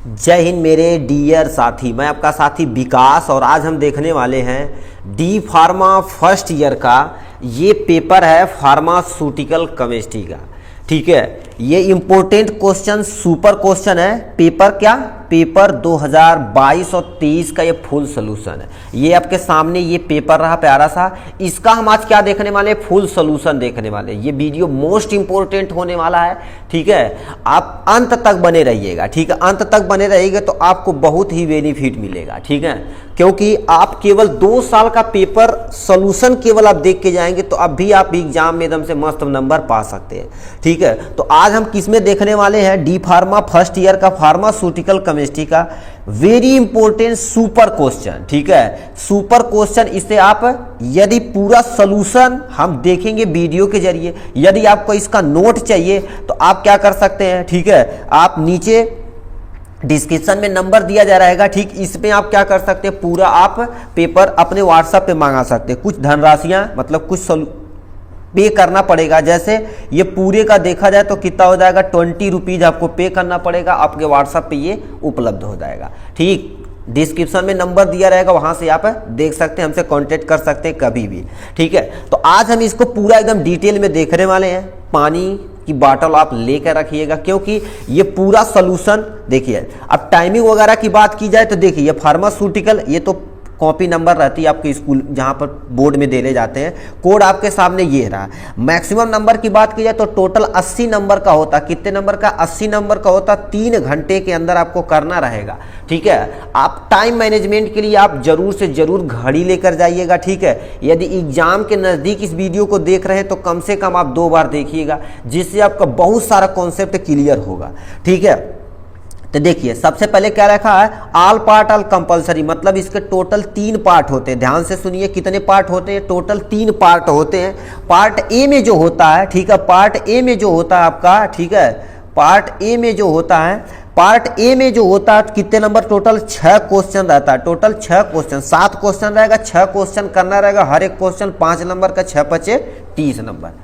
जय हिंद मेरे डियर साथी, मैं आपका साथी विकास और आज हम देखने वाले हैं डी फार्मा फर्स्ट ईयर का ये पेपर है फार्मास्यूटिकल केमिस्ट्री का। ठीक है, ये इम्पोर्टेंट क्वेश्चन सुपर क्वेश्चन है। पेपर क्या? पेपर 2022 और 23 का ये फुल सोल्यूशन है। ये आपके सामने ये पेपर रहा प्यारा सा, इसका हम आज क्या देखने वाले? फुल सोल्यूशन देखने वाले। ये वीडियो मोस्ट इंपॉर्टेंट होने वाला है। ठीक है, आप अंत तक बने रहिएगा। ठीक है, अंत तक बने रहिएगा तो आपको बहुत ही बेनिफिट मिलेगा। ठीक है, क्योंकि आप केवल 2 साल का पेपर सोल्यूशन केवल आप देख के जाएंगे तो अब भी आप एग्जाम में एकदम से मस्त नंबर पा सकते हैं। ठीक है, तो आज हम किसमें देखने वाले हैं? डी फार्मा फर्स्ट ईयर का फार्मास्यूटिकल केमिस्ट्री का वेरी इंपॉर्टेंट सुपर क्वेश्चन। ठीक है, सुपर क्वेश्चन। इसे आप यदि पूरा सोल्यूशन हम देखेंगे वीडियो के जरिए, यदि आपको इसका नोट चाहिए तो आप क्या कर सकते हैं? ठीक है, आप नीचे डिस्क्रिप्शन में नंबर दिया जा रहेगा। ठीक, इसमें आप क्या कर सकते हैं? पूरा आप पेपर अपने व्हाट्सएप पे मंगा सकते हैं। कुछ धनराशियां मतलब कुछ पे करना पड़ेगा। जैसे ये पूरे का देखा जाए तो कितना हो जाएगा? 20 रुपीज़ आपको पे करना पड़ेगा, आपके व्हाट्सएप पे ये उपलब्ध हो जाएगा। ठीक, डिस्क्रिप्शन में नंबर दिया रहेगा, वहां से आप देख सकते हैं, हमसे कांटेक्ट कर सकते हैं कभी भी। ठीक है, तो आज हम इसको पूरा एकदम डिटेल में देखने वाले हैं। पानी की बॉटल आप लेकर रखिएगा क्योंकि ये पूरा सोल्यूशन देखिए। अब टाइमिंग वगैरह की बात की जाए तो देखिए, ये फार्मास्यूटिकल ये तो कॉपी नंबर रहती है आपके स्कूल जहाँ पर बोर्ड में देले जाते हैं। कोड आपके सामने ये रहा। मैक्सिमम नंबर की बात की जाए तो टोटल 80 नंबर का होता। कितने नंबर का? 80 नंबर का होता। 3 घंटे के अंदर आपको करना रहेगा। ठीक है, आप टाइम मैनेजमेंट के लिए आप जरूर से जरूर घड़ी लेकर जाइएगा। ठीक है, यदि एग्जाम के नज़दीक इस वीडियो को देख रहे हैं तो कम से कम आप 2 बार देखिएगा, जिससे आपका बहुत सारा कॉन्सेप्ट क्लियर होगा। ठीक है, तो देखिए सबसे पहले क्या रखा है? ऑल पार्ट ऑल कंपलसरी, मतलब इसके टोटल 3 पार्ट होते हैं। ध्यान से सुनिए, कितने पार्ट होते हैं? टोटल 3 पार्ट होते हैं। पार्ट ए में जो होता है, ठीक है, पार्ट ए में जो होता है आपका, ठीक है, पार्ट ए में जो होता है, पार्ट ए में जो होता है कितने नंबर? टोटल 6 क्वेश्चन रहता है। टोटल 6 क्वेश्चन, 7 क्वेश्चन रहेगा, 6 क्वेश्चन करना रहेगा। हर एक क्वेश्चन 5 नंबर का, 6 × 5 = 30 नंबर।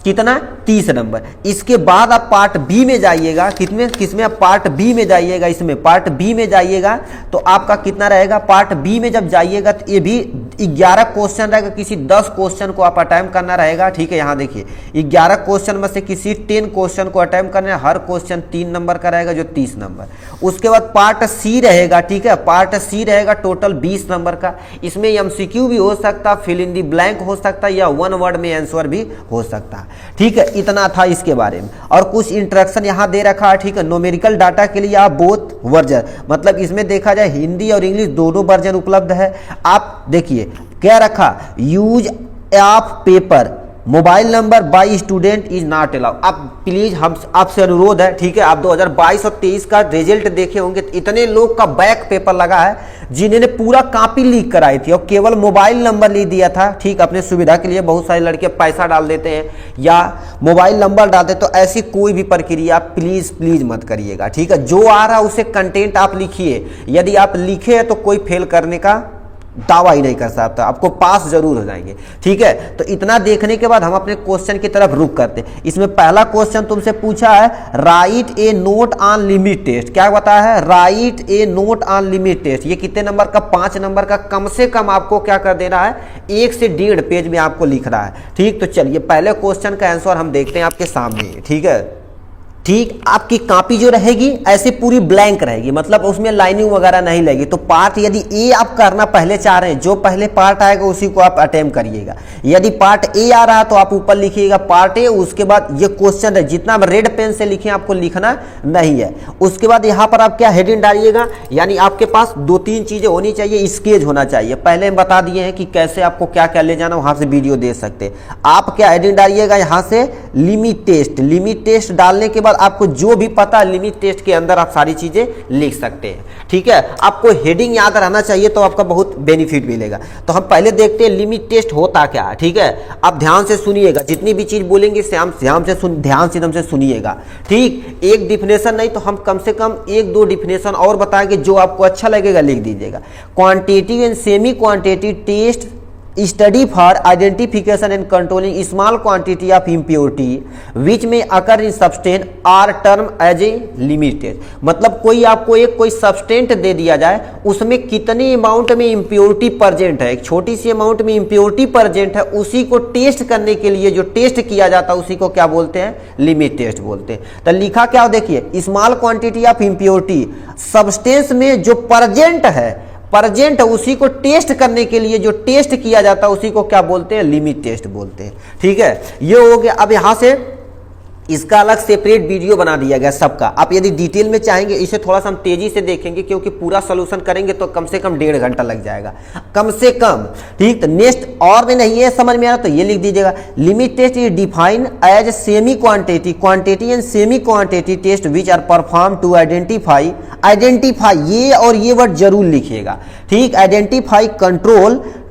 कितना? 30 नंबर। इसके बाद आप पार्ट बी में जाइएगा। किसमें आप पार्ट बी में जाइएगा? इसमें पार्ट बी में जाइएगा तो आपका कितना रहेगा? पार्ट बी में जब जाइएगा तो ये भी 11 क्वेश्चन रहेगा। किसी 10 क्वेश्चन को आप अटेम्प्ट करना रहेगा। ठीक है, यहाँ देखिए 11 क्वेश्चन में से किसी 10 क्वेश्चन को अटेम्प्ट करना है। हर क्वेश्चन 3 नंबर का रहेगा, जो 30 नंबर। उसके बाद पार्ट सी रहेगा। ठीक है, पार्ट सी रहेगा टोटल 20 नंबर का। इसमें MCQ भी हो सकता, फिल इन दी ब्लैंक हो सकता, या 1 वर्ड में आंसर भी हो सकता है। ठीक है, इतना था इसके बारे में। और कुछ इंस्ट्रक्शन यहाँ दे रखा है। ठीक है, न्यूमेरिकल डाटा के लिए आप बोथ वर्जन, मतलब इसमें देखा जाए हिंदी और इंग्लिश दोनों वर्जन उपलब्ध है। आप देखिए क्या रखा? Use of paper mobile number by student is not allowed. आप प्लीज, हम आपसे अनुरोध है, ठीक है, आप 2022 और 23 का रिजल्ट देखे होंगे तो इतने लोग का बैक पेपर लगा है जिन्होंने पूरा कॉपी लीक कराई थी और केवल मोबाइल नंबर लिख दिया था। ठीक, अपने सुविधा के लिए बहुत सारे लड़के पैसा डाल देते हैं या मोबाइल नंबर डालते, तो ऐसी कोई भी प्रक्रिया प्लीज मत करिएगा। ठीक है, जो आ रहा है उसे कंटेंट आप लिखिए। यदि आप लिखे हैं तो कोई फेल करने का दावा ही नहीं कर सकता, आपको पास जरूर हो जाएंगे। ठीक है, तो इतना देखने के बाद हम अपने क्वेश्चन की तरफ रुक करते हैं। इसमें पहला क्वेश्चन तुमसे पूछा है, write a note on limit test. क्या बताया है? Write a note on limit test. ये कितने नंबर का? 5 नंबर का। कम से कम आपको क्या कर देना है? 1 से 1.5 पेज में आपको लिखना है। ठीक, तो चलिए पहले क्वेश्चन का आंसर हम देखते हैं आपके सामने। ठीक है, ठीक, आपकी कॉपी जो रहेगी ऐसे पूरी ब्लैंक रहेगी, मतलब उसमें लाइनिंग वगैरह नहीं लगेगी। तो पार्ट यदि ए आप करना पहले चाह रहे हैं, जो पहले पार्ट आएगा उसी को आप अटेम्प्ट करिएगा। यदि पार्ट ए आ रहा है तो आप ऊपर लिखिएगा पार्ट ए। उसके बाद ये क्वेश्चन है, जितना रेड पेन से लिखे आपको लिखना नहीं है। उसके बाद यहाँ पर आप क्या हेडिंग डालिएगा? यानी आपके पास 2-3 चीजें होनी चाहिए। स्केच होना चाहिए। पहले हम बता दिए हैं कि कैसे आपको क्या क्या ले जाना, वहां से वीडियो दे सकते हैं। आप क्या हेडिंग डालिएगा? यहाँ से लिमिट टेस्ट। लिमिट टेस्ट डालने के बाद आपको जो भी पता है लिमिट टेस्ट के अंदर आप सारी चीजें लिख सकते हैं। ठीक है, आपको हेडिंग याद रहना चाहिए तो आपका बहुत बेनिफिट मिलेगा। तो हम पहले देखते हैं लिमिट टेस्ट होता क्या है। ठीक है, आप ध्यान से सुनिएगा, जितनी भी चीज बोलेंगे ध्यान से एकदम से सुनिएगा। ठीक, एक डिफिनेशन नहीं तो हम कम से कम 1-2 डिफिनेशन और बताएंगे, जो आपको अच्छा लगेगा लिख दीजिएगा। Quantitative and semi quantitative test study for identification and controlling small quantity of impurity which में occur in substance are term as a limited. मतलब कोई आपको एक कोई सब्सटेंट दे दिया जाए, उसमें कितनी अमाउंट में इम्प्योरिटी प्रेजेंट है, एक छोटी सी अमाउंट में इम्प्योरिटी प्रेजेंट है, उसी को टेस्ट करने के लिए जो टेस्ट किया जाता है उसी को क्या बोलते हैं, लिमिट टेस्ट बोलते हैं। तो लिखा क्या, देखिए small quantity of impurity substance में जो प्रेजेंट है, प्रेजेंट उसी को टेस्ट करने के लिए जो टेस्ट किया जाता है उसी को क्या बोलते हैं, लिमिट टेस्ट बोलते हैं। ठीक है, ये हो गया। अब यहां से इसका अलग सेपरेट वीडियो बना दिया गया सबका। आप यदि डिटेल में चाहेंगे, इसे थोड़ा सा हम तेजी से देखेंगे क्योंकि पूरा सोल्यूशन करेंगे तो कम से कम 1.5 घंटा लग जाएगा, कम से कम। ठीक, तो नेक्स्ट और भी नहीं है समझ में आ रहा तो ये लिख दीजिएगा, limit test is define as semi quantity, quantity and semi quantity test which are perform to identify, identify ये और ये वर्ड जरूर लिखिएगा। ठीक, identify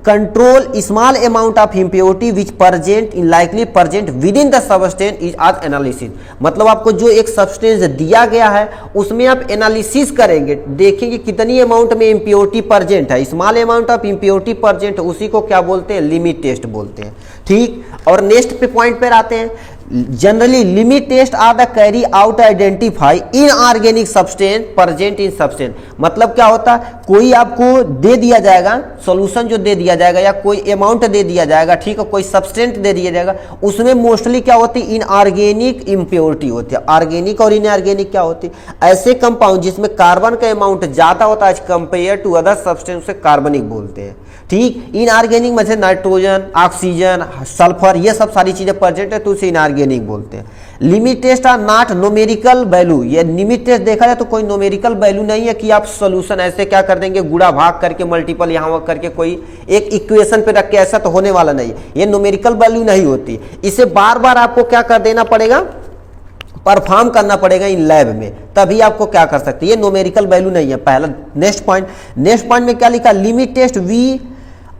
control small amount of impurity which present in likely present with in the substance is as analysis. मतलब आपको जो एक सब्सटेंस दिया गया है उसमें आप एनालिसिस करेंगे, देखेंगे कितनी अमाउंट में इम्प्योरिटी प्रेजेंट है, small amount of impurity present, उसी को क्या बोलते हैं, लिमिट टेस्ट बोलते हैं। ठीक, और नेक्स्ट पे पॉइंट पर आते हैं, generally limit test are the carry out identify inorganic substance present in substance. मतलब क्या होता है, कोई आपको दे दिया जाएगा सॉल्यूशन जो दे दिया जाएगा या कोई अमाउंट दे दिया जाएगा, ठीक है, कोई सब्सटेंस दे दिया जाएगा, उसमें मोस्टली क्या होती है, इनऑर्गेनिक इम्प्योरिटी होती है। ऑर्गेनिक और इनऑर्गेनिक क्या होती है, ऐसे कंपाउंड जिसमें कार्बन का अमाउंट ज्यादा होता है कंपेयर टू अदर सब्सटेंस, से कार्बनिक बोलते हैं। ठीक, इनऑर्गेनिक में से नाइट्रोजन, ऑक्सीजन, सल्फर, ये सब सारी चीजें प्रेजेंट है तो उसे इनऑर्गेनिक बोलते हैं। Limit test are not numerical value, ये लिमिट टेस्ट देखा जाए तो कोई न्यूमेरिकल वैल्यू नहीं है कि आप सॉल्यूशन ऐसे क्या कर देंगे, गुणा भाग करके मल्टीपल यहाँ करके कोई एक इक्वेशन पे रख के, ऐसा तो होने वाला नहीं है, ये न्यूमेरिकल वैल्यू नहीं होती। इसे बार बार आपको क्या कर देना पड़ेगा, परफॉर्म करना पड़ेगा इन लैब में, तभी आपको क्या कर सकते हैं, ये न्यूमेरिकल वैल्यू नहीं है। पहला नेक्स्ट पॉइंट में क्या लिखा, limit test we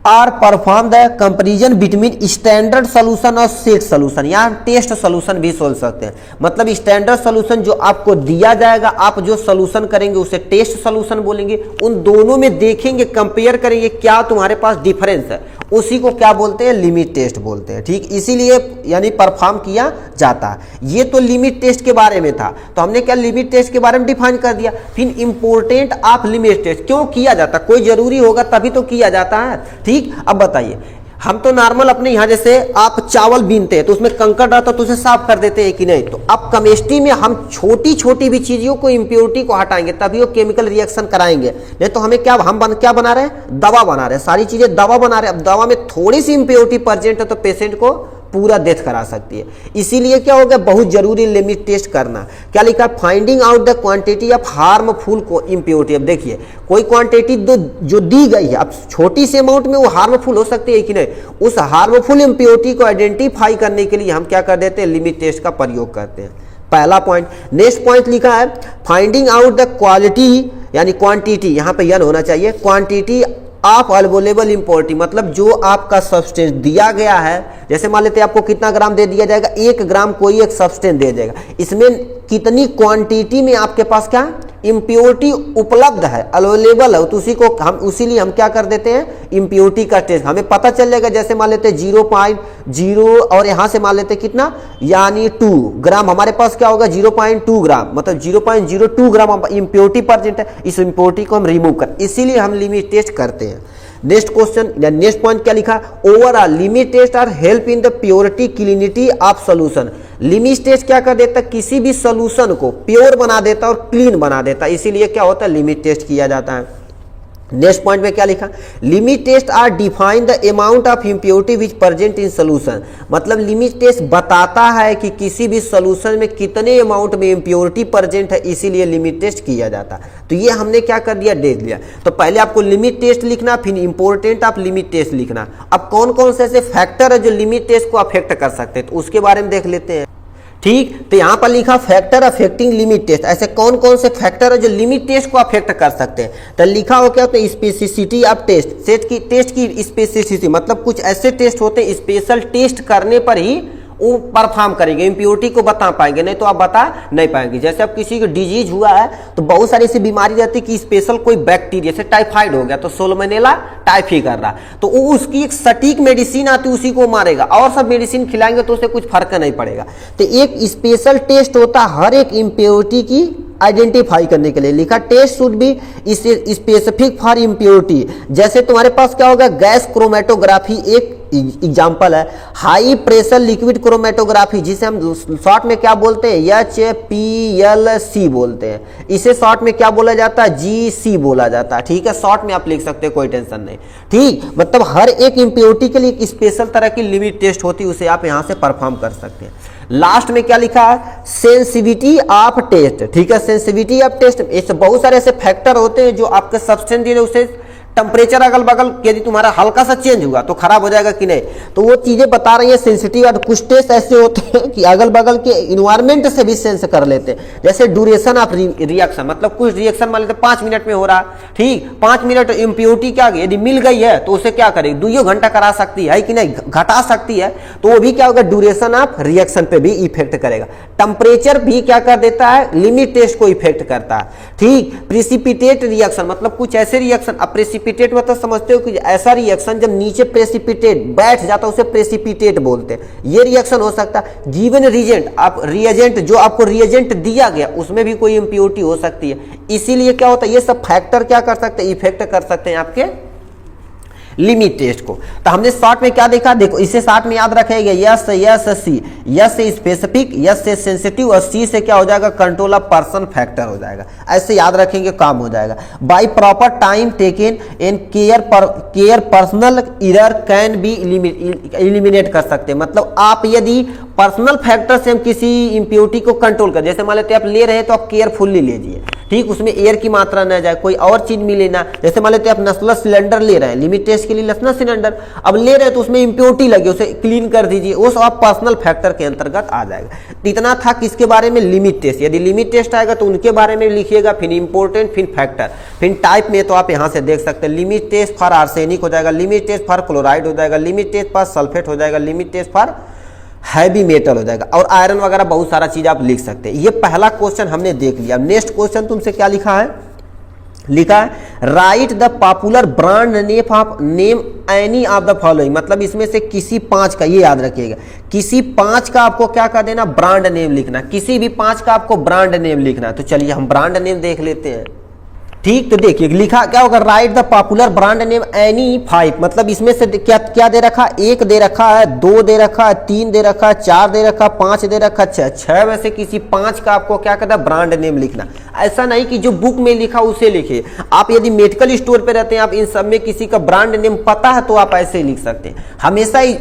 are perform the comparison between standard solution और सेट सोल्यूशन, यहाँ टेस्ट सोल्यूशन भी सोच सकते हैं। मतलब स्टैंडर्ड सोल्यूशन जो आपको दिया जाएगा, आप जो सोल्यूशन करेंगे उसे टेस्ट सोल्यूशन बोलेंगे, उन दोनों में देखेंगे, कंपेयर करेंगे क्या तुम्हारे पास डिफरेंस है, उसी को क्या बोलते हैं, लिमिट टेस्ट बोलते हैं। ठीक, इसीलिए यानी परफॉर्म किया जाता है। ये तो लिमिट टेस्ट के बारे में था, तो हमने क्या लिमिट टेस्ट के बारे में डिफाइन कर दिया। फिर इंपोर्टेंट ऑफ लिमिट टेस्ट क्यों किया जाता, कोई जरूरी होगा तभी तो किया जाता है। ठीक, अब बताइए, हम तो नॉर्मल अपने यहाँ जैसे आप चावल बीनते हैं तो उसमें कंकड़ रहता है तो उसे साफ कर देते हैं कि नहीं, तो अब केमिस्ट्री में हम छोटी छोटी भी चीजों को, इम्प्योरिटी को हटाएंगे तभी वो केमिकल रिएक्शन कराएंगे, नहीं तो हमें क्या क्या बना रहे हैं, दवा बना रहे हैं, सारी चीजें दवा बना रहे हैं। अब दवा में थोड़ी सी इम्प्योरिटी प्रेजेंट है तो पेशेंट को पूरा डेथ करा सकती है। इसीलिए क्या हो गया, बहुत जरूरी लिमिट टेस्ट करना। क्या लिखा, finding out the quantity of harmful impurity. अब देखिए कोई क्वांटिटी जो दी गई है, अब छोटी सी अमाउंट में वो हार्मफुल हो सकती है कि नहीं, उस हार्मफुल इम्प्योरिटी को आइडेंटिफाई करने के लिए हम क्या कर देते हैं, लिमिट टेस्ट का प्रयोग करते हैं। पहला पॉइंट। नेक्स्ट पॉइंट लिखा है फाइंडिंग आउट द क्वालिटी, यानी क्वांटिटी, यहाँ पे यन होना चाहिए, क्वांटिटी ऑफ अवेलेबल इम्प्योरिटी। मतलब जो आपका सब्सटेंस दिया गया है, जैसे मान लेते हैं आपको कितना ग्राम दे दिया जाएगा, 1 ग्राम कोई एक सब्सटेंस दे देगा, इसमें कितनी क्वांटिटी में आपके पास क्या इम्प्योरिटी उपलब्ध है, अवेलेबल है, तो उसी को हम उसीलिए हम क्या कर देते हैं, इम्प्योरिटी का टेस्ट हमें पता चल जाएगा। जैसे मान लेते हैं 0.0 और यहाँ से मान लेते हैं कितना, यानी 2 ग्राम, हमारे पास क्या होगा 0.2 ग्राम, मतलब 0.02 ग्राम इम्प्योरिटी प्रेजेंट है, इस इम्प्योरिटी को हम रिमूव कर, इसीलिए हम लिमिट टेस्ट करते हैं। नेक्स्ट क्वेश्चन या नेक्स्ट पॉइंट क्या लिखा, overall limit test are help in the purity cleanity of solution. Limit test क्या कर देता है, किसी भी सोल्यूशन को प्योर बना देता और क्लीन बना देता, इसीलिए क्या होता है, लिमिट टेस्ट किया जाता है। नेक्स्ट पॉइंट में क्या लिखा, limit test are define the amount of impurity which present in solution. मतलब लिमिट टेस्ट बताता है कि किसी भी सोल्यूशन में कितने अमाउंट में इम्प्योरिटी प्रेजेंट है, इसीलिए लिमिट टेस्ट किया जाता है। तो ये हमने क्या कर दिया, देख लिया। तो पहले आपको लिमिट टेस्ट लिखना, फिर इंपॉर्टेंट ऑफ लिमिट टेस्ट लिखना। अब कौन कौन से ऐसे फैक्टर है जो लिमिट टेस्ट को अफेक्ट कर सकते हैं, तो उसके बारे में देख लेते हैं। ठीक, तो यहां पर लिखा फैक्टर अफेक्टिंग लिमिट टेस्ट, ऐसे कौन कौन से फैक्टर है जो लिमिट टेस्ट को अफेक्ट कर सकते हैं। तो लिखा हो क्या, तो स्पेसिसिटी ऑफ टेस्ट की स्पेसिसिटी, मतलब कुछ ऐसे टेस्ट होते हैं स्पेशल टेस्ट करने पर ही वो परफॉर्म करेंगे, इम्प्योरिटी को बता पाएंगे, नहीं तो आप बता नहीं पाएंगे। जैसे अब किसी को डिजीज हुआ है तो बहुत सारी ऐसी बीमारी रहती है कि स्पेशल कोई बैक्टीरिया, जैसे टाइफाइड हो गया तो सोलमोनेला टाइफी कर रहा, तो वो उसकी एक सटीक मेडिसिन आती है, उसी को मारेगा, और सब मेडिसिन खिलाएंगे तो उसे कुछ फर्क नहीं पड़ेगा। तो एक स्पेशल टेस्ट होता है हर एक इम्प्योरिटी की आइडेंटिफाई करने के लिए, लिखा test should be specific for impurity. जैसे तुम्हारे पास क्या होगा, गैस क्रोमेटोग्राफी एक एग्जाम्पल है, हाई प्रेशर लिक्विड क्रोमेटोग्राफी जिसे हम शॉर्ट में क्या बोलते हैं, HPLC बोलते हैं, इसे शॉर्ट में क्या बोला जाता है, GC बोला जाता है, ठीक है, शॉर्ट में आप लिख सकते हैं, कोई टेंशन नहीं, ठीक। मतलब हर एक इम्प्योरिटी के लिए एक स्पेशल तरह की लिमिट टेस्ट होती है, उसे आप यहां से परफॉर्म कर सकते हैं। लास्ट में क्या लिखा है, सेंसिटिविटी ऑफ टेस्ट, ठीक है, सेंसिटिविटी ऑफ टेस्ट, ऐसे बहुत सारे ऐसे फैक्टर होते हैं जो आपके सब्सटेंस है उसे टेम्परेचर अगल बगल यदि तुम्हारा हल्का सा चेंज हुआ तो खराब हो जाएगा कि नहीं, तो वो चीजें बता रही है सेंसिटिव। और कुछ टेस्ट ऐसे होते हैं कि अगल बगल के इन्वायरमेंट से भी सेंस कर लेते हैं, जैसे ड्यूरेशन ऑफ रिएक्शन, मतलब कुछ रिएक्शन मान लेते 5 मिनट में हो रहा, ठीक, 5 मिनट इम्प्योरिटी क्या यदि मिल गई है तो उसे क्या करेगी, 2 घंटा करा सकती है कि नहीं, घटा सकती है, तो वो भी क्या होगा, ड्यूरेशन ऑफ रिएक्शन पे भी इफेक्ट करेगा। टेम्परेचर भी क्या कर देता है, लिमिट टेस्ट को इफेक्ट करता है, ठीक। प्रेसिपिटेट रिएक्शन, मतलब कुछ ऐसे रिएक्शन, अब प्रेसिपिटेट मतलब समझते हो कि ऐसा रिएक्शन जब नीचे प्रेसिपिटेट बैठ जाता है उसे प्रेसिपिटेट बोलते हैं, ये रिएक्शन हो सकता है। गिवन रिएजेंट, आप रिएजेंट जो आपको रिएजेंट दिया गया उसमें भी कोई इंप्योरिटी हो सकती है, इसीलिए क्या होता है, ये सब फैक्टर क्या कर सकते हैं, इफेक्ट कर सकते हैं आपके लिमिट टेस्ट को। तो हमने शॉर्ट में क्या देखा, देखो इसे शॉर्ट में याद रखेगा, यस यस सी, यस से स्पेसिफिक, यस से सेंसिटिव, और सी से क्या हो जाएगा, कंट्रोल ऑफ पर्सन फैक्टर हो जाएगा, ऐसे याद रखेंगे काम हो जाएगा। By proper time taken and care personal error can be eliminate कर सकते हैं, मतलब आप यदि पर्सनल फैक्टर से हम किसी इंप्योरिटी को कंट्रोल कर, जैसे मान लेते हैं आप ले रहे हैं तो आप केयरफुल्ली लीजिए, ठीक, उसमें एयर की मात्रा न जाए, कोई और चीज मिले ना, जैसे मान लेते हैं आप नस्लस सिलेंडर ले रहे हैं, लिमिट टेस्ट के लिए नस्लस सिलेंडर अब ले रहे हैं तो उसमें इंप्योरिटी लगी, उसे क्लीन कर दीजिए, वो सब पर्सनल फैक्टर के अंतर्गत आ जाएगा। इतना था किसके बारे में, लिमिट टेस्ट। यदि लिमिट टेस्ट आएगा तो उनके बारे में लिखिएगा, फिर इंपोर्टेंट, फिर फैक्टर, फिर टाइप में तो आप यहां से देख सकते हैं, लिमिट टेस्ट फॉर आर्सेनिक हो जाएगा, लिमिट टेस्ट फॉर क्लोराइड हो जाएगा, लिमिट टेस्ट फॉर सल्फेट हो जाएगा, limit test for heavy metal हो जाएगा, और आयरन वगैरह बहुत सारा चीज आप लिख सकते हैं। ये पहला क्वेश्चन हमने देख लिया। नेक्स्ट क्वेश्चन तुमसे क्या लिखा है, लिखा है right the popular brand name any of the following, मतलब इसमें से किसी 5 का, ये याद रखिएगा, किसी 5 का आपको क्या कर देना, ब्रांड नेम लिखना, किसी भी 5 का आपको ब्रांड नेम लिखना। तो चलिए हम ब्रांड नेम देख लेते हैं, ठीक। तो देखिए लिखा क्या होगा, right the popular brand name any 5, मतलब इसमें से क्या क्या दे रखा, 1 दे रखा है, 2 दे रखा है, 3 दे रखा है, 4 दे रखा, 5 दे रखा, 6 में से किसी 5 का आपको क्या करना, ब्रांड नेम लिखना। ऐसा नहीं कि जो बुक में लिखा उसे लिखिए, आप यदि मेडिकल स्टोर पे रहते हैं, आप इन सब में किसी का ब्रांड नेम पता है तो आप ऐसे ही लिख सकते हैं, हमेशा ही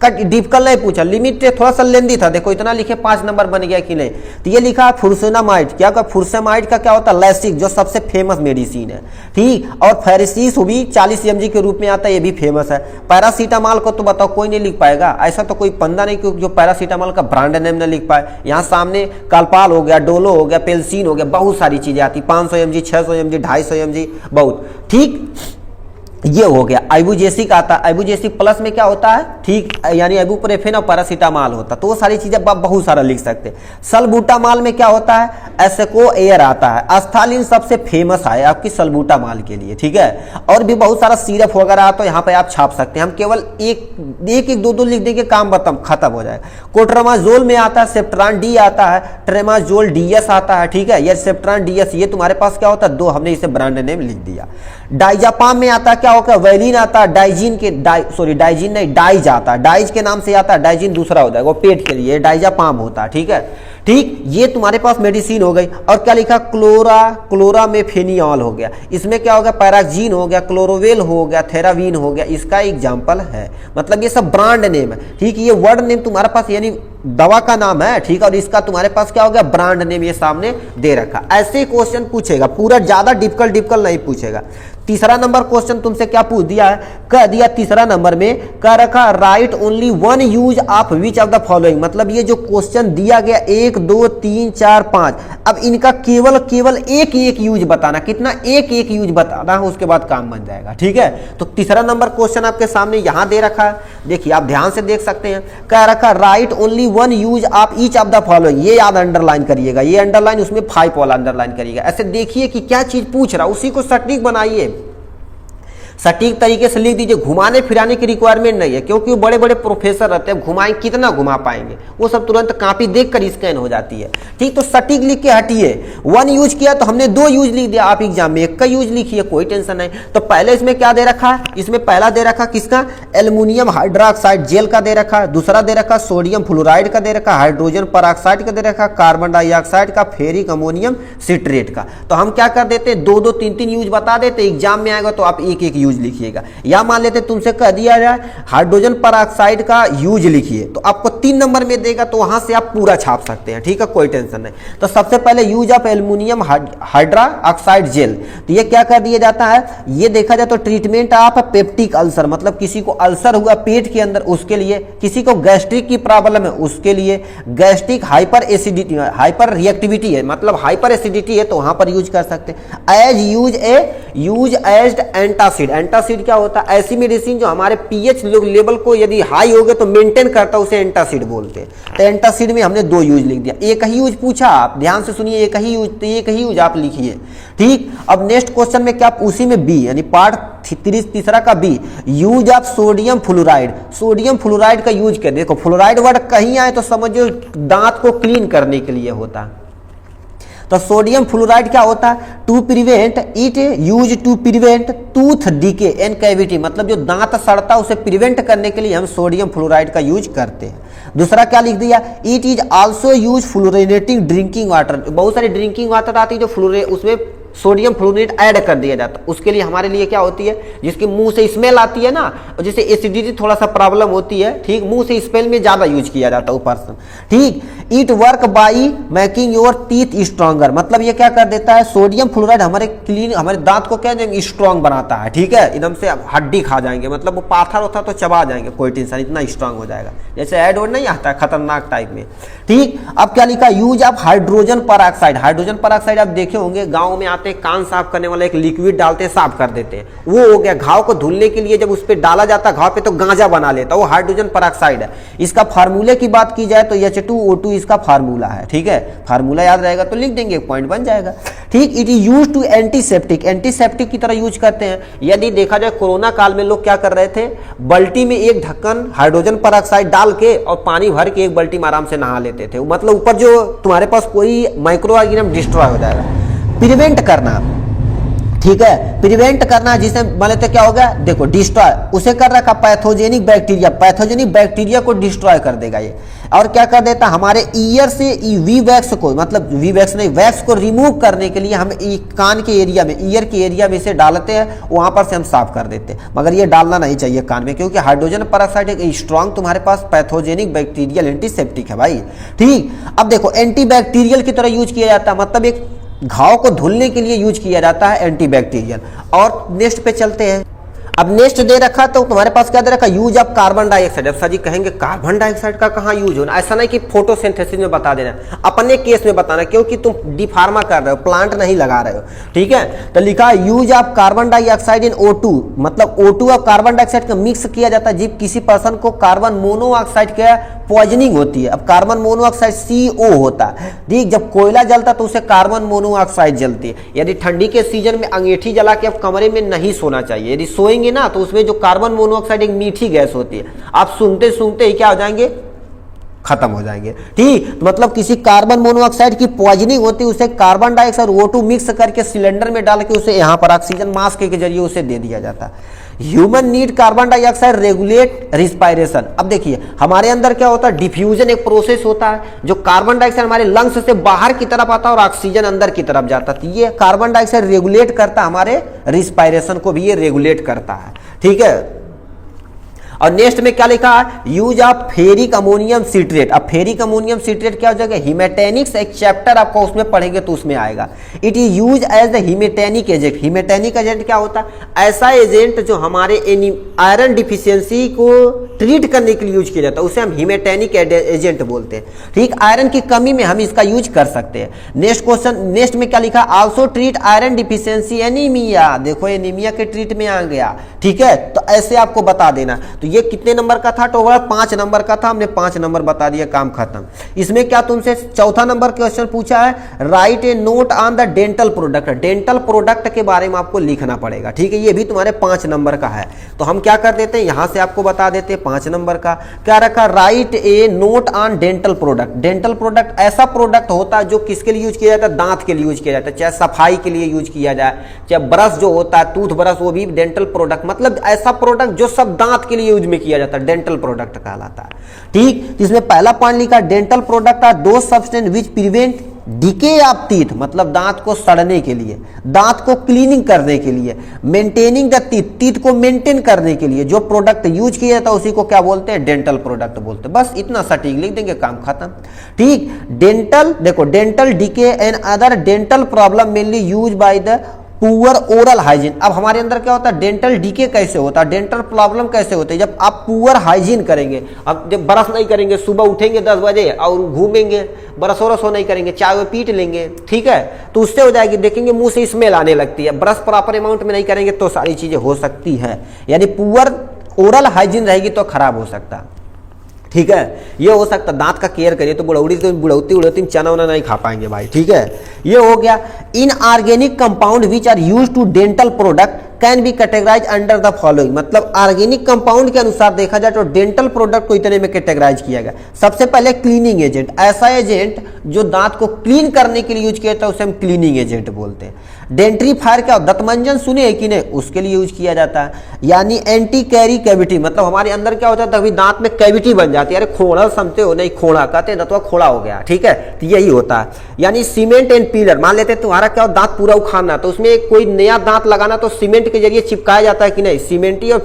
डिफिकल्ट नहीं पूछा। लिमिट थोड़ा सा लेंदी था, देखो इतना लिखे 5 नंबर बन गया कि नहीं। तो ये लिखा फुरसेनामाइड, क्या का फुरसेमाइड का क्या होता है, लैसिक, जो सबसे फेमस मेडिसिन है, ठीक। और फेरिसिस भी 40 mg के रूप में आता है, ये भी फेमस है। पैरासीटामॉल को तो बताओ कोई नहीं लिख पाएगा, ऐसा तो कोई पंदा नहीं जो पैरासीटामॉल का ब्रांड नेम न लिख पाए। यहाँ सामने कालपाल हो गया, डोलो हो गया, पेल्सिन हो गया, बहुत सारी चीजें आती, 500 mg, 600 mg, 250 mg, बहुत, ठीक। ये हो गया। आइबुजेसिक आता है, आइबुजेसिक प्लस में क्या होता है, ठीक, यानी आइबुप्रोफेन और पैरासीटामॉल होता है, तो वो सारी चीजें बहुत सारा लिख सकते हैं। सल्बूटामॉल में क्या होता है, एसेको एयर आता है। अस्थालिन सबसे फेमस है आपकी सल्बूटामॉल के लिए, ठीक है। और भी बहुत सारा सिरप वगैरह आता है, यहाँ पे आप छाप सकते हैं। हम केवल एक 2 लिख देंगे, काम खत्म हो जाएगा। कोट्रामाजोल में आता है, सेप्ट्रान डी आता है, ट्रेमाजोल डीएस आता है, ठीक है। ये सेप्ट्रान डीएस, ये तुम्हारे पास क्या होता है, 2, हमने इसे ब्रांड नेम लिख दिया। डाइजापाम में आता है, क्या होगा, वैलिन आता है, डाइजिन के डाइजिन नहीं, डाइज आता है, डाइज के नाम से आता है, डाइजिन दूसरा हो जाएगा, वो पेट के लिए, डाइजापाम होता है, ठीक है, ठीक। ये तुम्हारे पास मेडिसिन हो गई। और क्या लिखा, क्लोरामेफेनिऑल हो गया, इसमें क्या हो गया, पैराक्जीन हो गया, क्लोरोवेल हो गया, थेरावीन हो गया, इसका एग्जाम्पल है। मतलब ये सब ब्रांड नेम है, ठीक। ये वर्ड नेम तुम्हारे पास यानी दवा का नाम है, ठीक, और इसका तुम्हारे पास क्या हो गया, ब्रांड नेम ये सामने दे रखा। ऐसे क्वेश्चन पूछेगा, पूरा ज्यादा डिफिकल्ट नहीं पूछेगा। तीसरा नंबर क्वेश्चन तुमसे क्या पूछ दिया है, कह दिया तीसरा नंबर में कह रखा right only one use of which of the following, मतलब ये जो क्वेश्चन दिया गया 1 2 3 4 5, अब इनका केवल केवल एक एक यूज बताना, कितना एक एक यूज बताना है, उसके बाद काम बन जाएगा। ठीक है, तो तीसरा नंबर क्वेश्चन आपके सामने यहां दे रखा है, देखिए आप ध्यान से देख सकते हैं, कह रखा right only one use of each of the following, ये याद अंडरलाइन करिएगा, ये अंडरलाइन उसमें 5 वाला अंडरलाइन करिएगा। ऐसे देखिए कि क्या चीज पूछ रहा, उसी को सटीक बनाइए, सटीक तरीके से लिख दीजिए, घुमाने फिराने की रिक्वायरमेंट नहीं है, क्योंकि वो बड़े बड़े प्रोफेसर रहते हैं, घुमाएं कितना घुमा पाएंगे, वो सब तुरंत कॉपी देखकर स्कैन हो जाती है। ठीक, तो सटीक लिख के हटिए, वन यूज किया तो हमने 2 यूज लिख दिया, आप एग्जाम में 1 का यूज लिखिए, कोई टेंशन नहीं। तो पहले इसमें क्या दे रखा है, इसमें पहला दे रखा किसका, एल्युमिनियम हाइड्रोक्साइड जेल का दे रखा है, दूसरा दे रखा सोडियम फ्लोराइड का दे रखा, हाइड्रोजन परऑक्साइड का दे रखा, कार्बन डाइऑक्साइड का, फेरिक अमोनियम सिट्रेट का। तो हम क्या कर देते, 2-2 3-3 यूज बता देते, एग्जाम में आएगा तो आप एक एक यूज लिखिएगा। या मान लेते तुमसे कह दिया जाए हाइड्रोजन परऑक्साइड का यूज लिखिए, तो आपको 3 नंबर में देगा, तो वहां से आप पूरा छाप सकते हैं। ठीक है, कोई टेंशन नहीं। तो सबसे पहले use of aluminium hydroxide gel, तो ये क्या कर दिया जाता है, ये देखा जाए तो ट्रीटमेंट ऑफ पेप्टिक अल्सर, मतलब किसी को अल्सर हुआ पेट के अंदर उसके लिए, किसी को गैस्ट्रिक की प्रॉब्लम है उसके लिए, gastric hyper acidity hyper reactivity है, मतलब हाइपर एसिडिटी है, तो वहां पर यूज कर सकते हैं। यूज एज एंटासिड, एंटासिड क्या होता है, ऐसी मेडिसिन जो हमारे पीएच लेवल को यदि हाई हो गए तो मेंटेन करता है, उसे एंटासिड बोलते हैं। तो एंटासिड में हमने 2 यूज लिख दिया, एक ही यूज पूछा, आप ध्यान से सुनिए, एक ही यूज, तो एक ही यूज आप लिखिए। ठीक, अब नेक्स्ट क्वेश्चन में क्या, उसी में बी यानी पार्ट तीसरा का B, use of sodium fluoride, sodium fluoride का यूज कर, देखो फ्लोराइड वर्ड कहीं आए तो समझो दांत को क्लीन करने के लिए होता है। तो सोडियम फ्लोराइड क्या होता है, to prevent it use to prevent tooth decay and cavity, मतलब जो दांत सड़ता है उसे प्रिवेंट करने के लिए हम सोडियम फ्लोराइड का यूज करते हैं। दूसरा क्या लिख दिया, it is also use fluorinating drinking water, बहुत सारी ड्रिंकिंग वाटर आती है जो उसमें सोडियम फ्लोराइड ऐड कर दिया जाता है, उसके लिए हमारे लिए क्या होती है, जिसके मुंह से स्मेल आती है ना, और जिसे एसिडिटी थोड़ा सा प्रॉब्लम होती है, ठीक, मुंह से स्मेल में ज्यादा यूज किया जाता है पर्सन। ठीक, it work by making your teeth stronger, मतलब ये क्या कर देता है, सोडियम फ्लोराइड हमारे दांत को क्या स्ट्रॉन्ग बनाता है। ठीक है, एकदम से हड्डी खा जाएंगे, मतलब वो पाथर होता तो चबा जाएंगे, कोई टेंशन, इतना स्ट्रॉन्ग हो जाएगा, जैसे ऐड वर्ड नहीं आता है खतरनाक टाइप में। ठीक, अब क्या लिखा, use of hydrogen peroxide, hydrogen peroxide आप देखे होंगे गाँव में कान साफ करने वाला एक लिक्विड डालते हैं, साफ कर देते हैं, वो हो गया। घाव को धुलने के लिए जब उस पर डाला जाता है घाव पे तो गांजा बना लेता है, वो हाइड्रोजन परऑक्साइड है। इसका फार्मूले की बात की जाए तो H2O2 इसका फार्मूला है। ठीक है, फार्मूला याद रहेगा तो लिख देंगे, एक पॉइंट बन जाएगा। ठीक, it is use to antiseptic, antiseptic की तरह यूज करते हैं। यदि देखा जाए कोरोना काल में लोग क्या कर रहे थे, बाल्टी में एक ढक्कन हाइड्रोजन परऑक्साइड डाल के और पानी भर के एक बाल्टी में आराम से नहा लेते थे, मतलब ऊपर जो तुम्हारे पास कोई माइक्रो ऑर्गेनिज्म डिस्ट्रॉय हो जाएगा। प्रिवेंट करना, ठीक है, प्रिवेंट करना, जिसे मान लेते क्या हो गया, देखो डिस्ट्रॉय, उसे कर रखा पैथोजेनिक बैक्टीरिया को डिस्ट्रॉय कर देगा ये। और क्या कर देता, हमारे ईयर से वी वैक्स को, मतलब वी वैक्स नहीं, वैक्स को रिमूव करने के लिए हम कान के एरिया में, ईयर के एरिया में इसे डालते हैं, वहां पर से हम साफ कर देते हैं। मगर ये डालना नहीं चाहिए कान में, क्योंकि हाइड्रोजन परऑक्साइड एक स्ट्रॉन्ग तुम्हारे पास पैथोजेनिक बैक्टीरियल एंटीसेप्टिक है भाई। ठीक, अब देखो एंटीबैक्टीरियल की तरह यूज किया जाता है, मतलब एक घाव को धुलने के लिए यूज किया जाता है एंटीबैक्टीरियल। और नेक्स्ट पे चलते हैं, अब नेक्स्ट दे रखा तो तुम्हारे पास क्या दे रखा, यूज ऑफ कार्बन डाइऑक्साइड। अब सर जी कहेंगे कार्बन डाइऑक्साइड का कहाँ यूज होना, ऐसा नहीं कि फोटोसिंथेसिस में बता देना, अपने केस में बताना, क्योंकि तुम डी फार्मा कर रहे हो, प्लांट नहीं लगा रहे हो। ठीक है, तो लिखा use of carbon dioxide in O2, मतलब O2 और कार्बन डाइऑक्साइड का मिक्स किया जाता है जब किसी पर्सन को कार्बन मोनोऑक्साइड का पॉइजनिंग होती है। अब कार्बन मोनोऑक्साइड CO होता है, ठीक, जब कोयला जलता तो उसे कार्बन मोनोऑक्साइड जलती है। यदि ठंडी के सीजन में अंगीठी जला के अब कमरे में नहीं सोना चाहिए, यदि सोएंगे ना तो उसमें जो कार्बन मोनोऑक्साइड एक मीठी गैस होती है, आप सुनते सुनते ही क्या हो जाएंगे, खत्म हो जाएंगे। ठीक, मतलब किसी कार्बन मोनोऑक्साइड की पॉइजनिंग होती है, उसे कार्बन डाइऑक्साइड O2 मिक्स करके सिलेंडर में डाल के उसे यहाँ पर ऑक्सीजन मास्क के जरिए उसे दे दिया जाता है। Human need carbon dioxide regulate respiration. अब देखिए हमारे अंदर क्या होता है, डिफ्यूजन एक प्रोसेस होता है, जो कार्बन डाइऑक्साइड हमारे लंग्स से बाहर की तरफ आता है और ऑक्सीजन अंदर की तरफ जाता है। ये कार्बन डाइऑक्साइड रेगुलेट करता है, हमारे रिस्पायरेशन को भी ये रेगुलेट करता है। ठीक है, और नेक्स्ट में क्या लिखा है, use of ferric ammonium citrate. अब फेरिक अमोनियम सिट्रेट क्या हो जाएगा, हिमेटेनिक्स, एक चैप्टर आपको उसमें पढ़ेंगे तो उसमें आएगा। It is use as the haematinic agent. Haematinic agent क्या होता है, ऐसा एजेंट जो हमारे आयरन डिफिशियंसी को ट्रीट करने के लिए यूज किया जाता है, उसे हम हिमेटेनिक एजेंट बोलते हैं। ठीक, आयरन की कमी में हम इसका यूज कर सकते हैं। नेक्स्ट क्वेश्चन, नेक्स्ट में क्या लिखा, also treat iron deficiency anaemia. देखो एनीमिया के ट्रीट में आ गया। ठीक है, तो ऐसे आपको बता देना। तो ये कितने नंबर का था, टोटल 5 नंबर का था, हमने 5 नंबर बता दिया, काम खत्म। इसमें क्या तुमसे चौथा नंबर क्वेश्चन पूछा है, write a note on the dental product. Dental product के बारे में आपको लिखना पड़ेगा। ठीक है, ये भी तुम्हारे 5 नंबर का है। तो हम क्या कर देते हैं, यहां से आपको बता देते हैं 5 नंबर का क्या रखा, right a note on dental product. Dental product ऐसा प्रोडक्ट होता है जो किसके लिए यूज किया जाता है, दांत के लिए यूज किया जाता है, चाहे सफाई के लिए यूज किया जाए, चाहे ब्रश जो होता है टूथ ब्रश, वो भी डेंटल प्रोडक्ट, मतलब ऐसा प्रोडक्ट जो सब दांत के लिए यूज में किया जाता है, डेंटल प्रोडक्ट कहलाता है। ठीक, इसमें पहला पॉइंट लिखा, डेंटल प्रोडक्ट आर दो substance which prevent DK of teeth, मतलब दांत को सड़ने के लिए, दांत को क्लीनिंग करने के लिए, मेंटेनिंग द टीथ, टीथ को मेंटेन करने के लिए जो प्रोडक्ट यूज किया जाता है उसी को क्या बोलते हैं, डेंटल प्रोडक्ट बोलते हैं। बस इतना सटीक लिख देंगे, काम खत्म। ठीक, डेंटल, देखो dental decay and other dental problem mainly use by the poor oral hygiene. अब हमारे अंदर क्या होता है, डेंटल डीके कैसे होता है, डेंटल प्रॉब्लम कैसे होते हैं, जब आप पुअर हाइजीन करेंगे। अब जब ब्रश नहीं करेंगे, सुबह उठेंगे 10 बजे और घूमेंगे, ब्रश वरश नहीं करेंगे, चाय वो पीट लेंगे, ठीक है, तो उससे हो जाएगी, देखेंगे मुंह से स्मेल आने लगती है। ब्रश प्रॉपर अमाउंट में नहीं करेंगे तो सारी चीजें हो सकती है, यानी पुअर ओरल हाइजीन रहेगी तो खराब हो सकता है। ठीक है, ये हो सकता है, दांत का केयर करिए तो बुढ़ौती चना उना नहीं खा पाएंगे भाई। ठीक है, ये हो गया। Inorganic compound which are use to dental product can be categorise under the following, मतलब ऑर्गेनिक कंपाउंड के अनुसार देखा जाए तो डेंटल प्रोडक्ट को इतने में कैटेगराइज किया गया। सबसे पहले क्लीनिंग एजेंट, ऐसा एजेंट जो दांत को क्लीन करने के लिए यूज किया जाता है उसे हम क्लीनिंग एजेंट बोलते हैं। डेंट्रीफायर क्या, दंतमंजन सुने कि नहीं, उसके लिए यूज किया जाता है। यानी एंटी कैरी कैविटी, मतलब हमारे अंदर क्या होता है, तभी दांत में कैविटी बन जाती है, अरे खोड़ा समझते हो, नहीं खोड़ा कहते हैं, दांतवा खोड़ा हो गया। ठीक है, तो यही होता है। यानी सीमेंट एंड पिलर, मान लेते हैं तुम्हारा क्या दांत पूरा उखाड़ना, तो उसमें कोई नया दांत लगाना तो सीमेंट के जरिए चिपकाया जाता है कि नहीं, सीमेंटी और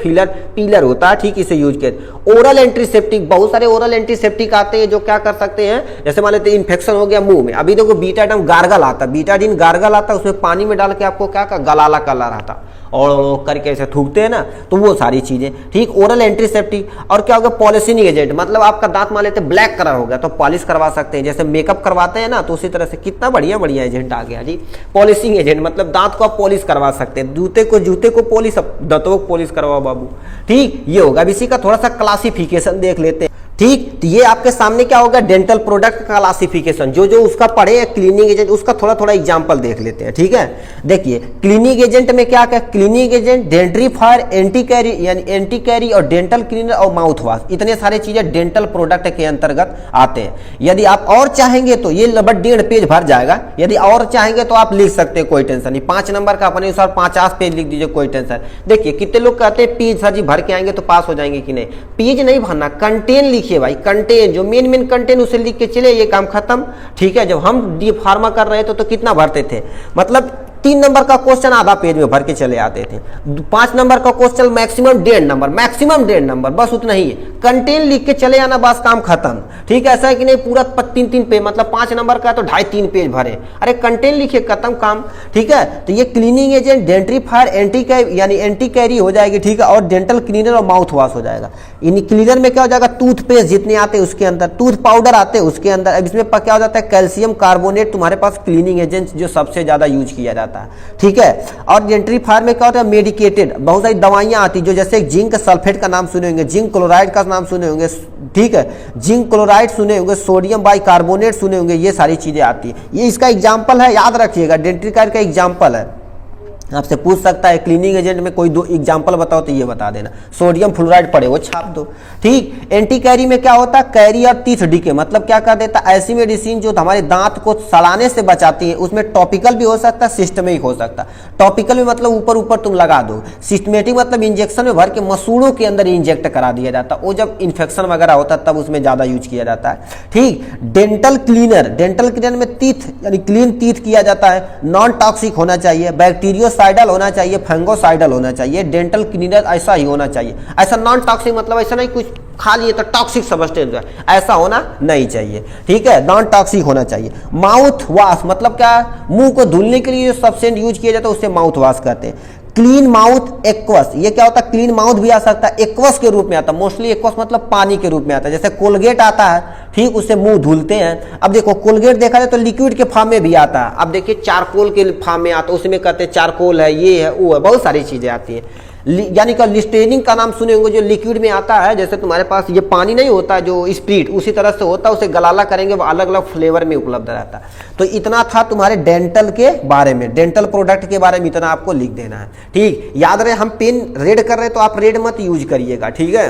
पिलर होता है। ठीक, इसे यूज किया। ओरल एंटीसेप्टिक, बहुत सारे ओरल एंटीसेप्टिक आते हैं जो क्या कर सकते हैं, जैसे मान लेते हैं इन्फेक्शन हो गया मुंह में, अभी देखो बीटाडीन गार्गल आता है, बीटाडीन गार्गल आता है, उसमें पानी में डाल के आपको क्या गलाला कलर आता और करके ऐसे थूकते हैं ना, तो वो सारी चीजें। ठीक, ओरल एंटीसेप्टिक। और क्या होगा, पॉलिशिंग एजेंट, मतलब आपका दांत मान लेते ब्लैक कलर हो गया तो पॉलिश करवा सकते हैं, जैसे मेकअप करवाते हैं ना, तो उसी तरह से कितना बढ़िया बढ़िया एजेंट आ गया जी। पॉलिशिंग एजेंट मतलब दांत को आप पॉलिश करवा सकते हैं, जूते को पॉलिश, दांतों को पॉलिश करवाओ बाबू। ठीक, ये होगा। अब इसी का थोड़ा सा क्लासिफिकेशन देख लेते हैं। ठीक, तो ये आपके सामने क्या होगा, डेंटल प्रोडक्ट का क्लासिफिकेशन, जो जो उसका पढ़े है क्लीनिंग एजेंट, उसका थोड़ा थोड़ा एग्जांपल देख लेते हैं। ठीक है, देखिए क्लीनिंग एजेंट में क्या क्या, क्लीनिंग एजेंट, डेंट्रीफायर, एंटी कैरी, यानी एंटी कैरी और डेंटल क्लीनर और माउथ वॉश, इतने सारे चीजें डेंटल प्रोडक्ट के अंतर्गत आते हैं। यदि आप और चाहेंगे तो ये लगभग 1.5 पेज भर जाएगा, यदि और चाहेंगे तो आप लिख सकते हैं, कोई टेंशन नहीं। 5 नंबर का अपने अनुसार 50 पेज लिख दीजिए, कोई टेंशन। देखिए कितने लोग कहते हैं पेज सर जी भर के आएंगे तो पास हो जाएंगे कि नहीं, पेज नहीं भरना, कंटेंट लिखिए भाई, कंटेंट, जो मेन कंटेंट उसे लिख के चले, ये काम खत्म। ठीक है, जब हम डी फार्मा कर रहे थे तो कितना भरते थे, मतलब 3 नंबर का क्वेश्चन आधा पेज में भर के चले आते थे। 5 नंबर का क्वेश्चन मैक्सिमम 1.5 नंबर, बस उतना ही है, कंटेंट लिख के चले आना, बस काम खत्म। ठीक है, ऐसा है कि नहीं, पूरा 3 पेज, मतलब 5 नंबर का तो 2.5-3 पेज भरे, अरे कंटेंट लिखिए, खत्म काम। ठीक है, तो ये क्लीनिंग एजेंट, डेंट्रीफायर, यानी एंटी कैरी हो जाएगी। ठीक है, और डेंटल क्लीनर और माउथ वॉश हो जाएगा। इन क्लीनर में क्या हो जाएगा, टूथपेस्ट जितने आते हैं उसके अंदर, टूथ पाउडर आते हैं उसके अंदर। अब इसमें क्या हो जाता है, कैल्शियम कार्बोनेट तुम्हारे पास क्लीनिंग एजेंट जो सबसे ज्यादा यूज किया जाता है। ठीक है, और डेंट्रीफायर में क्या होता है, मेडिकेटेड, बहुत सारी दवाइयां आती जो, जैसे जिंक सल्फेट का नाम सुने होंगे, जिंक क्लोराइड का नाम सुने होंगे। ठीक है, जिंक क्लोराइड सुने होंगे, सोडियम बाइकार्बोनेट सुने होंगे, ये सारी चीजें आती है। ये इसका एग्जाम्पल है, याद रखिएगा, डेंट्रीफायर का एग्जाम्पल है। आपसे पूछ सकता है क्लीनिंग एजेंट में कोई 2 एग्जाम्पल बताओ तो ये बता देना, सोडियम फ्लोराइड पड़े वो छाप दो। ठीक, एंटी कैरी में क्या होता है, कैरी और टीथ डीके, मतलब क्या कर देता है, ऐसी मेडिसिन जो हमारे दांत को सड़ाने से बचाती है। उसमें टॉपिकल भी हो सकता है, सिस्टमिक हो सकता है। टॉपिकल में मतलब ऊपर ऊपर तुम लगा दो, सिस्टमेटिक मतलब इंजेक्शन में भर के मसूड़ों के अंदर इंजेक्ट करा दिया जाता है, वो जब इन्फेक्शन वगैरह होता है तब उसमें ज्यादा यूज किया जाता है। ठीक, डेंटल क्लीनर में टीथ यानी क्लीन टीथ किया जाता है, नॉन टॉक्सिक होना चाहिए, बैक्टीरियो इंसेक्टिसाइडल होना चाहिए, फंगोसाइडल होना चाहिए, डेंटल क्लीनर ऐसा ही होना चाहिए। ऐसा नॉन टॉक्सिक मतलब ऐसा नहीं कुछ खा लिए तो टॉक्सिक सब्सटेंस है, ऐसा होना नहीं चाहिए, ठीक है, नॉन टॉक्सिक होना चाहिए। माउथ वॉश मतलब क्या, मुंह को धुलने के लिए जो सब्सटेंस यूज किया जाता है उससे माउथ वॉश कहते हैं। क्लीन माउथ एक्वस, ये क्या होता है, क्लीन माउथ भी आ सकता है, एक्वस के रूप में आता है, मोस्टली एक्वस मतलब पानी के रूप में आता है। जैसे कोलगेट आता है, ठीक, उससे मुंह धुलते हैं। अब देखो कोलगेट देखा जाए तो लिक्विड के फॉर्म में भी आता है। अब देखिए चारकोल के फॉर्म में आता है, उसमें कहते हैं चारकोल है, ये है, वो है, बहुत सारी चीजें आती हैं। यानी कि लिस्टेरिन का नाम सुने होंगे, जो लिक्विड में आता है, जैसे तुम्हारे पास ये पानी नहीं होता जो स्प्रिट, उसी तरह से होता है, उसे गलाला करेंगे वो अलग अलग फ्लेवर में उपलब्ध रहता है। तो इतना था तुम्हारे डेंटल के बारे में, डेंटल प्रोडक्ट के बारे में इतना आपको लिख देना है, ठीक। याद रहे हम पेन रेड कर रहे हैं तो आप रेड मत यूज करिएगा, ठीक है।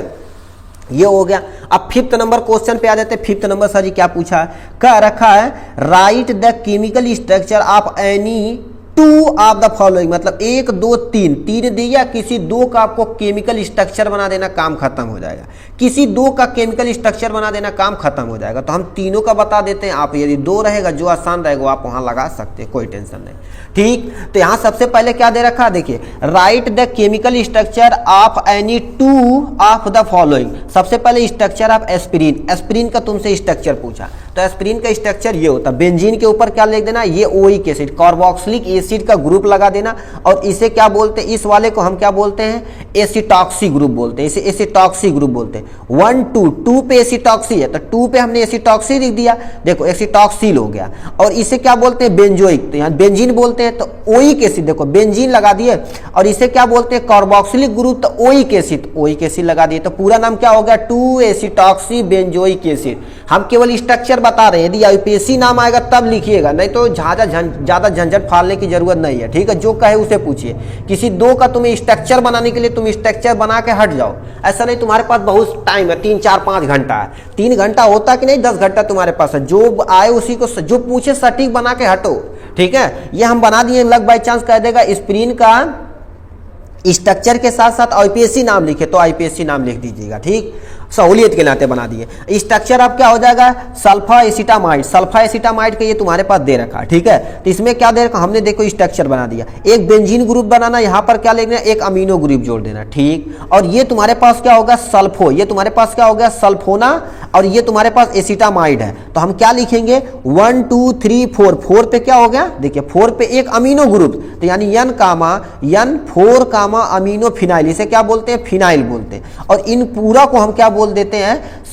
ये हो गया। अब 5th नंबर क्वेश्चन पे आ जाते हैं। 5th नंबर सर जी क्या पूछा है, कह रखा है right the chemical structure of any 2 of the following, मतलब 1 2 3 तीन दिया, किसी 2 का आपको केमिकल स्ट्रक्चर बना देना, काम खत्म हो जाएगा। किसी 2 का केमिकल स्ट्रक्चर बना देना, काम खत्म हो जाएगा। तो हम तीनों का बता देते हैं, आप यदि 2 रहेगा जो आसान रहेगा वो आप वहां लगा सकते हैं, कोई टेंशन नहीं, ठीक। तो यहां सबसे पहले क्या दे रखा है, देखिए right the chemical structure of any 2 of the following. सबसे पहले स्ट्रक्चर ऑफ एस्पिरिन, एस्पिरिन का तुमसे स्ट्रक्चर पूछा, तो एस्पिरिन का स्ट्रक्चर ये होता है। बेंजीन के ऊपर क्या लिख देना, ये ओइक एसिड, कार्बोक्सिलिक एसिड का ग्रुप लगा देना, और इसे क्या बोलते हैं, इस वाले को हम क्या बोलते हैं, एसिटॉक्सी ग्रुप बोलते हैं, इसे एसिटॉक्सी ग्रुप बोलते हैं। 1 2 पे एसिटॉक्सी है तो 2 पे हमने एसिटॉक्सी लिख दिया, देखो एसिटॉक्सिल हो गया। और इसे क्या बोलते हैं, बेंजोइक, तो यहाँ बेंजीन बोलते हैं, तो ओइक एसिड, देखो बेंजीन लगा दिए। और इसे क्या बोलते हैं, कार्बोक्सिलिक ग्रुप, तो ओइक एसिड लगा दिए। तो पूरा नाम क्या हो गया, 2 एसिटॉक्सी बेंजोइक एसिड। हम केवल स्ट्रक्चर बता रहे हैं, यदि आईपीएससी नाम आएगा तब लिखिएगा, नहीं तो ज्यादा झंझट फालने की जरूरत नहीं है, ठीक है। जो कहे उसे पूछिए। किसी 2 का तुम्हें स्ट्रक्चर बनाने के लिए तुम स्ट्रक्चर बना के हट जाओ, ऐसा नहीं, तुम्हारे पास बहुत टाइम है, 3 4 5 घंटा है। 3 घंटा होता कि नहीं, 10 घंटा तुम्हारे पास है। जो आए उसी को, जो पूछे सटीक बना के हटो, ठीक है। ये हम बना दिए, लग बाई चांस कह देगा एस्पिरिन का स्ट्रक्चर के साथ साथ आईपीएससी नाम लिखे तो आईपीएससी नाम लिख दीजिएगा, ठीक, सहूलियत के नाते बना दिए। स्ट्रक्चर अब क्या हो जाएगा, सल्फा एसिटामाइड, सल्फा एसिटामाइड का ये तुम्हारे पास दे रखा, ठीक है। तो इसमें क्या दे रखा, हमने देखो स्ट्रक्चर बना दिया। एक बेंजीन ग्रुप बनाना, यहाँ पर क्या लिखना, एक अमीनो ग्रुप जोड़ देना, ठीक। और ये तुम्हारे पास क्या होगा, सल्फो, ये तुम्हारे पास क्या हो गया, सल्फोना, और ये तुम्हारे पास एसिटामाइड है। तो हम क्या लिखेंगे, 1 2 3 4, 4 पे क्या हो गया, देखिए 4 पे एक अमीनो ग्रुप, तो यानी N 4 अमीनो फिनाइल, इसे क्या बोलते हैं, फिनाइल बोलते हैं। और इन पूरा को हम क्या बोल देते हैं,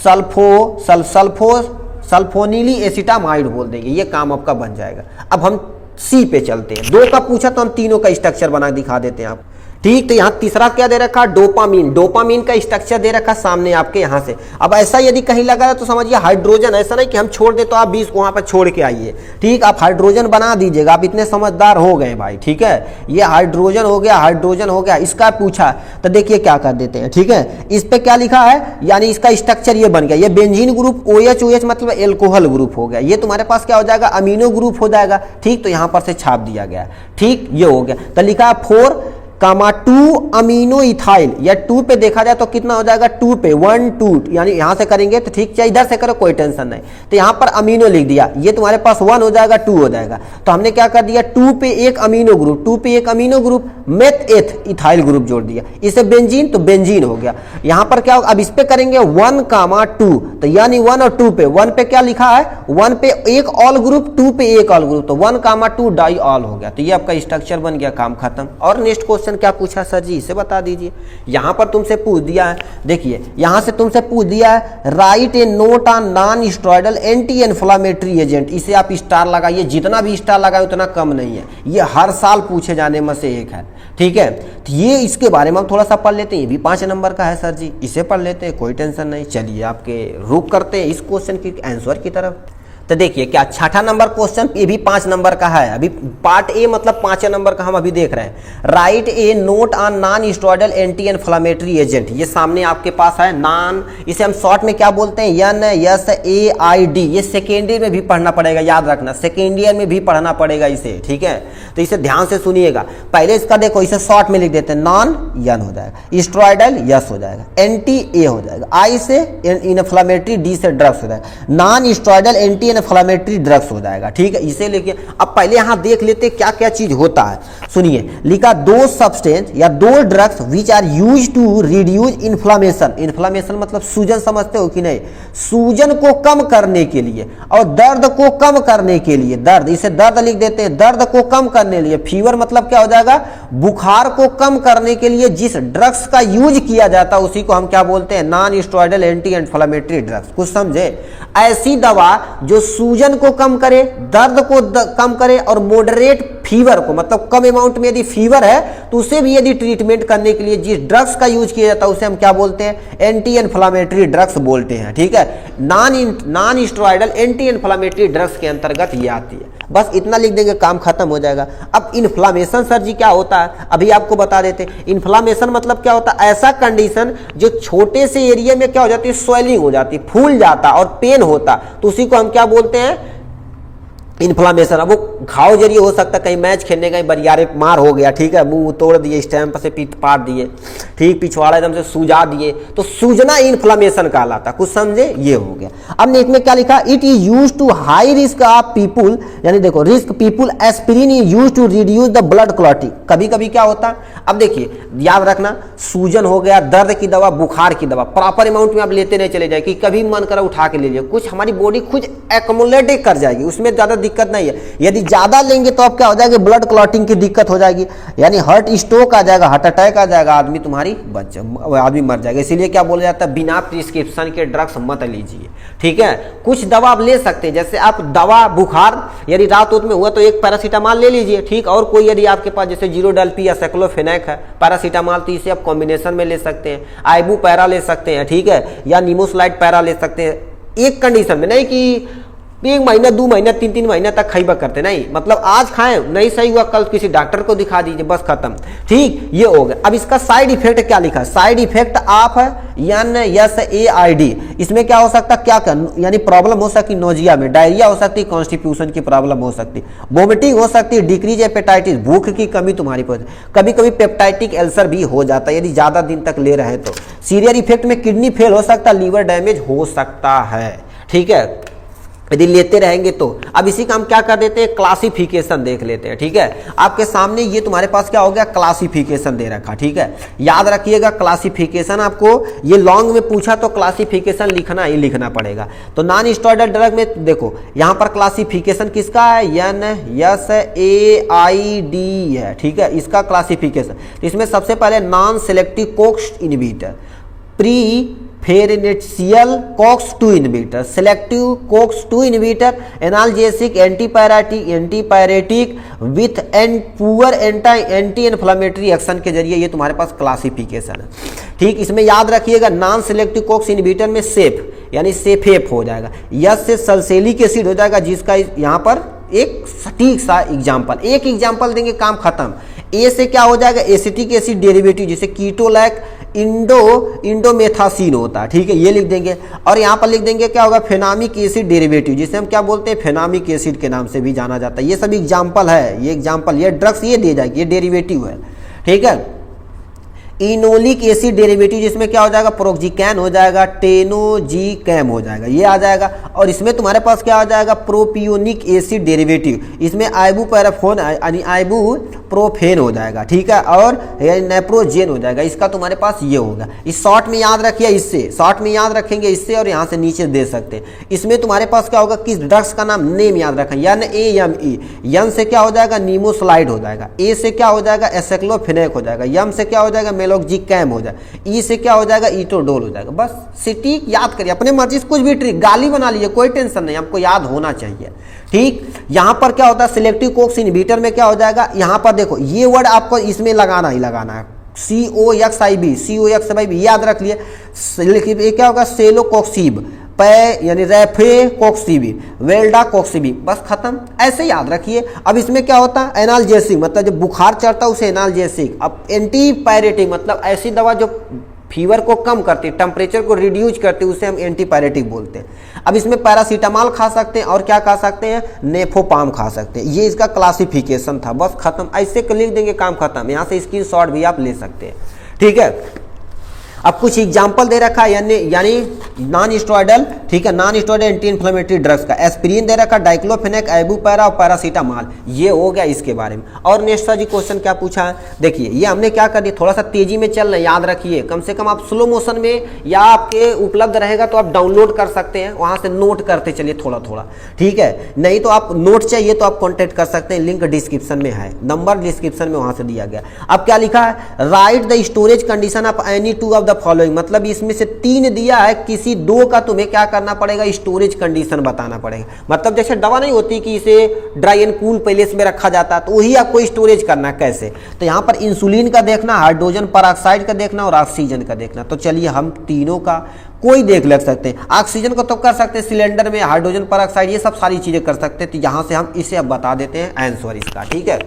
सल्फोनीली एसिटामाइड बोल देंगे। ये काम आपका बन जाएगा। अब हम सी पे चलते हैं। 2 का पूछा तो हम तीनों का स्ट्रक्चर बना दिखा देते हैं आप, ठीक। तो यहाँ तीसरा क्या दे रखा, डोपामीन, डोपामीन का स्ट्रक्चर दे रखा सामने आपके यहाँ से। अब ऐसा यदि कहीं लगा तो समझिए हाइड्रोजन, ऐसा नहीं कि हम छोड़ दे तो आप 20 को वहां पर छोड़ के आइए, ठीक। आप हाइड्रोजन बना दीजिएगा, आप इतने समझदार हो गए भाई, ठीक है। ये हाइड्रोजन हो गया, हाइड्रोजन हो गया। इसका पूछा तो देखिए क्या कर देते हैं, ठीक है। इस पे क्या लिखा है, यानी इसका स्ट्रक्चर ये बन गया, ये बेंजीन ग्रुप, OH मतलब एल्कोहल ग्रुप हो गया। ये तुम्हारे पास क्या हो जाएगा, अमीनो ग्रुप हो जाएगा, ठीक। तो यहाँ पर से छाप दिया गया, ठीक, ये हो गया। तो लिखा 4 2 अमीनो इथाइल, या 2 पे देखा जाए तो कितना हो जाएगा, 2 पे 1 2, यानी यहां से करेंगे तो ठीक, चाहे इधर से करो कोई टेंशन नहीं। तो यहां पर अमीनो लिख दिया, ये तुम्हारे पास 1 हो जाएगा, 2 हो जाएगा। तो हमने क्या कर दिया, 2 पे एक अमीनो ग्रुप, 2 पे एक amino group, meth eth ethyl group जोड़ दिया। इसे बेंजीन, तो बेंजीन हो गया। यहां पर क्या होगा, अब इस पे करेंगे 1 2, तो यानी 1 और 2 पे, 1 पे क्या लिखा है, 1 पे एक ऑल ग्रुप, 2 पे एक ऑल ग्रुप, तो 1 2 डाई ऑल हो गया। तो ये आपका स्ट्रक्चर बन गया, काम खत्म। और नेक्स्ट क्वेश्चन क्या पूछा सर जी, इसे बता दीजिए। यहां पर तुमसे पूछ दिया है, देखिए यहां से तुमसे पूछ दिया है, write a note on non steroidal anti inflammatory agent. इसे आप स्टार लगाइए, जितना भी स्टार लगाए उतना कम नहीं है, ये हर साल पूछे जाने में से एक है, ठीक है। तो ये इसके बारे में हम थोड़ा सा पढ़ लेते हैं, ये भी 5 नंबर का है सर जी, इसे पढ़ लेते हैं, कोई टेंशन नहीं। चलिए आपके रुक करते हैं इस क्वेश्चन की आंसर की तरफ। तो देखिए क्या 6ठा नंबर क्वेश्चन, ये भी 5 नंबर का है। अभी पार्ट ए मतलब 5 नंबर का हम अभी देख रहे हैं। Right a note on non steroidal anti inflammatory agent, ये सामने आपके पास है नॉन, इसे हम शॉर्ट में क्या बोलते हैं, NSAID। ये सेकेंड ईयर में भी पढ़ना पड़ेगा, याद रखना, सेकेंड ईयर में भी पढ़ना पड़ेगा इसे, ठीक है। तो इसे ध्यान से सुनिएगा। पहले इसका देखो, इसे शॉर्ट में लिख देते हैं, नॉन N हो जाएगा, स्टेरॉइडल यस हो जाएगा, एंटी ए हो जाएगा, आई से इन्फ्लेमेटरी, डी से ड्रग्स हो जाएगा। Non steroidal anti inflammatory drugs हो जाएगा। ठीक है, इसे लेके अब पहले यहाँ देख लेते क्या क्या चीज होता है। सुनिए, लिखा दो सब्सटेंस या दो drugs which are use to reduce inflammation. Inflammation मतलब सूजन, समझते हो कि नहीं, सूजन को कम करने के लिए और दर्द को कम करने के लिए, दर्द इसे दर्द लिख देते हैं, दर्द को कम करने के लिए, फीवर मतलब क्या हो जाएगा, बुखार को कम करने के लिए जिस ड्रग्स का यूज किया जाता है उसी को हम क्या बोलते हैं, non steroidal anti inflammatory drugs. कुछ समझे, ऐसी दवा जो सूजन को कम करे, दर्द को कम करे और मॉडरेट फीवर को, मतलब कम अमाउंट में यदि फीवर है तो उसे भी यदि ट्रीटमेंट करने के लिए जिस ड्रग्स का यूज किया जाता है उसे हम क्या बोलते हैं, एंटी इन्फ्लामेटरी ड्रग्स बोलते हैं। ठीक है, non steroidal anti inflammatory drugs के अंतर्गत ये आती है। बस इतना लिख देंगे, काम खत्म हो जाएगा। अब इन्फ्लामेशन सर जी क्या होता है, अभी आपको बता देते हैं। इन्फ्लामेशन मतलब क्या होता है, ऐसा कंडीशन जो छोटे से एरिया में क्या हो जाती है, स्वेलिंग हो जाती है, फूल जाता और पेन होता, तो उसी को हम क्या बोलते हैं, इन्फ्लामेशन। अब वो घाव जरिए हो सकता है, कहीं मैच खेलने कहीं बरियारे मार हो गया, ठीक है, मुंह तोड़ दिए, स्टैम्प से पीट पाट दिए, ठीक, पिछवाड़ा एकदम से सूजा दिए, तो सूजना इन्फ्लामेशन कहलाता। कुछ समझे, ये हो गया। अब इसमें क्या लिखा, it is use to high risk of people, यानी देखो risk people, aspirin is use to reduce the blood clotting. कभी कभी क्या होता है, अब देखिए याद रखना, सूजन हो गया, दर्द की दवा, बुखार की दवा प्रॉपर अमाउंट में आप लेते नहीं चले जाए कि कभी मन करा उठा के ले लीजिए, कुछ हमारी बॉडी खुद एक्युमुलेट कर जाएगी, उसमें ज्यादा दिक्कत नहीं है। यदि ज्यादा लेंगे तो अब क्या हो जाएगी, ब्लड क्लॉटिंग की दिक्कत हो जाएगी, यानी हार्ट स्ट्रोक आ जाएगा, हार्ट अटैक आ जाएगा, आदमी तुम्हारी आदमी मर जाएगा। इसीलिए क्या बोला जाता है, बिना प्रिस्क्रिप्शन के ड्रग्स मत लीजिए। ठीक है, कुछ दवा आप ले सकते हैं, जैसे आप दवा बुखार यदि रात में हुआ तो एक पैरासीटामॉल ले लीजिए, ठीक, और कोई यदि आपके पास जैसे जीरोडल्पी या साइक्लोफेनेक है, पैरासीटामॉल, तो इसे आप कॉम्बिनेशन में ले सकते हैं, आइबू पैरा ले सकते हैं, ठीक है, या निमोसलाइड पैरा ले सकते हैं। एक कंडीशन में, नहीं कि 1 महीना 2 महीना 3 महीना तक खाइबा करते, नहीं, मतलब आज खाएं, नहीं सही हुआ कल किसी डॉक्टर को दिखा दीजिए, बस खत्म। ठीक, ये हो गया। अब इसका साइड इफेक्ट क्या लिखा है, साइड इफेक्ट ऑफ NSAID, इसमें क्या हो सकता है, क्या यानी प्रॉब्लम हो सकती है, नोजिया में, डायरिया हो सकती है, कॉन्स्टिट्यूशन की प्रॉब्लम हो सकती है, वोमिटिंग हो सकती है, डिक्रीज हेपेटाइटिस, भूख की कमी तुम्हारी पर, कभी कभी पेप्टाइटिक अल्सर भी हो जाता है यदि ज्यादा दिन तक ले रहे हैं तो। सीरियर इफेक्ट में किडनी फेल हो सकता है, लीवर डैमेज हो सकता है। ठीक है, यदि लेते रहेंगे तो। अब इसी का हम क्या कर देते हैं, क्लासिफिकेशन देख लेते हैं। ठीक है, आपके सामने ये तुम्हारे पास क्या हो गया, क्लासिफिकेशन दे रखा। ठीक है, याद रखिएगा क्लासिफिकेशन, आपको ये लॉन्ग में पूछा तो क्लासिफिकेशन लिखना ही लिखना पड़ेगा। तो नॉन स्टेरॉइडल ड्रग में देखो यहाँ पर क्लासिफिकेशन किसका है, NSAID है। ठीक है, इसका क्लासिफिकेशन, तो इसमें सबसे पहले non selective COX inhibitor, preferential COX 2 inhibitor, selective COX 2 inhibitor, analgesic, antipyretic with and poor anti inflammatory action के जरिए ये तुम्हारे पास क्लासिफिकेशन है। ठीक, इसमें याद रखिएगा नॉन सेलेक्टिव कोक्स इनहिबिटर में सेफ यानी सेफेप हो जाएगा, यस से सल्फोनिक एसिड हो जाएगा, जिसका यहाँ पर एक सटीक सा एग्जाम्पल, एक एग्जाम्पल देंगे, काम खत्म। ए से क्या हो जाएगा, एसिटिक एसिड डेरिवेटिव, जैसे कीटोलैक इंडोमेथासीन होता है। ठीक है, ये लिख देंगे। और यहाँ पर लिख देंगे क्या होगा, फेनामिक एसिड डेरिवेटिव, जिसे हम क्या बोलते हैं, फेनामिक एसिड के नाम से भी जाना जाता है। ये सब एग्जाम्पल है, ये एग्जाम्पल, ये ड्रग्स ये दे जाएगी, ये डेरिवेटिव है। ठीक है, इनोलिक एसिड डेरिवेटिव, जिसमें क्या हो जाएगा, प्रोक्जिकैन हो जाएगा, टेनोजिकैम हो जाएगा, ये आ जाएगा। और इसमें तुम्हारे पास क्या आ जाएगा, प्रोपियोनिक एसिड डेरिवेटिव, इसमें आइबुप्रोफेन यानी आइबुप्रोफेन हो जाएगा। ठीक है, और नेप्रोजेन हो जाएगा। इसका तुम्हारे पास ये होगा। इस शॉर्ट में याद रखिए, इससे शॉर्ट में याद रखेंगे इससे, और यहाँ से नीचे दे सकते हैं। इसमें तुम्हारे पास क्या होगा, किस ड्रग्स का नाम, नेम याद रखें, NAME, यन से क्या हो जाएगा, नीमोसलाइड हो जाएगा, ए से क्या हो जाएगा, एसाइक्लोफेनेक हो जाएगा, यम से क्या हो जाएगा, मेलोक्जिकैम हो जाएगा, ई से क्या हो जाएगा, इटोडोल हो जाएगा। बस सिटीक याद करिए, अपने मर्जी से कुछ भी ट्रिक गाली बना लीजिए, कोई टेंशन नहीं, आपको याद होना चाहिए। ठीक, यहां पर क्या होता है, सिलेक्टिव कोक्स इनहिबिटर में क्या हो जाएगा, यहां पर देखो ये वर्ड आपको इसमें लगाना ही लगाना है, COXIB याद रख लिए। ये क्या होगा, सेलोकोक्सिब, यानी रेफेकोक्सिबी, वेल्डाकोक्सिबी, बस खत्म, ऐसे याद रखिए। अब इसमें क्या होता है, एनाल्जेसिक, मतलब जब बुखार चढ़ता है उसे एनाल्जेसिक। अब एंटीपायरेटिक मतलब ऐसी दवा जो फीवर को कम करती है, टेम्परेचर को रिड्यूस करती है, उसे हम एंटीपायरेटिक बोलते हैं। अब इसमें पैरासीटामॉल खा सकते हैं, और क्या खा सकते हैं, नेफोपाम खा सकते हैं। ये इसका क्लासिफिकेशन था, बस खत्म, ऐसे लिख देंगे, काम खत्म। यहाँ से स्क्रीनशॉट भी आप ले सकते हैं। ठीक है, अब कुछ एग्जाम्पल दे रखा है यानी नॉन स्टेरॉयडल, ठीक है, non steroidal anti inflammatory drugs का एस्पिरिन दे रखा, डाइक्लोफेनेक, एबुपेरा और पैरासीटामॉल, ये हो गया इसके बारे में। और नेक्स्ट जी क्वेश्चन क्या पूछा है, देखिए ये हमने क्या कर दिया, थोड़ा सा तेजी में चल रहे, याद रखिए, कम से कम आप स्लो मोशन में या आपके उपलब्ध रहेगा तो आप डाउनलोड कर सकते हैं, वहां से नोट करते चलिए थोड़ा थोड़ा, ठीक है, नहीं तो आप नोट चाहिए तो आप कॉन्टेक्ट कर सकते हैं, लिंक डिस्क्रिप्शन में है, नंबर डिस्क्रिप्शन में वहां से दिया गया। अब क्या लिखा है, right the storage condition of any two of the following, मतलब इसमें से 3 दिया है, किसी 2 का तुम्हें क्या करना पड़ेगा, स्टोरेज कंडीशन बताना पड़ेगा। मतलब जैसे दवा नहीं होती कि इसे ड्राई एंड कूल प्लेस में रखा जाता तो वही आपको स्टोरेज करना कैसे, तो यहाँ पर इंसुलिन का देखना, हाइड्रोजन पेरोक्साइड का देखना और ऑक्सीजन का देखना। तो चलिए हम तीनों का कोई देख लग सकते हैं, ऑक्सीजन को तो कर सकते हैं सिलेंडर में, हाइड्रोजन पेरोक्साइड ये सब सारी चीजें कर सकते हैं, तो यहाँ से हम इसे अब बता देते हैं आंसर इसका, ठीक है।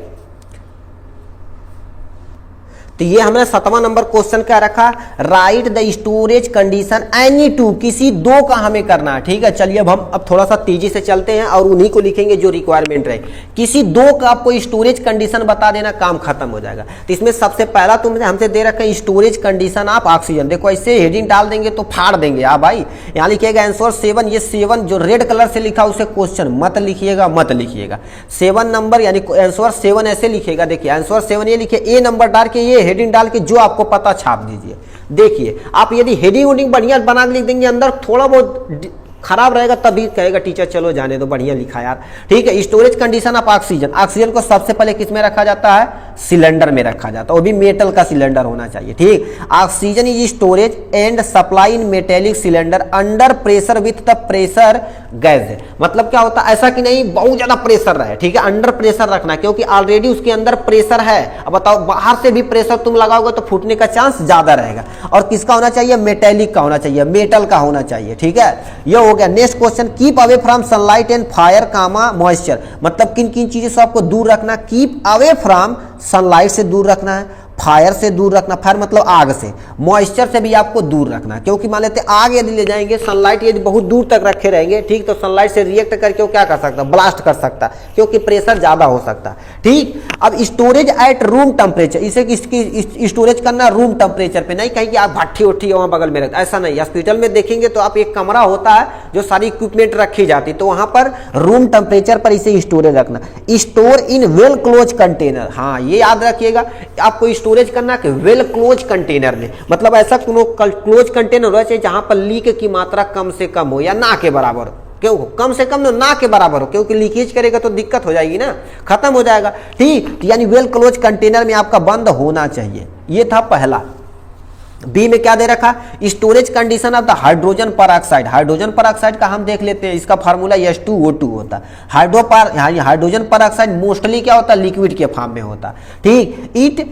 तो ये हमने 7वां नंबर क्वेश्चन क्या रखा, right the storage condition any two, किसी 2 का हमें करना है, ठीक है। चलिए अब थोड़ा सा तेजी से चलते हैं और उन्हीं को लिखेंगे जो रिक्वायरमेंट रहे, किसी 2 का आपको स्टोरेज कंडीशन बता देना, काम खत्म हो जाएगा। तो इसमें सबसे पहला तुमने हमसे दे रखा है स्टोरेज कंडीशन ऑफ ऑक्सीजन, देखो ऐसे हेडिंग डाल देंगे तो फाड़ देंगे आप भाई, यहाँ लिखिएगा आंसर 7, ये 7 जो रेड कलर से लिखा उसे क्वेश्चन मत लिखिएगा, 7 नंबर यानी आंसर 7 ऐसे लिखिएगा, देखिए आंसर 7 ये लिखिए, ए नंबर डाल के ये हेडिंग डाल के जो आपको पता छाप दीजिए। देखिए आप यदि हेडिंग वोडिंग बढ़िया बना के लिख देंगे, अंदर थोड़ा बहुत खराब रहेगा तभी कहेगा टीचर चलो जाने दो, बढ़िया लिखा यार, ठीक है। Storage condition of oxygen, oxygen को सबसे पहले किस में रखा जाता है, सिलेंडर में रखा जाता है, वो भी मेटल का सिलेंडर होना चाहिए, ठीक। Oxygen is storage and supply in metallic cylinder under pressure with the pressure gas, मतलब क्या होता है, ऐसा कि नहीं बहुत ज्यादा प्रेशर रहे, ठीक है, अंडर प्रेशर रखना, क्योंकि ऑलरेडी उसके अंदर प्रेशर है। अब बताओ बाहर से भी प्रेशर तुम लगाओगे तो फूटने का चांस ज्यादा रहेगा, और किसका होना चाहिए, मेटेलिक का होना चाहिए, मेटल का होना चाहिए, ठीक है। ये हो गया। Next question, keep away from sunlight and fire comma moisture, मतलब किन किन चीजों से आपको दूर रखना, कीप अवे फ्रॉम सनलाइट से दूर रखना है, फायर से दूर रखना, फायर मतलब आग से, मॉइस्चर से भी आपको दूर रखना, क्योंकि मान लेते आग यदि ले जाएंगे, सनलाइट यदि बहुत दूर तक रखे रहेंगे, ठीक, तो सनलाइट से रिएक्ट करके वो क्या कर सकता है, ब्लास्ट कर सकता है, क्योंकि प्रेशर ज्यादा हो सकता है, ठीक। अब स्टोरेज एट रूम टेम्परेचर, इसे इसकी स्टोरेज करना रूम टेम्परेचर पे, नहीं कहीं कि आप भट्ठी उट्ठी वहां बगल में रखते, ऐसा नहीं। हॉस्पिटल में देखेंगे तो आप एक कमरा होता है जो सारी इक्विपमेंट रखी जाती, तो वहां पर रूम टेम्परेचर पर इसे स्टोरेज रखना। Store in well close container, हाँ ये याद रखिएगा, आपको स्टोरेज करना कि वेल क्लोज कंटेनर में, मतलब ऐसा क्लोज कंटेनर होना चाहिए जहां पर लीक की मात्रा कम से कम हो या ना के बराबर हो, क्यों कम से कम ना के बराबर हो, क्योंकि लीकेज करेगा तो दिक्कत हो जाएगी ना, खत्म हो जाएगा, ठीक। यानी वेल क्लोज कंटेनर में आपका बंद होना चाहिए, ये था पहला। बी में क्या दे रखा, storage condition of the hydrogen peroxide, hydrogen peroxide का हम देख लेते हैं, इसका फार्मूला H2O2 होता है। हाइड्रोजन पेरोक्साइड मोस्टली क्या होता है, लिक्विड के फॉर्म में होता, ठीक। It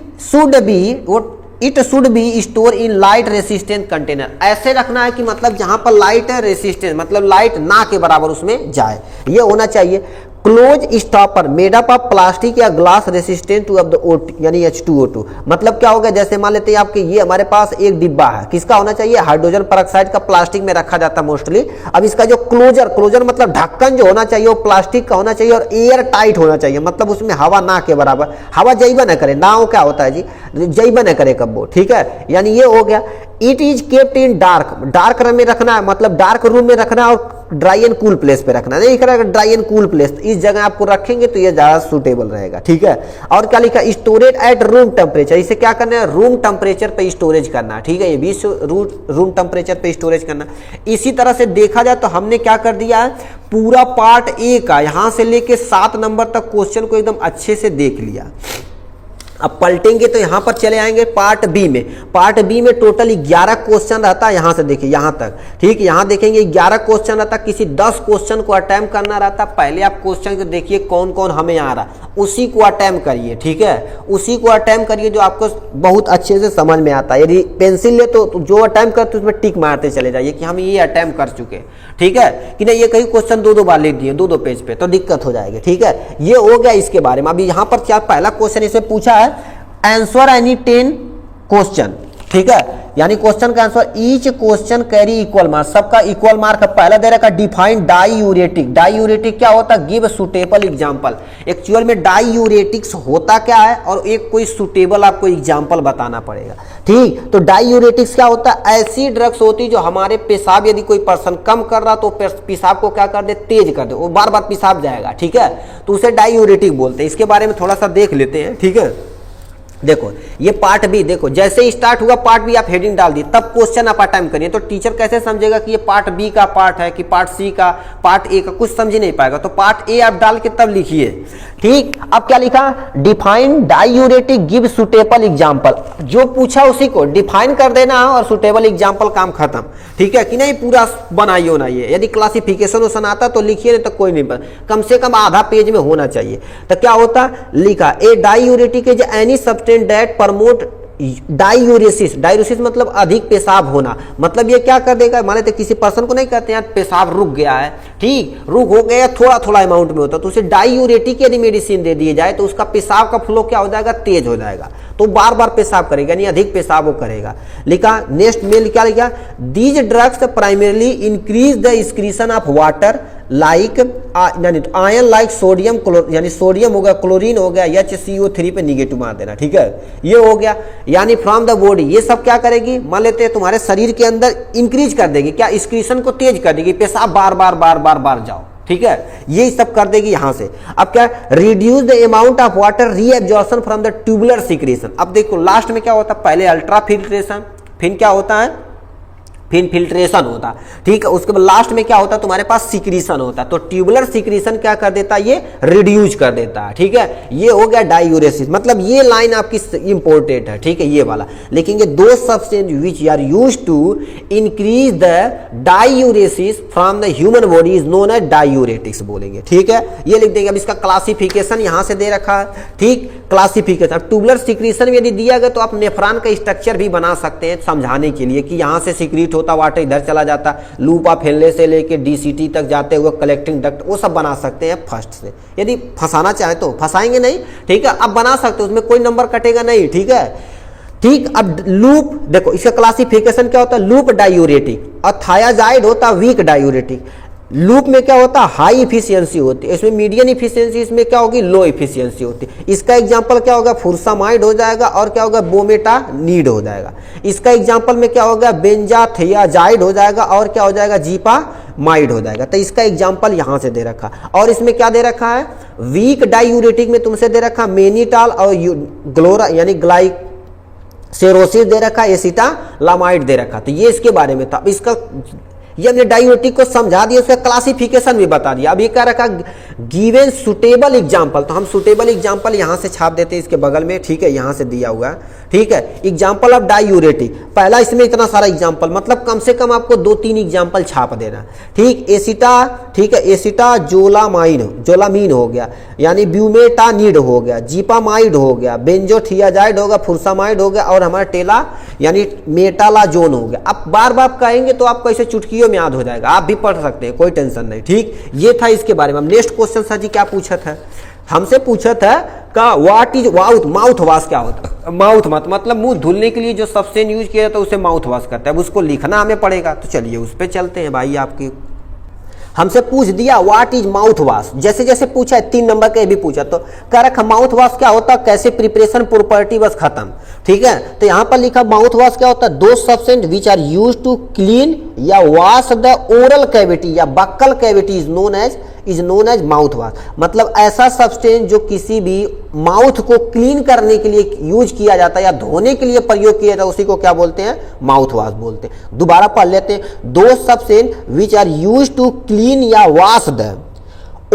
should be store in light resistant container, ऐसे रखना है कि मतलब जहां पर लाइट है रेसिस्टेंट, मतलब लाइट ना के बराबर उसमें जाए, ये होना चाहिए। Close stopper made up of plastic या glass resistant to of the यानी H2O2, मतलब क्या होगा, जैसे मान लेते हैं आपके ये हमारे पास एक डिब्बा है, किसका होना चाहिए, हाइड्रोजन पेरोक्साइड का, प्लास्टिक में रखा जाता है मोस्टली। अब इसका जो क्लोजर मतलब ढक्कन जो होना चाहिए वो प्लास्टिक का होना चाहिए और एयर टाइट होना चाहिए, मतलब उसमें हवा ना के बराबर, हवा जइबा न करे, ना क्या होता है जी, जइबा न करे कब्बो, ठीक है, यानी ये हो गया। It is kept in dark room में रखना है, मतलब डार्क रूम में रखना है, और ड्राई एंड कूल प्लेस पे रखना, नहीं करेगा ड्राई एंड कूल प्लेस, इस जगह आपको रखेंगे तो ये ज्यादा सुटेबल रहेगा, ठीक है। और क्या लिखा, स्टोरेज एट रूम टेम्परेचर, इसे क्या करना है, रूम टेम्परेचर पे स्टोरेज करना, ठीक है, ये भी रूम टेम्परेचर पे स्टोरेज करना। इसी तरह से देखा जाए तो हमने क्या कर दिया है, पूरा पार्ट ए का यहां से लेके 7 नंबर तक क्वेश्चन को एकदम अच्छे से देख लिया। अब पलटेंगे तो यहां पर चले आएंगे पार्ट बी में, पार्ट बी में टोटल 11 क्वेश्चन रहता है, यहां से देखिए यहां तक, ठीक, यहां देखेंगे 11 क्वेश्चन रहता, किसी 10 क्वेश्चन को अटेम्प्ट करना रहता। पहले आप क्वेश्चन को देखिए कौन कौन हमें आ रहा, उसी को अटेम्प्ट करिए, ठीक है, उसी को अटेम्प्ट करिए जो आपको बहुत अच्छे से समझ में आता है। यदि पेंसिल ले तो जो अटेम्प्ट करते उसमें टिक मारते चले जाइए कि हम ये अटेम्प्ट कर चुके, ठीक है, कि नहीं ये कई क्वेश्चन 2-2 बार लिख दिए 2-2 पेज पे तो दिक्कत हो जाएगी, ठीक है। ये हो गया इसके बारे में। अभी यहाँ पर क्या पहला क्वेश्चन इसे पूछा है, आंसर एनी 10 क्वेश्चन, ठीक है, यानी क्वेश्चन का answer each question carry equal marks, सबका इक्वल मार्क। पहला दे रखा डिफाइन डाईयूरेटिक। डाईयूरेटिक क्या होता है? Give suitable example. एक्चुअल में डाईयूरेटिक्स होता क्या है और एक कोई सुटेबल आपको एग्जांपल बताना पड़ेगा। ठीक, तो डाईयूरेटिक्स क्या होता है? ऐसी ड्रग्स होती जो हमारे पेशाब, यदि कोई पर्सन कम कर रहा तो पेशाब को क्या कर दे? तेज कर दे, वो बार बार पेशाब जाएगा। ठीक है, तो उसे डाईयूरेटिक बोलते हैं। इसके बारे में थोड़ा सा देख लेते हैं। ठीक है, देखो ये पार्ट बी, देखो जैसे ही स्टार्ट हुआ पार्ट बी, आप हेडिंग डाल दी, तब क्वेश्चन आप अटेम्प्ट करिए। तो टीचर कैसे समझेगा कि ये पार्ट बी का पार्ट है कि पार्ट सी का, पार्ट ए का? कुछ समझ नहीं पाएगा। तो पार्ट ए आप डाल के तब लिखिए। ठीक, अब क्या लिखा? Define diuretic, give suitable example. जो पूछा उसी को डिफाइन कर देना और सुटेबल एग्जांपल, काम खत्म। ठीक है कि नहीं? पूरा बनाइए होना ये। यदि क्लासिफिकेशन उसन आता तो लिखिए, नहीं तो कोई नहीं, कम से कम आधा पेज में होना चाहिए। तो क्या होता? लिखा a diuretic is any substance that promote diuresis. Diuresis मतलब अधिक पेशाब होना। मतलब ये क्या कर देगा? मान लेते किसी पर्सन को नहीं कहते यार पेशाब रुक गया है, ठीक, रुक हो गया, थोड़ा थोड़ा अमाउंट में होता, तो उसे डाईयूरेटिक यदि मेडिसिन दे दिए जाए तो उसका पेशाब का फ्लो क्या हो जाएगा? तेज हो जाएगा, तो बार बार पेशाब करेगा, यानी अधिक पेशाब वो करेगा। लिखा नेक्स्ट में क्या लिखा? These drugs primarily increase the excretion of water like ion like sodium, यानी सोडियम हो गया, क्लोरीन हो गया, HCO3 पे निगेटिव मार देना। ठीक है, ये हो गया, यानी फ्रॉम द बॉडी। ये सब क्या करेगी? मान लेते हैं तुम्हारे शरीर के अंदर इंक्रीज कर देगी, क्या? एक्सक्रीशन को तेज कर देगी, पेशाब बार बार बार बार बार जाओ। ठीक है, ये सब कर देगी यहां से। अब क्या? Reduce the amount of water reabsorption from the tubular secretion. अब देखो लास्ट में क्या होता है? पहले अल्ट्रा फिल्ट्रेशन, फिर क्या होता है? फिर फिल्ट्रेशन होता। ठीक है, उसके बाद लास्ट में क्या होता है? तुम्हारे पास सिक्रीशन होता है। तो ट्यूबुलर सिक्रीशन क्या कर देता है? ये रिड्यूस कर देता है। ठीक है, ये हो गया डाईयूरेसिस। मतलब ये लाइन आपकी इंपॉर्टेंट है। ठीक है, ये वाला लिखेंगे, दो substance which are used to increase the diuresis from the human body is known as diuretics बोलेंगे। ठीक है, ये लिख देंगे। अब इसका क्लासिफिकेशन यहां से दे रखा है। ठीक, क्लासिफिकेशन। अब ट्यूबुलर सिक्रीशन यदि दिया गया तो आप नेफ्रॉन का स्ट्रक्चर भी बना सकते हैं समझाने के लिए कि यहां से सिक्रीट होता, वाटर इधर चला जाता, लूप ऑफ हेनले से लेके DCT तक जाते हुए कलेक्टिंग डक्ट, वो सब बना सकते हैं फर्स्ट से। यदि फंसाना चाहे तो फंसाएंगे नहीं। ठीक है, अब बना सकते हो, उसमें कोई नंबर कटेगा नहीं। ठीक है, ठीक। अब लूप देखो, इसका क्लासिफिकेशन क्या होता है? लूप डायूरेटिक और थायाजाइड होता वीक डायूरेटिक। लूप में क्या होता है? हाई इफिशियंसी होती है, इसमें मीडियम इफिशियंसी, इसमें क्या होगी? लो इफिशियंसी होती है। इसका एग्जांपल क्या होगा? फुरसामाइड हो जाएगा, और क्या होगा? बोमेटानीड हो जाएगा। इसका एग्जांपल में क्या होगा? बेंजाथियाजाइड हो जाएगा, और क्या हो जाएगा? जीपामाइड हो जाएगा। तो इसका एग्जांपल यहां से दे रखा। और इसमें क्या दे रखा है? वीक डायूरेटिक में तुमसे दे रखा मेनिटाल और ग्लोरा यानी ग्लाइसेरोसिस दे रखा, एसिटालामाइड दे रखा। तो ये इसके बारे में था। इसका ये हमने डायूरेटिक को समझा दिया, उसका क्लासिफिकेशन भी बता दिया। अब ये क्या रखा? Given suitable example. तो हम सुटेबल एग्जांपल यहां से छाप देते हैं इसके बगल में। ठीक है, यहां से दिया हुआ है। ठीक है, एग्जांपल ऑफ डायूरेटिक। पहला इसमें इतना सारा एग्जांपल, मतलब कम से कम आपको 2-3 एग्जांपल छाप देना। ठीक, एसिटा, ठीक है, जोलामीन हो गया, यानी ब्यूमेटानीड हो गया, जीपामाइड हो गया, बेंजोथियाजाइड होगा, फुरसामाइड हो गया, और हमारा टेला यानी मेटालाजोन हो गया। अब बार बार कहेंगे तो आपको ऐसे चुटकियों में याद हो जाएगा, आप भी पढ़ सकते हैं, कोई टेंशन नहीं। ठीक, ये था इसके बारे में। नेक्स्ट क्वेश्चन सर जी क्या पूछा था? हमसे पूछा था का व्हाट इज माउथ वॉश क्या होता है? माउथ मतलब मुंह धुलने के लिए जो सब्सटेंस यूज किया जाता है उसे माउथ वॉश करता है। अब उसको लिखना हमें पड़ेगा, तो चलिए उस पर चलते हैं भाई। आपकी हमसे पूछ दिया व्हाट इज माउथ वॉश, जैसे जैसे पूछा है 3 नंबर का ये भी पूछा, तो कह रखा माउथ वॉश क्या होता है, कैसे प्रिपरेशन, प्रॉपर्टी, बस खत्म। ठीक है, तो यहां पर लिखा माउथ वॉश क्या होता है? दो substance which are used to clean या वॉश द ओरल कैविटी या buccal cavity is known as mouth wash. मतलब ऐसा सब्सटेंस जो किसी भी माउथ को क्लीन करने के लिए यूज किया जाता है या धोने के लिए प्रयोग किया जाता है, उसी को क्या बोलते हैं? माउथ वॉश बोलते हैं। दोबारा पढ़ लेते हैं। दो substance which are used to clean या वॉश द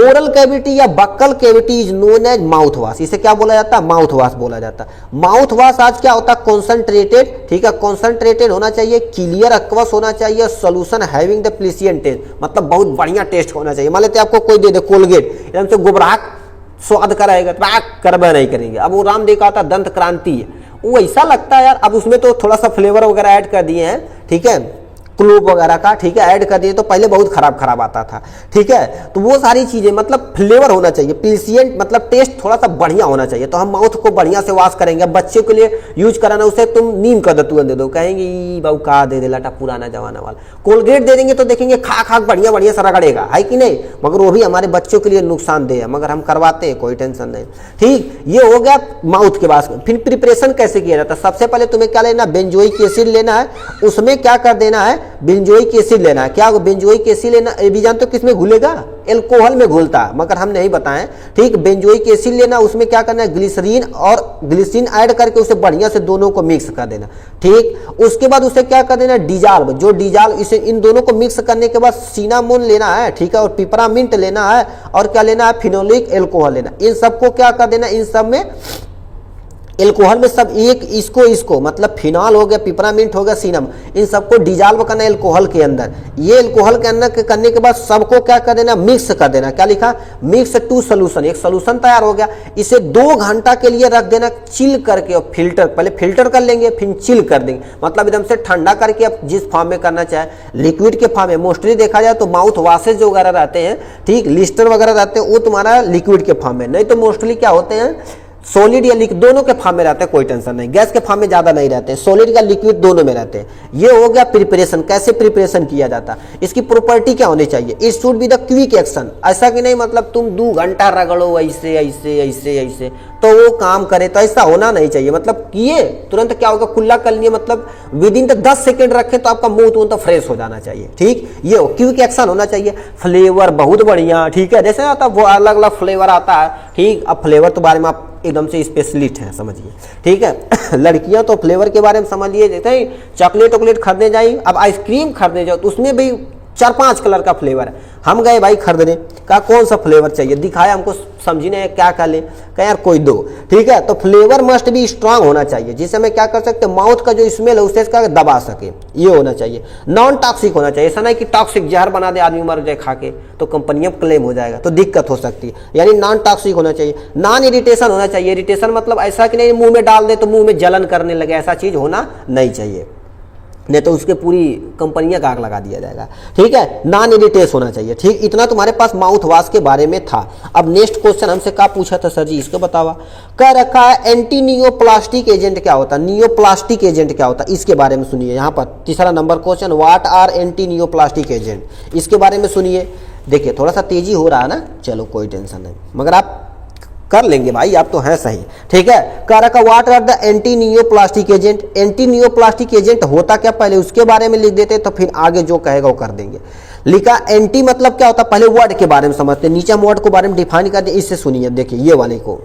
ओरल कैविटी या buccal cavity is known as mouth wash. इसे क्या बोला जाता है? माउथ वॉश बोला जाता है। माउथ वॉश आज क्या होता है? कॉन्सेंट्रेटेड। ठीक है, कॉन्सेंट्रेटेड होना चाहिए, क्लियर एक्वस होना चाहिए, सोल्यूशन हैविंग द प्लीसिएंट टेस्ट, मतलब बहुत बढ़िया टेस्ट होना चाहिए। मान लेते आपको कोई दे दे कोलगेट, एकदम से गुबराह स्वाद कराएगा, करबा नहीं करेंगे। अब वो रामदेव का होता दंत क्रांति, वो ऐसा लगता है यार। अब उसमें तो थोड़ा सा फ्लेवर वगैरह ऐड कर दिए हैं। ठीक है, क्लोव वगैरह का, ठीक है, ऐड कर दिए तो पहले बहुत खराब आता था, ठीक है। तो वो सारी चीजें, मतलब फ्लेवर होना चाहिए, प्लीसिएंट मतलब टेस्ट थोड़ा सा बढ़िया होना चाहिए। तो हम माउथ को बढ़िया से वॉश करेंगे। बच्चों के लिए यूज कराना, उसे तुम नीम का दतुअन दे दो, कहेंगे ई बाबू का दे देला पुराना जमाना वाला। कोलगेट दे देंगे तो देखेंगे खा बढ़िया सा रगड़ेगा, है कि नहीं, मगर वो भी हमारे बच्चों के लिए नुकसानदेह है, मगर हम करवाते हैं, कोई टेंशन नहीं। ठीक, ये हो गया माउथ के बाद। फिर प्रिपरेशन कैसे किया जाता है? सबसे पहले तुम्हें क्या लेना, बेंजोइक एसिड लेना है। उसमें क्या कर देना है, बेंजोइक एसिड लेना है। क्या बेंजोइक एसिड लेना, ये भी जानते हो किसमें घुलेगा, एल्कोहल में घुलता है, मगर हम नहीं बताएं। ठीक, बेंजोइक एसिड लेना, उसमें क्या करना है, ग्लिसरीन और ग्लिसरीन ऐड करके उसे बढ़िया से दोनों को मिक्स कर देना। ठीक, उसके बाद उसे क्या कर देना, डिजॉल्व, जो डिजॉल्व, इसे इन दोनों को मिक्स करने के बाद सिनामोन लेना है, ठीक है, और पिपरामिंट लेना है, और क्या लेना है, फिनोलिक एल्कोहल लेना। इन सबको क्या कर देना, इन सब में एल्कोहल में सब एक इसको मतलब फिनॉल हो गया, पिपरामिंट हो गया, सिनम, इन सबको डिजॉल्व करना एल्कोहल के अंदर। ये एल्कोहल के अंदर करने के बाद सबको क्या कर देना, मिक्स कर देना। क्या लिखा, मिक्स टू सोल्यूशन, एक सोल्यूशन तैयार हो गया। इसे 2 घंटा के लिए रख देना चिल करके, और फिल्टर, पहले फिल्टर कर लेंगे फिर चिल कर देंगे, मतलब एकदम से ठंडा करके। अब जिस फॉर्म में करना चाहे, लिक्विड के फॉर्म में, मोस्टली देखा जाए तो माउथ वॉशेज जो वगैरह रहते हैं, ठीक, लिस्टर वगैरह रहते हैं, वो तुम्हारा लिक्विड के फॉर्म में, नहीं तो मोस्टली क्या होते हैं, सॉलिड या लिक्विड दोनों के फॉर्म में रहते हैं, कोई टेंशन नहीं। गैस के फॉर्म में ज्यादा नहीं रहते, सॉलिड या लिक्विड दोनों में रहते हैं। ये हो गया प्रिपरेशन, कैसे प्रिपरेशन किया जाता है। इसकी प्रॉपर्टी क्या होनी चाहिए, it should be the quick action, ऐसा कि नहीं मतलब तुम 2 घंटा रगड़ो ऐसे ऐसे ऐसे ऐसे तो वो काम करे, तो ऐसा होना नहीं चाहिए। मतलब किए तुरंत क्या होगा, कुल्ला कर लिए, मतलब विद इन 10 सेकेंड रखे तो आपका मुंह तो फ्रेश हो जाना चाहिए। ठीक, ये क्विक एक्शन होना चाहिए। फ्लेवर बहुत बढ़िया, ठीक है, जैसे आता वो अलग अलग फ्लेवर आता है। ठीक, अब फ्लेवर के बारे में आप एकदम से स्पेशलिस्ट हैं, समझिए, ठीक है। लड़कियां तो फ्लेवर के बारे में समझिए, जैसे ही चॉकलेट वॉकलेट खरीदने जाए, अब आइसक्रीम खरीदने जाओ तो उसमें भी 4-5 कलर का फ्लेवर है। हम गए भाई खरीदने, कहा कौन सा फ्लेवर चाहिए, दिखाया हमको, समझने क्या क्या ले, कहा यार कोई दो, ठीक है। तो फ्लेवर मस्ट भी स्ट्रांग होना चाहिए, जिससे हमें क्या कर सकते हैं, माउथ का जो स्मेल है उसे इसका दबा सके, ये होना चाहिए। नॉन टॉक्सिक होना चाहिए, ऐसा नहीं कि टॉक्सिक जहर बना दे आदमी मर जाए खा के, तो कंपनियां क्लेम हो जाएगा, तो दिक्कत हो सकती है। यानी नॉन टॉक्सिक होना चाहिए। नॉन इरिटेशन होना चाहिए। इरिटेशन मतलब ऐसा कि नहीं मुंह में डाल दे तो मुंह में जलन करने लगे, ऐसा चीज होना नहीं चाहिए, नहीं तो उसके पूरी कंपनियां का आग लगा दिया जाएगा। ठीक है, नॉन इरिटेट होना चाहिए। ठीक, इतना तुम्हारे पास माउथ वॉश के बारे में था। अब नेक्स्ट क्वेश्चन हमसे क्या पूछा था सर जी, इसको बतावा। कह रखा है एंटी नियोप्लास्टिक एजेंट क्या होता है, नियोप्लास्टिक एजेंट क्या होता है, इसके बारे में सुनिए। यहाँ पर तीसरा number question, what are anti neoplastic agent, इसके बारे में सुनिए। देखिए थोड़ा सा तेजी हो रहा है ना, चलो कोई टेंशन नहीं, मगर आप कर लेंगे भाई, आप तो हैं सही। ठीक है, कह रखा what are the anti neoplastic agent. Anti neoplastic agent होता क्या, पहले उसके बारे में लिख देते तो फिर आगे जो कहेगा वो कर देंगे। लिखा एंटी मतलब क्या होता है, पहले वर्ड के बारे में समझते हैं, नीचे हम वर्ड को बारे में डिफाइन कर दे, इससे सुनिए। देखिए ये वाले को,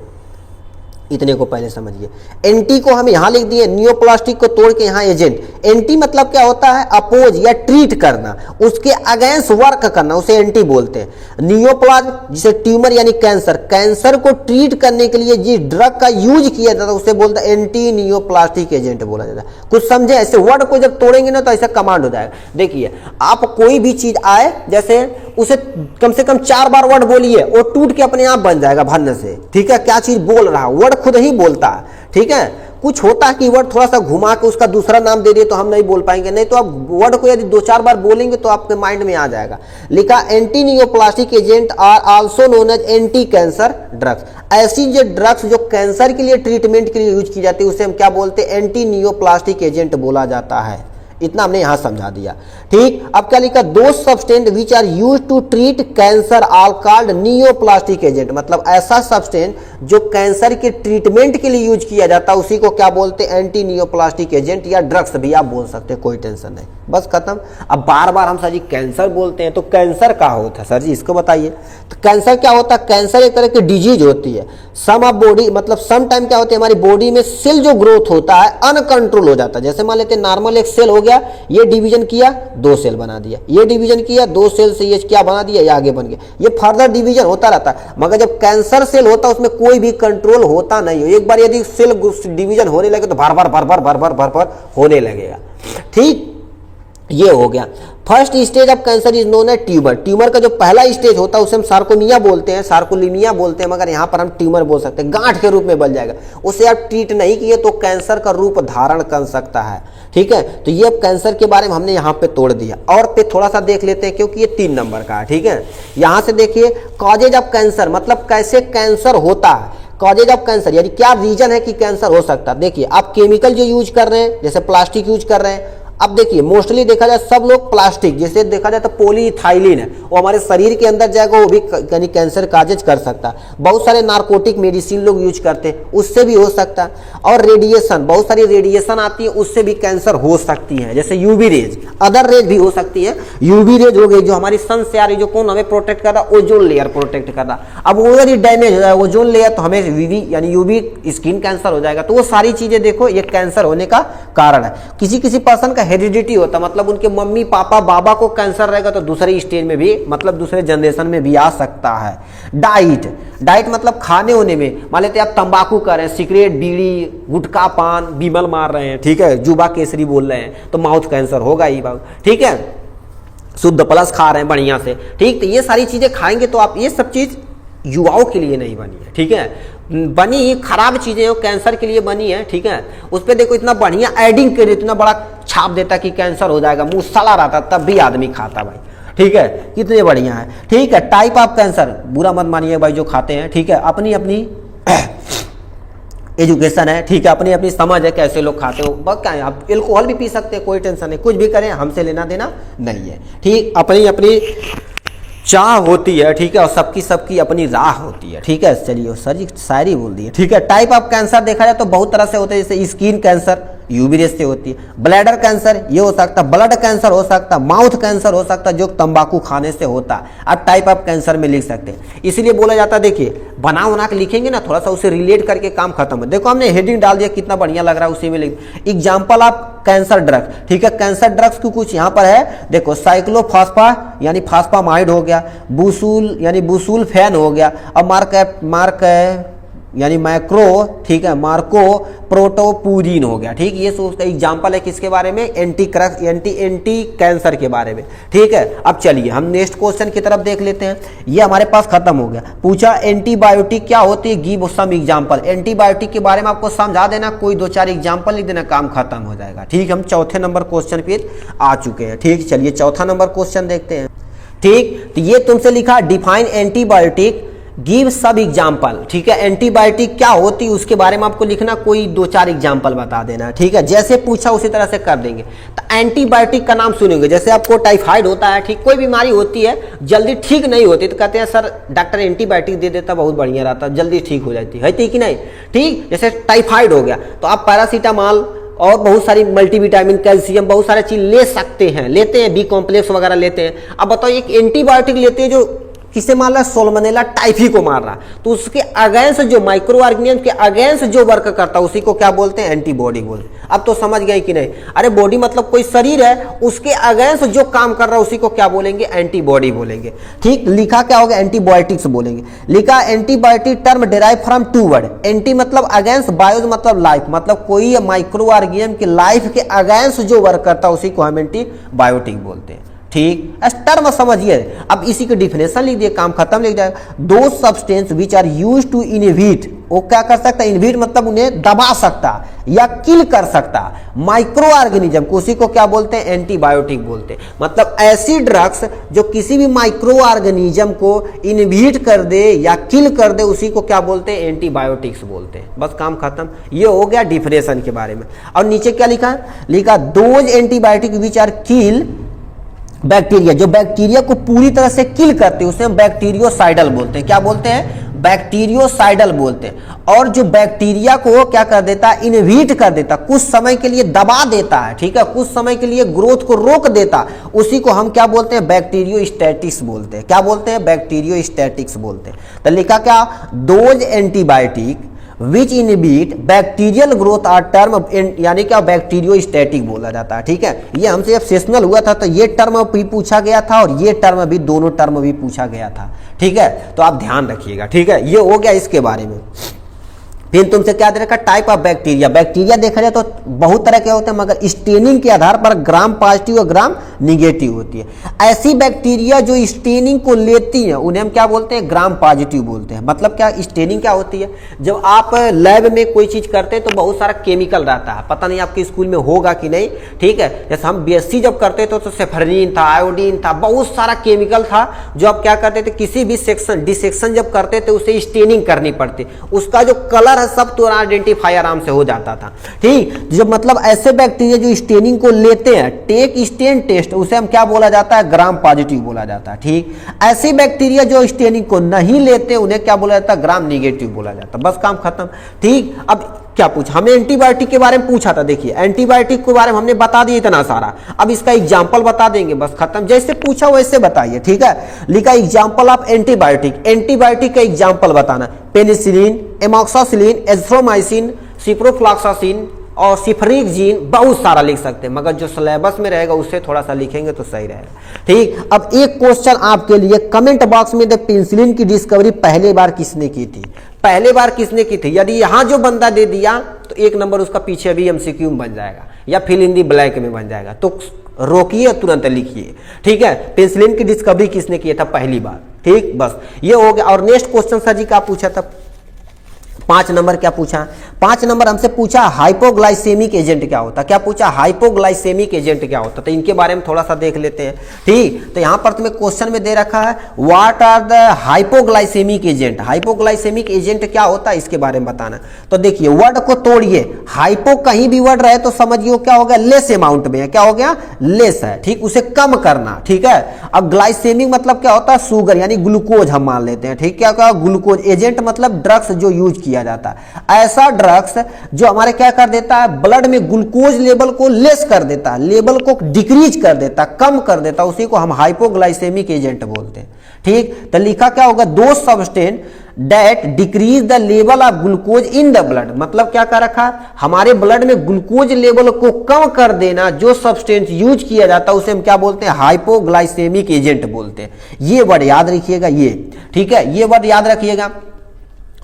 इतने को पहले समझिए। एंटी को हम यहां लिख दिए, नियोप्लास्टिक को तोड़ के यहां एजेंट। एंटी मतलब क्या होता है, अपोज या ट्रीट करना, उसके अगेंस्ट वर्क करना, उसे एंटी बोलते हैं। नियोप्लाज्म जिसे ट्यूमर यानी कैंसर, कैंसर को ट्रीट करने के लिए जिस ड्रग का यूज किया जाता है उसे बोलता है एंटी नियोप्लास्टिक एजेंट बोला जाता है। कुछ समझे, ऐसे वर्ड को जब तोड़ेंगे ना तो ऐसा कमांड हो जाएगा। देखिए आप कोई भी चीज आए, जैसे उसे कम से कम 4 बार वर्ड बोलिए, वो टूट के अपने आप बन जाएगा भरने से। ठीक है, क्या चीज बोल रहा है, वर्ड खुद ही बोलता है। ठीक है, कुछ होता है कि वर्ड थोड़ा सा घुमा के उसका दूसरा नाम दे दिए तो हम नहीं बोल पाएंगे, नहीं तो आप वर्ड को यदि 2-4 बार बोलेंगे तो आपके माइंड में आ जाएगा। लिखा anti neoplastic agent are also known as anti cancer drugs. ऐसी जो ड्रग्स जो कैंसर के लिए ट्रीटमेंट के लिए यूज की जाती है उसे हम क्या बोलते हैं, एंटी नियोप्लास्टिक एजेंट बोला जाता है। इतना हमने यहां समझा दिया। ठीक, अब क्या लिखा, those substance which are use to treat cancer are called neoplastic agent. मतलब ऐसा सब्सटेंस जो कैंसर के ट्रीटमेंट के लिए यूज किया जाता है उसी को क्या बोलते हैं, एंटी नियोप्लास्टिक एजेंट, या ड्रग्स भी आप बोल सकते हैं, कोई टेंशन नहीं, बस खत्म। अब बार बार हम सर जी कैंसर बोलते हैं, तो कैंसर क्या होता है सर जी, इसको बताइए। तो कैंसर क्या होता है, कैंसर एक तरह की डिजीज होती है। सम ऑफ बॉडी मतलब सम टाइम क्या होता है, हमारी बॉडी में सेल जो ग्रोथ होता है अनकंट्रोल हो जाता है। जैसे मान लेते हैं नॉर्मल एक सेल हो गया, ये डिवीजन किया 2 सेल बना दिया, ये डिवीजन किया 2 सेल से ये क्या बना दिया, ये आगे बन गया, ये फर्दर डिवीजन होता रहता है। मगर जब कैंसर सेल होता है उसमें कोई भी कंट्रोल होता नहीं हो। एक बार यदि सेल डिवीजन होने लगे तो भर भर होने लगेगा। ठीक, ये हो गया। First stage of cancer is known as tumour. Tumour का जो पहला स्टेज होता है उसे हम सार्कोमिया बोलते हैं, सार्कोलीमिया बोलते हैं, मगर यहाँ पर हम ट्यूमर बोल सकते हैं। गांठ के रूप में बन जाएगा, उसे आप ट्रीट नहीं किए तो कैंसर का रूप धारण कर सकता है। ठीक है, तो ये कैंसर के बारे में हमने यहाँ पे तोड़ दिया। और पे थोड़ा सा देख लेते हैं क्योंकि ये 3 नंबर का है। ठीक है, यहाँ से देखिए कॉजेज ऑफ कैंसर, मतलब कैसे कैंसर होता है। कॉजेज ऑफ कैंसर यानी क्या रीजन है कि कैंसर हो सकता है। देखिए आप केमिकल जो यूज कर रहे हैं, जैसे प्लास्टिक यूज कर रहे हैं। अब देखिए मोस्टली देखा जाए सब लोग प्लास्टिक, जैसे देखा जाए तो पॉलीइथाइलिन है, वो हमारे शरीर के अंदर जाएगा, वो भी यानी कैंसर काजेज कर सकता है। बहुत सारे नार्कोटिक मेडिसिन लोग यूज करते हैं, उससे भी हो सकता है। और रेडिएशन, बहुत सारी रेडिएशन आती है, उससे भी कैंसर हो सकती है, जैसे यूवी रेज, अदर रेज भी हो सकती है। यूवी रेज हो गई जो हमारी सन से आ रही, जो कौन हमें प्रोटेक्ट कर रहा है, ओजोन लेयर प्रोटेक्ट कर रहा। अब वो यदि डैमेज हो जाए ओजोन लेयर तो हमें यूवी यानी यूवी स्किन कैंसर हो जाएगा। तो वो सारी चीजें देखो ये कैंसर होने का कारण है। किसी किसी पर्सन का हेरिडिटी होता, मतलब उनके मम्मी पापा बाबा को कैंसर रहेगा तो दूसरे स्टेज में भी, मतलब दूसरे जनरेशन में भी आ सकता है। डाइट, डाइट मतलब खाने होने में, मान लेते आप तंबाकू कर रहे हैं, सिगरेट बीड़ी गुटखा पान बीमल मार रहे हैं, ठीक है, जुबा केसरी बोल रहे हैं तो माउथ कैंसर होगा ही बाबू। ठीक है, शुद्ध प्लस खा रहे हैं बढ़िया से, ठीक, तो ये सारी चीजें खाएंगे तो आप, ये सब चीज युवाओं के लिए नहीं बनी है। ठीक है, बनी खराब चीजें कैंसर के लिए बनी है। ठीक है, उस पर देखो इतना बढ़िया एडिंग के लिए इतना बड़ा छाप देता कि कैंसर हो जाएगा, मुंह सड़ा रहता तब भी आदमी खाता भाई। ठीक है, कितने बढ़िया है। ठीक है, टाइप ऑफ कैंसर, बुरा मत मानिए भाई जो खाते हैं। ठीक है, अपनी अपनी एजुकेशन है, ठीक है, अपनी अपनी समझ है कैसे लोग खाते हो। बस क्या है, आप एल्कोहल भी पी सकते हैं, कोई टेंशन नहीं, कुछ भी करें, हमसे लेना देना नहीं है। ठीक, अपनी अपनी चाह होती है। ठीक है, और सबकी सबकी अपनी राह होती है। ठीक है, चलिए सर जी शायरी बोल दी है। ठीक है, टाइप ऑफ कैंसर देखा जाए तो बहुत तरह से होते हैं, जैसे स्किन कैंसर यूवी रेज से होती है, ब्लैडर कैंसर ये हो सकता है, ब्लड कैंसर हो सकता है, माउथ कैंसर हो सकता है जो तंबाकू खाने से होता है। आप टाइप ऑफ कैंसर में लिख सकते हैं, इसीलिए बोला जाता है। देखिए बना बना के लिखेंगे ना, थोड़ा सा उसे रिलेट करके काम खत्म है। देखो हमने हेडिंग डाल दिया, कितना बढ़िया लग रहा है, उसी में लिख एग्जाम्पल ऑफ कैंसर ड्रग। ठीक है, कैंसर ड्रग्स की कुछ यहाँ पर है, देखो साइक्लोफॉस्फा यानी फास्फामाइड हो गया, बुसूल यानी बुसूल फैन हो गया, और मार्क यानी मैक्रो, ठीक है, मार्को प्रोटोपूरिन हो गया। ठीक, ये सोचते एग्जाम्पल है किसके बारे में, एंटी कैंसर के बारे में। ठीक है, अब चलिए हम नेक्स्ट क्वेश्चन की तरफ देख लेते हैं। ये हमारे पास खत्म हो गया। पूछा एंटीबायोटिक क्या होती है, गिव सम एग्जाम्पल। एंटीबायोटिक के बारे में आपको समझा देना, कोई 2-4 एग्जाम्पल लिख देना, काम खत्म हो जाएगा। ठीक, हम चौथे नंबर क्वेश्चन पे आ चुके हैं। ठीक, चलिए चौथा नंबर क्वेश्चन देखते हैं। ठीक, तो ये तुमसे लिखा डिफाइन एंटीबायोटिक गिव सब एग्जाम्पल। ठीक है, एंटीबायोटिक क्या होती है उसके बारे में आपको लिखना, कोई 2-4 एग्जाम्पल बता देना। ठीक है, जैसे पूछा उसी तरह से कर देंगे। तो एंटीबायोटिक का नाम सुनेंगे, जैसे आपको टाइफाइड होता है, ठीक, कोई बीमारी होती है जल्दी ठीक नहीं होती तो कहते हैं सर डॉक्टर एंटीबायोटिक दे देता बहुत बढ़िया रहता, जल्दी ठीक हो जाती है कि नहीं। ठीक, जैसे टाइफाइड हो गया तो आप पैरासीटामॉल और बहुत सारी मल्टीविटामिन कैल्शियम बहुत सारी चीज ले सकते हैं, लेते हैं, बी कॉम्प्लेक्स वगैरह लेते हैं। अब बताओ एक एंटीबायोटिक लेते हैं जो किसे मार रहा है, सोलमनेला टाइफी को मार रहा है, तो उसके अगेंस्ट जो माइक्रो ऑर्गेनिज्म के अगेंस्ट जो वर्क करता है उसी को क्या बोलते हैं, एंटीबॉडी बोलते हैं। अब तो समझ गए कि नहीं। अरे बॉडी मतलब कोई शरीर है, उसके अगेंस्ट जो काम कर रहा है उसी को क्या बोलेंगे, एंटीबॉडी बोलेंगे। ठीक, लिखा क्या होगा, एंटीबायोटिक्स बोलेंगे। लिखा antibiotic term derive from 2 word, anti मतलब अगेंस्ट, बायोज मतलब लाइफ, मतलब कोई माइक्रो ऑर्गेनिज्म के लाइफ के अगेंस्ट जो वर्क करता है उसी को हम एंटीबायोटिक बोलते हैं। ठीक, टर्म समझिए। अब इसी के डिफिनेशन लिख दिए, काम खत्म, लिख जाएगा। Those substance which are used to inhibit, वो क्या कर सकता है, इनहिबिट मतलब उन्हें दबा सकता या किल कर सकता माइक्रो ऑर्गेनिज्म को, उसी को क्या बोलते हैं, एंटीबायोटिक बोलते हैं। मतलब ऐसी ड्रग्स जो किसी भी माइक्रो ऑर्गेनिज्म को इनहिबिट कर दे या किल कर दे उसी को क्या बोलते हैं, एंटीबायोटिक्स बोलते हैं। बस काम खत्म, ये हो गया डिफिनेशन के बारे में। और नीचे क्या लिखा, लिखा those antibiotic which are kill bacteria, जो बैक्टीरिया को पूरी तरह से किल करते हैं उसे हम बैक्टीरियोसाइडल बोलते हैं। क्या बोलते हैं, बैक्टीरियोसाइडल बोलते हैं। और जो बैक्टीरिया को क्या कर देता है, इनहिबिट कर देता, कुछ समय के लिए दबा देता है, ठीक है, कुछ समय के लिए ग्रोथ को रोक देता, उसी को हम क्या बोलते हैं, बैक्टीरियोस्टैटिक्स बोलते हैं। क्या बोलते हैं, बैक्टीरियोस्टैटिक्स बोलते हैं। तो लिखा क्या, those antibiotic which inhibit bacterial growth are term, यानी क्या बैक्टीरियोस्टैटिक बोला जाता है। ठीक है, ये हमसे जब सेशनल हुआ था तो ये टर्म भी पूछा गया था और ये टर्म भी, दोनों टर्म भी पूछा गया था। ठीक है, तो आप ध्यान रखिएगा। ठीक है, ये हो गया इसके बारे में। फिर तुमसे क्या दे रखा, टाइप ऑफ बैक्टीरिया। बैक्टीरिया देखा जाए तो बहुत तरह के होते हैं, मगर स्टेनिंग के आधार पर ग्राम पॉजिटिव और ग्राम निगेटिव होती है। ऐसी बैक्टीरिया जो स्टेनिंग को लेती हैं उन्हें हम क्या बोलते हैं, ग्राम पॉजिटिव बोलते हैं। मतलब क्या, स्टेनिंग क्या होती है, जब आप लैब में कोई चीज करते हैं तो बहुत सारा केमिकल रहता है, पता नहीं आपके स्कूल में होगा कि नहीं, ठीक है। जैसे हम बीएससी जब करते थे तो सेफरनीन था, आयोडीन था, बहुत सारा केमिकल था जो आप क्या करते थे, किसी भी सेक्शन डिसेक्शन जब करते थे उसे स्टेनिंग करनी पड़ती, उसका जो कलर सब तो आइडेंटिफाई आराम से हो जाता था, ठीक। जब मतलब ऐसे बैक्टीरिया जो स्टेनिंग को लेते हैं, टेक स्टेन टेस्ट, उसे हम क्या बोला जाता है, ग्राम पॉजिटिव बोला जाता है, ठीक। ऐसे बैक्टीरिया जो स्टेनिंग को नहीं लेते उन्हें क्या बोला जाता है, ग्राम निगेटिव बोला जाता है। बस काम खत्म, ठीक। अब क्या पूछा हमें, एंटीबायोटिक के बारे में पूछा था। देखिए एंटीबायोटिक के बारे में हमने बता दिया इतना सारा, अब इसका एग्जांपल बता देंगे, बस खत्म। जैसे पूछा वैसे बताइए, ठीक है। लिखा एग्जांपल ऑफ एंटीबायोटिक, एंटीबायोटिक का एग्जांपल बताना, पेनिसिलिन, एमॉक्सासिलिन, एजिथ्रोमाइसिन, सिप्रोफ्लॉक्सासिन और सिफरीक्जीन, बहुत सारा लिख सकते हैं, मगर जो सिलेबस में रहेगा उससे थोड़ा सा लिखेंगे तो सही रहेगा, ठीक। अब एक क्वेश्चन आपके लिए, कमेंट बॉक्स में द पेनिसिलिन की डिस्कवरी पहली बार किसने की थी, पहले बार किसने की थी। यदि यहां जो बंदा दे दिया तो 1 नंबर उसका पीछे भी एमसीक्यू में बन जाएगा या फिल इन दी ब्लैंक में बन जाएगा, तो रोकिए तुरंत लिखिए, ठीक है। पेनिसिलिन की डिस्कवरी किसने किया था पहली बार, ठीक। बस ये हो गया। और नेक्स्ट क्वेश्चन सर जी क्या पूछा था, 5 नंबर क्या पूछा, 5 नंबर हमसे पूछा हाइपोग्लाइसेमिक एजेंट क्या होता, क्या पूछा, हाइपोग्लाइसेमिक एजेंट क्या होता, तो इनके बारे में थोड़ा सा देख लेते हैं, ठीक। तो यहां पर तुम्हें क्वेश्चन में दे रखा है what are the hypoglycaemic agent, hypoglycaemic agent क्या होता है इसके बारे में बताना। तो देखिए वर्ड को तोड़िए, हाइपो कहीं भी वर्ड रहे तो समझिए क्या हो गया, लेस अमाउंट में है, क्या हो गया, लेस है, ठीक, उसे कम करना, ठीक है। अब ग्लाइसेमिक मतलब क्या होता है, शुगर यानी ग्लूकोज हम मान लेते हैं, ठीक। क्या क्या, ग्लूकोज एजेंट मतलब ड्रग्स जो यूज किया जाता है, ऐसा ड्रग्स जो हमारे क्या कर देता है, ब्लड में ग्लूकोज लेवल को लेस कर देता है, लेवल को डिक्रीज कर देता, कम कर देता, उसी को हम हाइपोग्लाइसेमिक एजेंट बोलते हैं, ठीक। तो लिखा क्या होगा, दो substance that decrease the level of glucose in the blood, मतलब क्या कर रखा, हमारे ब्लड में ग्लूकोज लेवल को कम कर देना जो सब्सटेंस यूज किया जाता है उसे हम क्या बोलते हैं, हाइपोग्लाइसेमिक एजेंट बोलते हैं। ये वर्ड याद रखिएगा, ये ठीक है, ये वर्ड याद रखिएगा।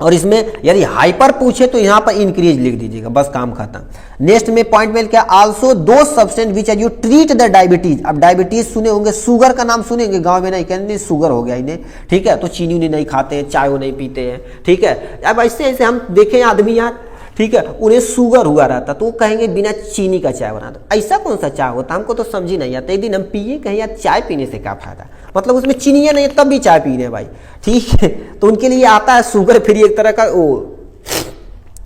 और इसमें यदि हाइपर पूछे तो यहां पर इंक्रीज लिख दीजिएगा, बस काम खत्म। नेक्स्ट में पॉइंट में क्या, आल्सो दो substance which you treat the diabetes. अब डायबिटीज सुने होंगे, शुगर का नाम सुनेंगे, गांव में नहीं कहते शुगर हो गया इन्हें, ठीक है, तो चीनी उन्हें नहीं खाते हैं, चाय वो नहीं पीते हैं, ठीक है। अब ऐसे ऐसे हम देखें आदमी यार, ठीक है, उन्हें शुगर हुआ रहता तो वो कहेंगे बिना चीनी का चाय बना दो। ऐसा कौन सा चाय होता, हमको तो समझ ही नहीं आता। एक दिन हम पिए, कहें यार चाय पीने से क्या फायदा, मतलब उसमें चीनी नहीं तब भी चाय पी रहे भाई, ठीक है। तो उनके लिए आता है शुगर फ्री, एक तरह का वो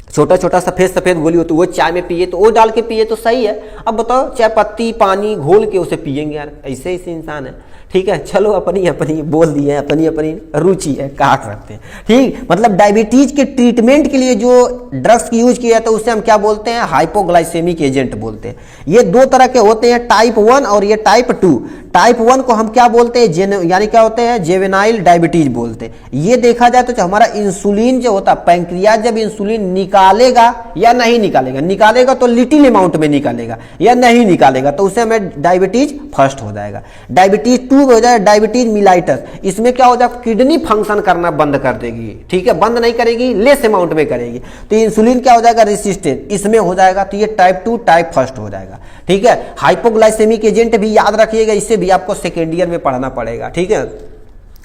छोटा छोटा सफेद सफेद गोली होती है, वो चाय में पिए तो वो डाल के पिए तो सही है। अब बताओ चाय पत्ती पानी घोल के उसे पिएंगे यार, ऐसे ऐसे इंसान है, ठीक है। चलो अपनी अपनी बोल दिए, अपनी अपनी रुचि है, कहा करते हैं, ठीक। मतलब डायबिटीज के ट्रीटमेंट के लिए जो ड्रग्स की यूज किया जाता है उसे हम क्या बोलते हैं, हाइपोग्लाइसेमिक एजेंट बोलते हैं। ये दो तरह के होते हैं, टाइप 1 और ये टाइप 2। टाइप 1 को हम क्या बोलते हैं, यानी क्या होते हैं, जेवेनाइल डायबिटीज बोलते हैं। ये देखा जाए तो हमारा इंसुलिन जो होता है, पैंक्रियाज जब इंसुलिन निकालेगा या नहीं निकालेगा, निकालेगा तो लिटिल अमाउंट में निकालेगा, या नहीं निकालेगा तो उसे हमें डायबिटीज फर्स्ट हो जाएगा। डायबिटीज 2 हो जाए डायबिटीज मिलाइटस, इसमें क्या हो जाएगा, किडनी फंक्शन करना बंद कर देगी, ठीक है, बंद नहीं करेगी, लेस अमाउंट में करेगी, तो इंसुलिन क्या हो जाएगा, रेसिस्टेंट, इसमें हो जाएगा, तो ये टाइप 2 टाइप फर्स्ट हो जाएगा, ठीक है। हाइपोग्लाइसेमिक एजेंट भी याद रखिएगा, इससे भी आपको सेकेंड ईयर में पढ़ना पड़ेगा, ठीक है।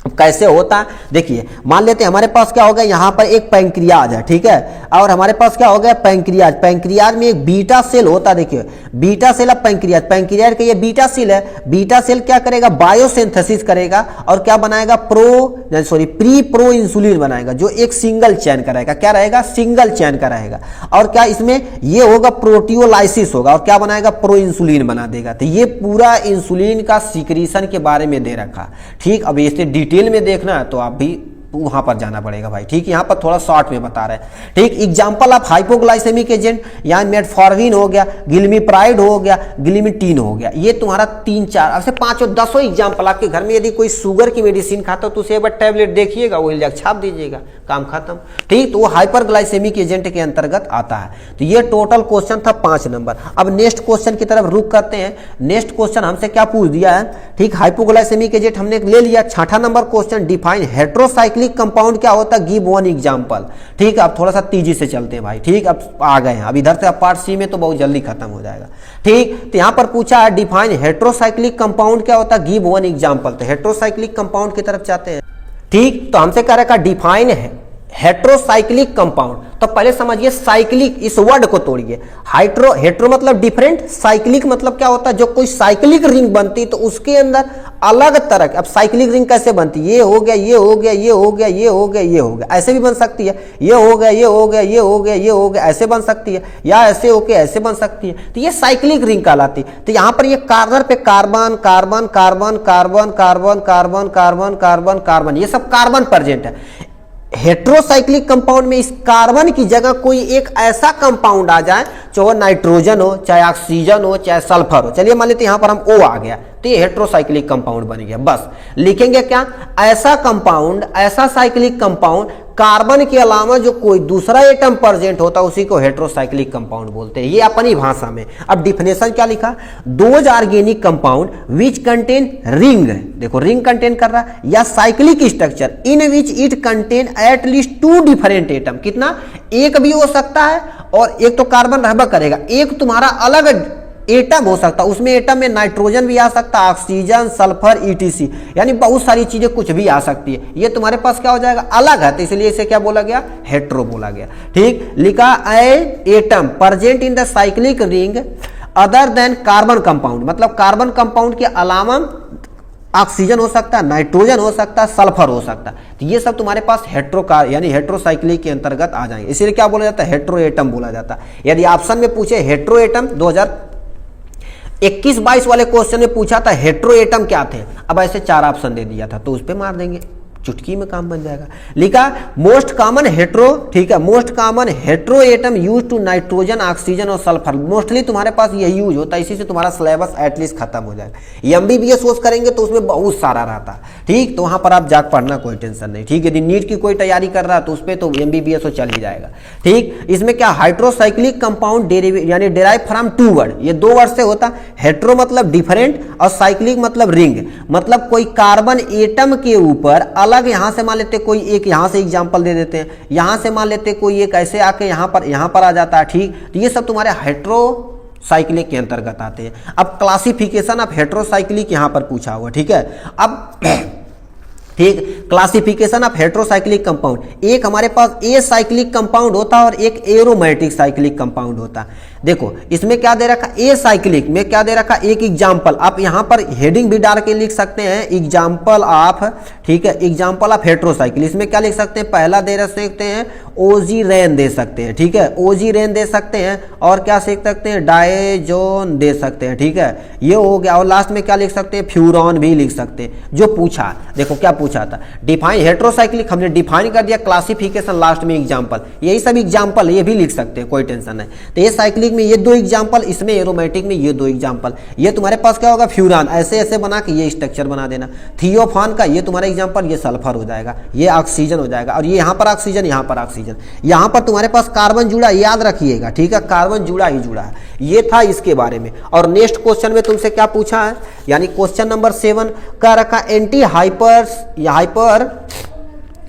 अब कैसे होता है देखिए, मान लेते हैं हमारे पास क्या हो गया, यहां पर एक पैंक्रियाज है, ठीक है, और हमारे पास क्या हो गया, पैंक्रियाज। पैंक्रियाज में एक बीटा सेल होता है, देखिए beta cell of pancreas, pancreas का ये बीटा सेल है। बीटा सेल क्या करेगा, बायोसिंथेसिस करेगा और क्या बनाएगा, प्री प्रो इंसुलिन बनाएगा, जो एक सिंगल चैन का रहेगा, क्या रहेगा, सिंगल चैन का रहेगा। और क्या इसमें ये होगा, प्रोटियोलाइसिस होगा और क्या बनाएगा, प्रो इंसुलिन बना देगा। तो ये पूरा इंसुलिन का सीक्रेशन के बारे में दे रखा, ठीक। अब इसे डिटेल में देखना है तो आप भी वहां पर जाना पड़ेगा भाई, ठीक। यहां पर थोड़ा शॉर्ट में बता रहे हैं, ठीक। एग्जांपल ऑफ हाइपोग्लाइसेमिक एजेंट, यहाँ मेटफॉर्मिन हो गया, गिलमीप्राइड हो गया, गिलिमिटीन हो गया। ये तुम्हारा 3-4 ऐसे 5-10 एग्जांपल। आपके घर में यदि कोई शुगर की मेडिसिन खाता तो उसे एक बार टैबलेट देखिएगा, वो लिख छाप दीजिएगा, काम खत्म, ठीक। तो वो हाइपरग्लाइसेमिक एजेंट के अंतर्गत आता है। तो ये टोटल क्वेश्चन था 5 नंबर। अब नेक्स्ट क्वेश्चन की तरफ रुक करते हैं। नेक्स्ट क्वेश्चन हमसे क्या पूछ दिया है, ठीक, हाइपोग्लाइसेमिक एजेंट हमने ले लिया। 6ठा number question, define heterocyclic heterocyclic compound क्या होता है, गिव वन एग्जांपल। ठीक है, अब थोड़ा सा तेजी से चलते हैं भाई। ठीक, अब आ गए हैं, अब इधर से अब पार्ट सी में तो बहुत जल्दी खत्म हो जाएगा। ठीक, तो यहां पर पूछा है डिफाइन हेट्रोसाइक्लिक कंपाउंड क्या होता है, गिव वन एग्जांपल। तो हेट्रोसाइक्लिक कंपाउंड की तरफ जाते हैं। ठीक, तो हमसे कह रखा डिफाइन है हेट्रोसाइक्लिक कंपाउंड। तो पहले समझिए साइक्लिक इस वर्ड को तोड़िए। हेट्रो मतलब डिफरेंट, साइक्लिक मतलब क्या होता है, जो कोई साइक्लिक रिंग बनती तो उसके अंदर अलग तरह के, अब साइक्लिक रिंग कैसे बनती, ये हो गया, ये हो गया, ये हो गया, ये हो गया, ये हो गया, ऐसे भी बन सकती है, ये हो गया, ये हो गया, ये हो गया, ये हो गया, ऐसे बन सकती है, या ऐसे होके ऐसे बन सकती है। तो ये साइक्लिक रिंग कहलाती है। तो यहां पर ये कार्बन पे carbon carbon carbon carbon carbon carbon carbon carbon carbon, ये सब कार्बन प्रेजेंट है। हेट्रोसाइक्लिक कंपाउंड में इस कार्बन की जगह कोई एक ऐसा कंपाउंड आ जाए, चाहे नाइट्रोजन हो, चाहे ऑक्सीजन हो, चाहे सल्फर हो। चलिए मान लेते हैं यहां पर हम O आ गया, तो ये हेट्रोसाइक्लिक कंपाउंड बन गया। बस लिखेंगे क्या, ऐसा कंपाउंड, ऐसा साइक्लिक कंपाउंड कार्बन के अलावा जो कोई दूसरा एटम प्रेजेंट होता है उसी को हेट्रोसाइक्लिक कंपाउंड बोलते हैं, ये अपनी भाषा में। अब डिफिनेशन क्या लिखा, those organic compound which contain ring, देखो रिंग कंटेन कर रहा है, या cyclic structure in which it contain at least two different atom. कितना, एक भी हो सकता है और एक तो कार्बन रहबा करेगा, एक तुम्हारा अलग एटम हो सकता है, उसमें एटम में नाइट्रोजन भी आ सकता है, ऑक्सीजन, सल्फर, ईटीसी, यानी बहुत सारी चीजें कुछ भी आ सकती है। ये तुम्हारे पास क्या हो जाएगा, अलग है, तो इसलिए इसे क्या बोला गया, हेट्रो बोला गया। ठीक, लिखा atom present in the cyclic ring other than carbon compound, मतलब कार्बन कंपाउंड के अलावा ऑक्सीजन हो सकता है, नाइट्रोजन हो सकता है, सल्फर हो सकता है। तो ये सब तुम्हारे पास हेट्रोकार यानी हेट्रोसाइक्लिक के अंतर्गत आ जाएंगे, इसीलिए क्या बोला जाता है, हेट्रो एटम बोला जाता है। यदि ऑप्शन में पूछे हेट्रो एटम 2021-22 वाले क्वेश्चन में पूछा था हेट्रो एटम क्या थे, अब ऐसे 4 ऑप्शन दे दिया था, तो उस पर मार देंगे, चुटकी में काम बन जाएगा। लिखा मोस्ट कॉमन हेट्रो, ठीक है, most common hetero atom use to nitrogen, oxygen और सल्फर, मोस्टली तुम्हारे पास यही यूज होता है, इसी से तुम्हारा सिलेबस एटलीस्ट खत्म हो जाएगा। MBBS सोच करेंगे तो उसमें बहुत सारा रहता है। ठीक, तो वहां पर आप जाकर पढ़ना, कोई टेंशन नहीं। ठीक, यदि नीट की कोई तैयारी कर रहा है तो उस पर तो MBBS चल ही जाएगा। ठीक, इसमें क्या हाइड्रोसाइक्लिक कंपाउंड यानी डेराइव फ्रॉम 2 वर्ड, ये 2 वर्ड से होता। हेट्रो मतलब डिफरेंट और साइक्लिक मतलब रिंग, मतलब कोई कार्बन एटम के ऊपर अलग, यहां से मान लेते कोई एक, यहां से एग्जांपल दे देते हैं, यहां से मान लेते कोई एक ऐसे आके यहां पर आ जाता है। ठीक, तो ये सब तुम्हारे हेट्रोसाइक्लिक के अंतर्गत आते हैं। अब क्लासिफिकेशन ऑफ हेट्रोसाइक्लिक यहां पर पूछा हुआ। ठीक है, अब ठीक, क्लासिफिकेशन ऑफ हेट्रोसाइक्लिक कंपाउंड, एक हमारे पास ए साइक्लिक कंपाउंड होता है और एक एरोमेटिक साइक्लिक कंपाउंड होता है। देखो इसमें क्या दे रखा, ए साइक्लिक में क्या दे रखा, एक एग्जांपल, आप यहां पर हेडिंग भी डाल के लिख सकते हैं, एग्जांपल ऑफ, ठीक है, एग्जांपल ऑफ हेट्रोसाइक्लिक। इसमें क्या लिख सकते हैं, पहला दे सकते हैं ओजी रेन दे सकते हैं, ठीक है, ओजी रेन दे सकते हैं, और क्या सीख सकते हैं, डायजोन दे सकते हैं। ठीक है, ये हो गया, और लास्ट में क्या लिख सकते हैं, फ्यूरॉन भी लिख सकते हैं। जो पूछा, देखो क्या पूछा था, डिफाइन हेट्रोसाइक्लिक, हमने डिफाइन कर दिया, क्लासिफिकेशन लास्ट में एग्जांपल, यही सब एग्जांपल, ये भी लिख सकते हैं, कोई टेंशन नहीं। तो ये साइक्लिक में ये 2 एग्जांपल, इसमें एरोमेटिक में ये 2 एग्जांपल। ये तुम्हारे पास क्या होगा, फ्यूरान, ऐसे ऐसे बना के ये स्ट्रक्चर बना देना। थियोफान का ये तुम्हारा एग्जांपल, ये सल्फर हो जाएगा, ये ऑक्सीजन हो जाएगा, और ये यहाँ पर ऑक्सीजन, यहाँ पर ऑक्सीजन, यहाँ पर तुम्हारे पास कार्बन जुड़ा, याद रखिएगा। ठीक है, कार्बन जुड़ा ही जुड़ा है। ये था इसके बारे में। और नेक्स्ट क्वेश्चन में तुमसे क्या पूछा है, यानी क्वेश्चन नंबर 7 का रखा एंटी हाइपर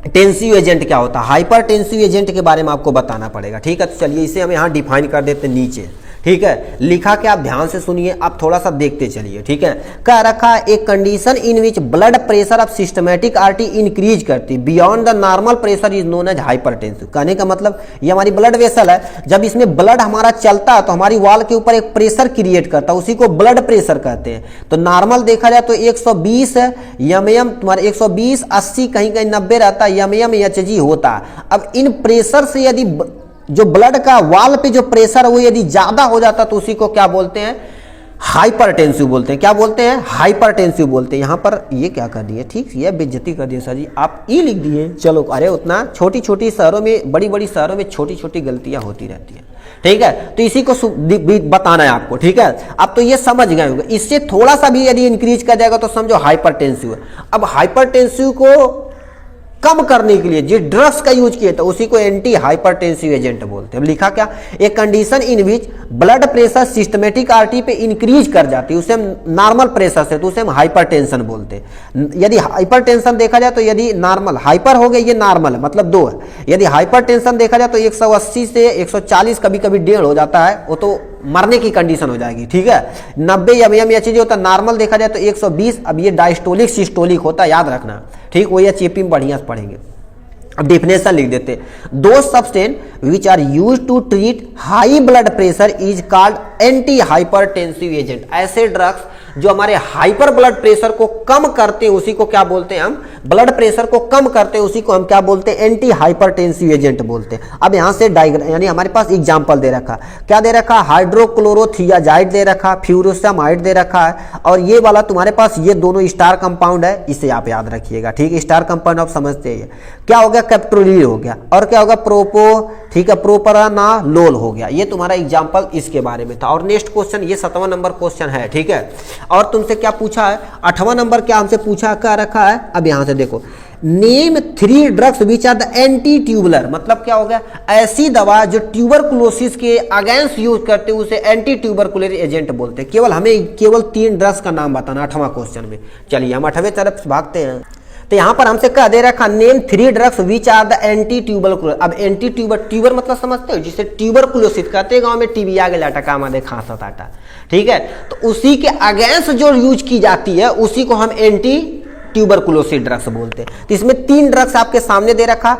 टेंसिव एजेंट क्या होता है, हाइपर टेंसिव एजेंट के बारे में आपको बताना पड़ेगा। ठीक है, तो चलिए इसे हम यहाँ डिफाइन कर देते हैं नीचे। ठीक है, लिखा क्या, आप ध्यान से सुनिए, आप थोड़ा सा देखते चलिए। ठीक है, कह रखा एक condition in which blood pressure of systematic artery increase करती beyond the normal pressure is known as hypertensive. कहने का मतलब ये हमारी ब्लड वेसल है, जब इसमें ब्लड हमारा चलता है तो हमारी वॉल के ऊपर एक प्रेशर क्रिएट करता है, उसी को ब्लड प्रेशर कहते हैं। तो नॉर्मल देखा जाए तो 120 mm तुम्हारे 120, 80, कहीं कहीं 90 रहता है, mm Hg होता है। अब इन प्रेशर से यदि जो ब्लड का वॉल पे जो प्रेशर है वो यदि ज्यादा हो जाता तो उसी को क्या बोलते हैं, हाइपरटेंसिव बोलते हैं। क्या बोलते हैं, हाइपरटेंसिव बोलते हैं। यहाँ पर ये क्या कर दिए, ठीक, ये बेइज्जती कर दिए सर जी, आप ई लिख दिए। चलो, अरे उतना छोटी छोटी शहरों में, बड़ी बड़ी शहरों में छोटी छोटी गलतियां होती रहती हैं। ठीक है, तो इसी को बताना है आपको। ठीक है, अब तो ये समझ गए होंगे। इससे थोड़ा सा भी यदि इंक्रीज कर जाएगा तो समझो हाइपरटेंसिव है। अब हाइपरटेंसिव को कम करने के लिए जिस ड्रग्स का यूज किया था उसी को एंटी हाइपरटेंसिव एजेंट बोलते हैं। अब लिखा क्या, a condition in which blood pressure systematic RT पे इंक्रीज कर जाती है, उसे हम नॉर्मल प्रेशर से, तो उसे हम हाइपरटेंशन बोलते हैं। यदि हाइपरटेंशन देखा जाए तो यदि नॉर्मल हाइपर हो गया, ये नॉर्मल है मतलब 2 है, यदि हाइपरटेंशन देखा जाए तो 180 से 140 कभी कभी 1.5 हो जाता है, वो तो मरने की कंडीशन हो जाएगी। ठीक है, 90 mmHg जो होता है नॉर्मल देखा जाए तो 120। अब ये डायस्टोलिक सिस्टोलिक होता है, याद रखना। ठीक, वो ये चेपी में बढ़िया से पढ़ेंगे। अब डिफिनेशन लिख देते, those substance which are use to treat high blood pressure is called anti hypertensive agent. ऐसे ड्रग्स जो हमारे हाइपर ब्लड प्रेशर को कम करते हैं उसी को क्या बोलते हैं हम, ब्लड प्रेशर को कम करते हैं उसी को हम क्या बोलते हैं, एंटी हाइपरटेंसिव एजेंट बोलते हैं। अब यहां से डायग्राम यानी हमारे पास एग्जांपल दे रखा, क्या दे रखा, हाइड्रोक्लोरोथियाजाइड दे रखा, फ्यूरोसामाइड दे रखा है, और ये वाला तुम्हारे पास ये दोनों स्टार कंपाउंड है, इसे आप याद रखिएगा। ठीक है, स्टार कंपाउंड आप समझते हैं। क्या हो गया, कैप्टोलीन हो गया, और क्या होगा, प्रोपो, ठीक है, प्रोपरानालोल हो गया। ये तुम्हारा एग्जांपल इसके बारे में था। और नेक्स्ट क्वेश्चन, ये 7वां नंबर क्वेश्चन है। ठीक है, और तुमसे क्या पूछा है, 8वां नंबर क्या हमसे पूछा, क्या रखा है। अब यहां से देखो, name 3 drugs which are the anti tubular, मतलब क्या हो गया, ऐसी दवा जो ट्यूबरकुलोसिस के अगेंस्ट यूज करते हैं उसे एंटी ट्यूबरकुलर एजेंट बोलते हैं। केवल 3 ड्रग्स का नाम बताना 8वां क्वेश्चन में। चलिए हम 8वें तरफ भागते हैं। तो यहां पर हमसे कह दे रखा, name 3 drugs which are the anti tubercular. अब एंटी ट्यूबर मतलब समझते हो, जिसे ट्यूबरकुलोसिस कहते हैं, गांव में टीबी आ गया, टका मादे खांसत आटा। ठीक है, तो उसी के अगेंस्ट जो यूज की जाती है उसी को हम एंटी ट्यूबरकुलोसिस ड्रग्स बोलते हैं। तो इसमें 3 ड्रग्स आपके सामने दे रखा,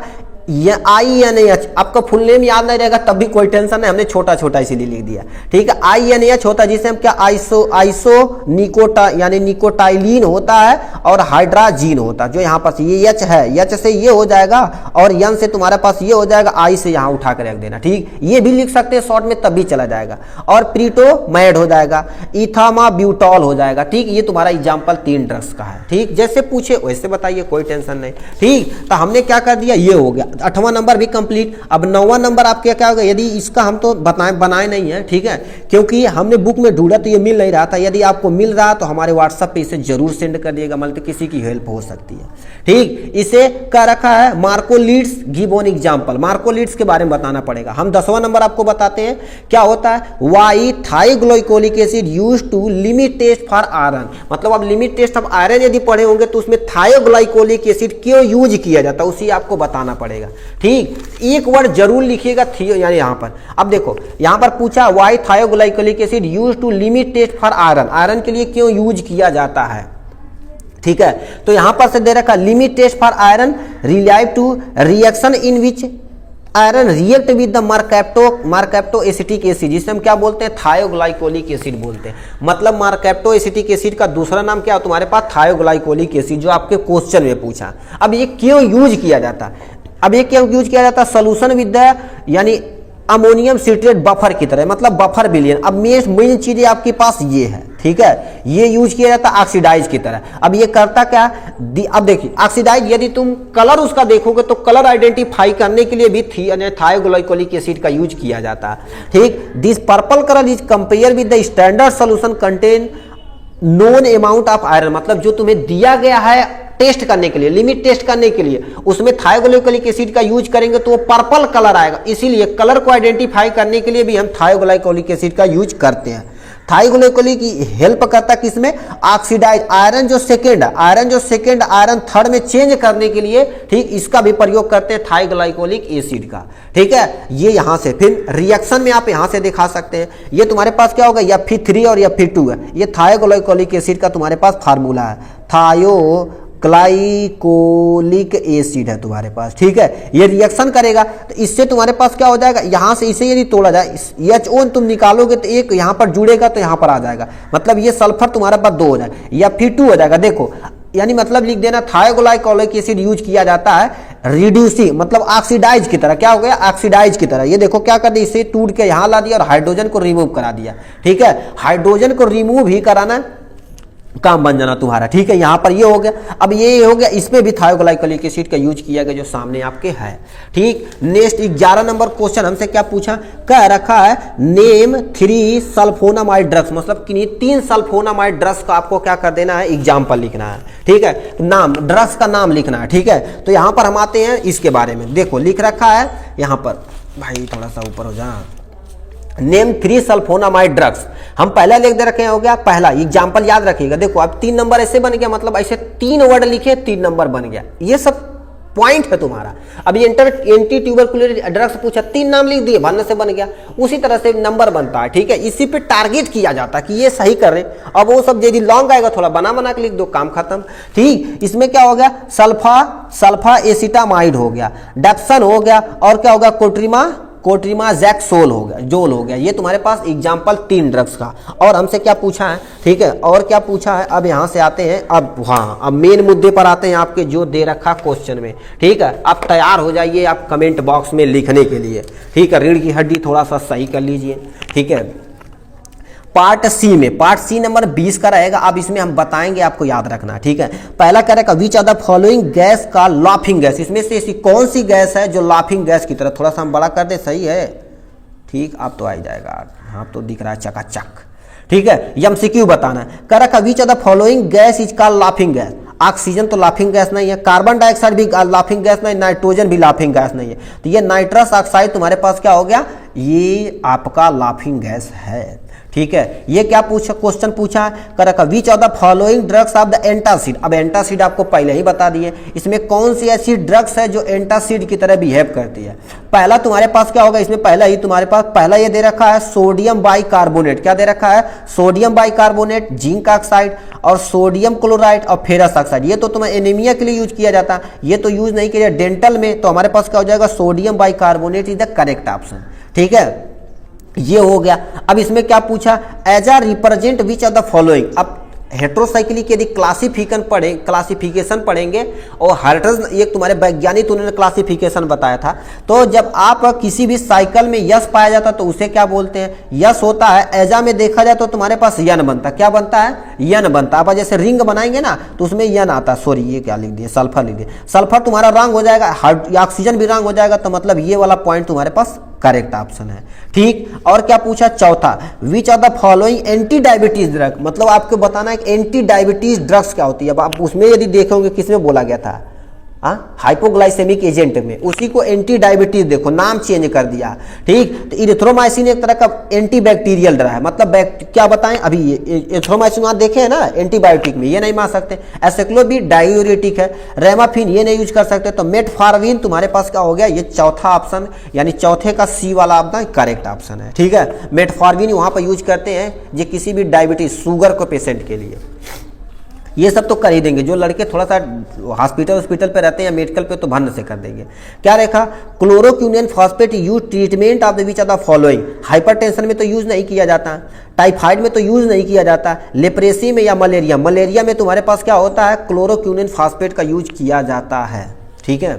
ये INH, आपका फुल नेम याद नहीं रहेगा तब भी कोई टेंशन नहीं, हमने छोटा छोटा इसीलिए लिख दिया। ठीक है, INH होता है जिसे हम क्या, आइसो निकोटा यानी निकोटाइलिन होता है, और हाइड्राजीन होता है। जो यहाँ पास ये H है, H से ये हो जाएगा, और N से तुम्हारे पास ये हो जाएगा, I से यहाँ उठा कर रख देना। ठीक, ये भी लिख सकते हैं शॉर्ट में, तब भी चला जाएगा। और प्रीटोमैड हो जाएगा, इथामाब्यूटॉल हो जाएगा। ठीक, ये तुम्हारा एग्जाम्पल 3 ड्रग्स का है। ठीक, जैसे पूछे वैसे बताइए, कोई टेंशन नहीं। ठीक, तो हमने क्या कर दिया, ये हो गया, 8वां नंबर भी कंप्लीट। अब 9वां नंबर आपके क्या होगा, यदि इसका हम तो बनाए नहीं है, ठीक है, क्योंकि हमने बुक में ढूंढा तो ये मिल नहीं रहा था। यदि आपको मिल रहा तो हमारे व्हाट्सएप पे इसे जरूर सेंड कर दिएगा, मतलब किसी की हेल्प हो सकती है। ठीक, इसे क्या रखा है, मार्कोलिड्स गिव ऑन एग्जांपल। मार्कोलिड्स के बारे में बताना पड़ेगा। हम 10वां नंबर आपको बताते हैं, क्या होता है, why thioglycolic acid used to limit test for iron. मतलब अब लिमिट टेस्ट ऑफ आयरन यदि पढ़े होंगे तो उसमें थाइग्लाइकोलिक एसिड क्यों यूज किया जाता है उसी आपको बताना पड़ेगा। ठीक, एक वर्ड जरूर लिखिएगा यानी यहां पर। अब देखो यहां पर पूछा, why thioglycolic acid used to limit test for iron, iron के लिए क्यों यूज किया जाता है। ठीक है, तो यहां पर से दे रखा, limit test for iron relative to reaction in which iron react with the mercapto acetic acid, जिसे हम क्या बोलते हैं, थायोग्लाइकोलिक एसिड बोलते हैं। मतलब मार्केप्टो एसिटिक एसिड का दूसरा नाम क्या है तुम्हारे पास, थायोग्लाइकोलिक एसिड, जो आपके क्वेश्चन में पूछा। अब ये क्यों यूज किया जाता है, अब ये क्यों यूज किया जाता है, सोल्यूशन विद द यानी अमोनियम सिट्रेट बफर की तरह, मतलब बफर विलियन। अब मेन चीजें आपके पास ये है। ठीक है, ये यूज किया जाता है ऑक्सीडाइज की तरह। अब ये करता क्या, अब देखिए ऑक्सीडाइज, यदि तुम कलर उसका देखोगे तो कलर आइडेंटिफाई करने के लिए भी थायोग्लाइकोलिक एसिड का यूज किया जाता है। ठीक, this purple colour is compare with the standard solution contain known amount of iron. मतलब जो तुम्हें दिया गया है टेस्ट करने के लिए, लिमिट टेस्ट करने के लिए, उसमें थायोग्लाइकोलिक एसिड का यूज करेंगे तो वो पर्पल कलर आएगा। इसीलिए कलर को आइडेंटिफाई करने के लिए भी हम थायोग्लाइकोलिक एसिड का यूज करते हैं। थायोग्लाइकोलिक हेल्प करता किसमें, ऑक्सीडाइज आयरन जो सेकेंड आयरन थर्ड में चेंज करने के लिए। ठीक, इसका भी प्रयोग करते हैं थायोग्लाइकोलिक एसिड का। ठीक है, ये यहां से फिर रिएक्शन में आप यहां से दिखा सकते हैं। ये तुम्हारे पास क्या होगा, Fe3 और Fe2 है। ये थायोग्लाइकोलिक एसिड का तुम्हारे पास फार्मूला है, थायोग्लाइकोलिक एसिड है तुम्हारे पास। ठीक है, ये रिएक्शन करेगा तो इससे तुम्हारे पास क्या हो जाएगा, यहां से इसे यदि तोड़ा जाए, HO तुम निकालोगे तो एक यहां पर जुड़ेगा तो यहां पर आ जाएगा, मतलब ये सल्फर तुम्हारे पास 2 हो जाएगा, Fe2 हो जाएगा। देखो यानी मतलब लिख देना, थायोग्लाइकोलिक एसिड यूज किया जाता है रिड्यूसिंग, मतलब ऑक्सीडाइज की तरह। क्या हो गया, ऑक्सीडाइज की तरह। ये देखो क्या कर दिया, इसे टूट के यहां ला दिया और हाइड्रोजन को रिमूव करा दिया। ठीक है, हाइड्रोजन को रिमूव ही कराना काम बन जाना तुम्हारा। ठीक है, यहाँ पर ये हो गया। अब ये हो गया, इसमें भी थायोग्लाइकोलिक एसिड का यूज किया गया जो सामने आपके है। ठीक, नेक्स्ट 11 नंबर क्वेश्चन हमसे क्या पूछा, कह रखा है नेम 3 सल्फोनामाइड ड्रग्स, मतलब कि 3 सल्फोनामाइड ड्रग्स का आपको क्या कर देना है, एग्जाम्पल लिखना है। ठीक है, नाम, ड्रग्स का नाम लिखना है। ठीक है, तो यहाँ पर हम आते हैं इसके बारे में। देखो लिख रखा है यहाँ पर, भाई थोड़ा सा ऊपर हो जा, नेम 3 सल्फोनामाइड ड्रग्स हम पहले लिख दे रखे हो गया। पहला एग्जाम्पल याद रखिएगा। देखो अब 3 नंबर ऐसे बन गया, मतलब ऐसे 3 वर्ड लिखे 3 नंबर बन गया। ये सब पॉइंट है तुम्हारा। अब एंटी ट्यूबरकुलर ड्रग्स पूछा, 3 नाम लिख दिए, बनने से बन गया। उसी तरह से नंबर बनता है। ठीक है, इसी पे टारगेट किया जाता है कि ये सही कर रहे। अब वो सब यदि लॉन्ग आएगा थोड़ा बना बना के लिख दो, काम खत्म। ठीक, इसमें क्या हो गया, सल्फा एसिटामाइड हो गया, डेप्सन हो गया, और क्या होगा, कोट्रिमाज़ेक्सोल हो गया, जोल हो गया। ये तुम्हारे पास एग्जाम्पल 3 ड्रग्स का। और हमसे क्या पूछा है, ठीक है, और क्या पूछा है। अब यहाँ से आते हैं, अब मेन मुद्दे पर आते हैं आपके जो दे रखा क्वेश्चन में। ठीक है, आप तैयार हो जाइए आप कमेंट बॉक्स में लिखने के लिए। ठीक है, रीढ़ की हड्डी थोड़ा सा सही कर लीजिए। ठीक है, पार्ट सी नंबर 20 का रहेगा। अब इसमें हम बताएंगे, आपको याद रखना। ठीक है, पहला क्या रहेगा, which are the following gas का लाफिंग गैस, इसमें से ऐसी कौन सी गैस है जो लाफिंग गैस की तरह, थोड़ा सा हम बड़ा कर दे, सही है। ठीक, अब तो आ जाएगा, हाँ तो दिख रहा है चकाचक। ठीक है, एमसीक्यू बताना है। कह रखा which are the following gas is called laughing gas. Oxygen तो लाफिंग गैस नहीं है, कार्बन डाइऑक्साइड भी लाफिंग गैस नहीं, नाइट्रोजन भी लाफिंग गैस नहीं है। तो ये नाइट्रस ऑक्साइड तुम्हारे पास क्या हो गया, ये आपका लाफिंग गैस है। ठीक है, ये क्या पूछा, क्वेश्चन पूछा है, कर रखा विच of the following drugs of the antacid. अब एंटासिड आपको पहले ही बता दिए, इसमें कौन सी ऐसी ड्रग्स है जो एंटासिड की तरह बिहेव करती है। पहला तुम्हारे पास क्या होगा, इसमें पहला ही तुम्हारे पास पहला ये दे रखा है सोडियम बाइकार्बोनेट। क्या दे रखा है, सोडियम बाइकार्बोनेट, जिंक ऑक्साइड और सोडियम क्लोराइड और फेरस ऑक्साइड। ये तो तुम्हें एनीमिया के लिए यूज किया जाता है, ये तो यूज नहीं किया डेंटल में। तो हमारे पास क्या हो जाएगा, sodium bicarbonate is the correct option. ठीक है, ये हो गया। अब इसमें क्या पूछा, as a represent which of the following. अब हेट्रोसाइक्लिक यदि क्लासिफिकेशन पढ़ेंगे और हार्टर्स एक तुम्हारे वैज्ञानिक उन्होंने क्लासिफिकेशन बताया था। तो जब आप किसी भी साइकिल में यस पाया जाता तो उसे क्या बोलते हैं, यस होता है। एजा में देखा जाए तो तुम्हारे पास यन बनता, क्या बनता है, यन बनता। आप जैसे रिंग बनाएंगे ना तो उसमें यन आता है। सॉरी, ये क्या लिख दिए, सल्फर लिख दिए। सल्फर तुम्हारा रंग हो जाएगा, ऑक्सीजन भी रंग हो जाएगा। तो मतलब ये वाला पॉइंट तुम्हारे पास करेक्ट ऑप्शन है। ठीक, और क्या पूछा, चौथा which are the following anti diabetes drug. मतलब आपको बताना है एंटी डायबिटीज ड्रग्स क्या होती है। अब आप उसमें यदि देखोगे किसमें बोला गया था, हाइपोग्लाइसेमिक एजेंट में, उसी को एंटी डायबिटीज देखो नाम चेंज कर दिया। ठीक, तो इरिथ्रोमाइसिन एक तरह का एंटी बैक्टीरियल ड्रग है। मतलब क्या बताएं, अभी ये इरिथ्रोमाइसिन आप देखे हैं ना एंटीबायोटिक में, ये नहीं मार सकते। एसाइक्लोविर डायूरेटिक है, रेमाफिन ये नहीं यूज कर सकते। तो मेटफॉर्मिन तुम्हारे पास क्या हो गया, ये चौथा ऑप्शन, यानी चौथे का सी वाला आपका करेक्ट ऑप्शन है। ठीक है, मेटफॉर्मिन वहां पर यूज करते हैं जो किसी भी डायबिटीज शुगर को पेशेंट के लिए। ये सब तो कर ही देंगे, जो लड़के थोड़ा सा हॉस्पिटल पे रहते हैं या मेडिकल पे तो भन्न से कर देंगे। क्या रेखा, chloroquine phosphate use treatment of the which of the following. Hypertension में तो यूज नहीं किया जाता, टाइफाइड में तो यूज नहीं किया जाता, लेप्रेसी में या मलेरिया में तुम्हारे पास क्या होता है, क्लोरोक्विनिन फॉस्फेट का यूज किया जाता है। ठीक है,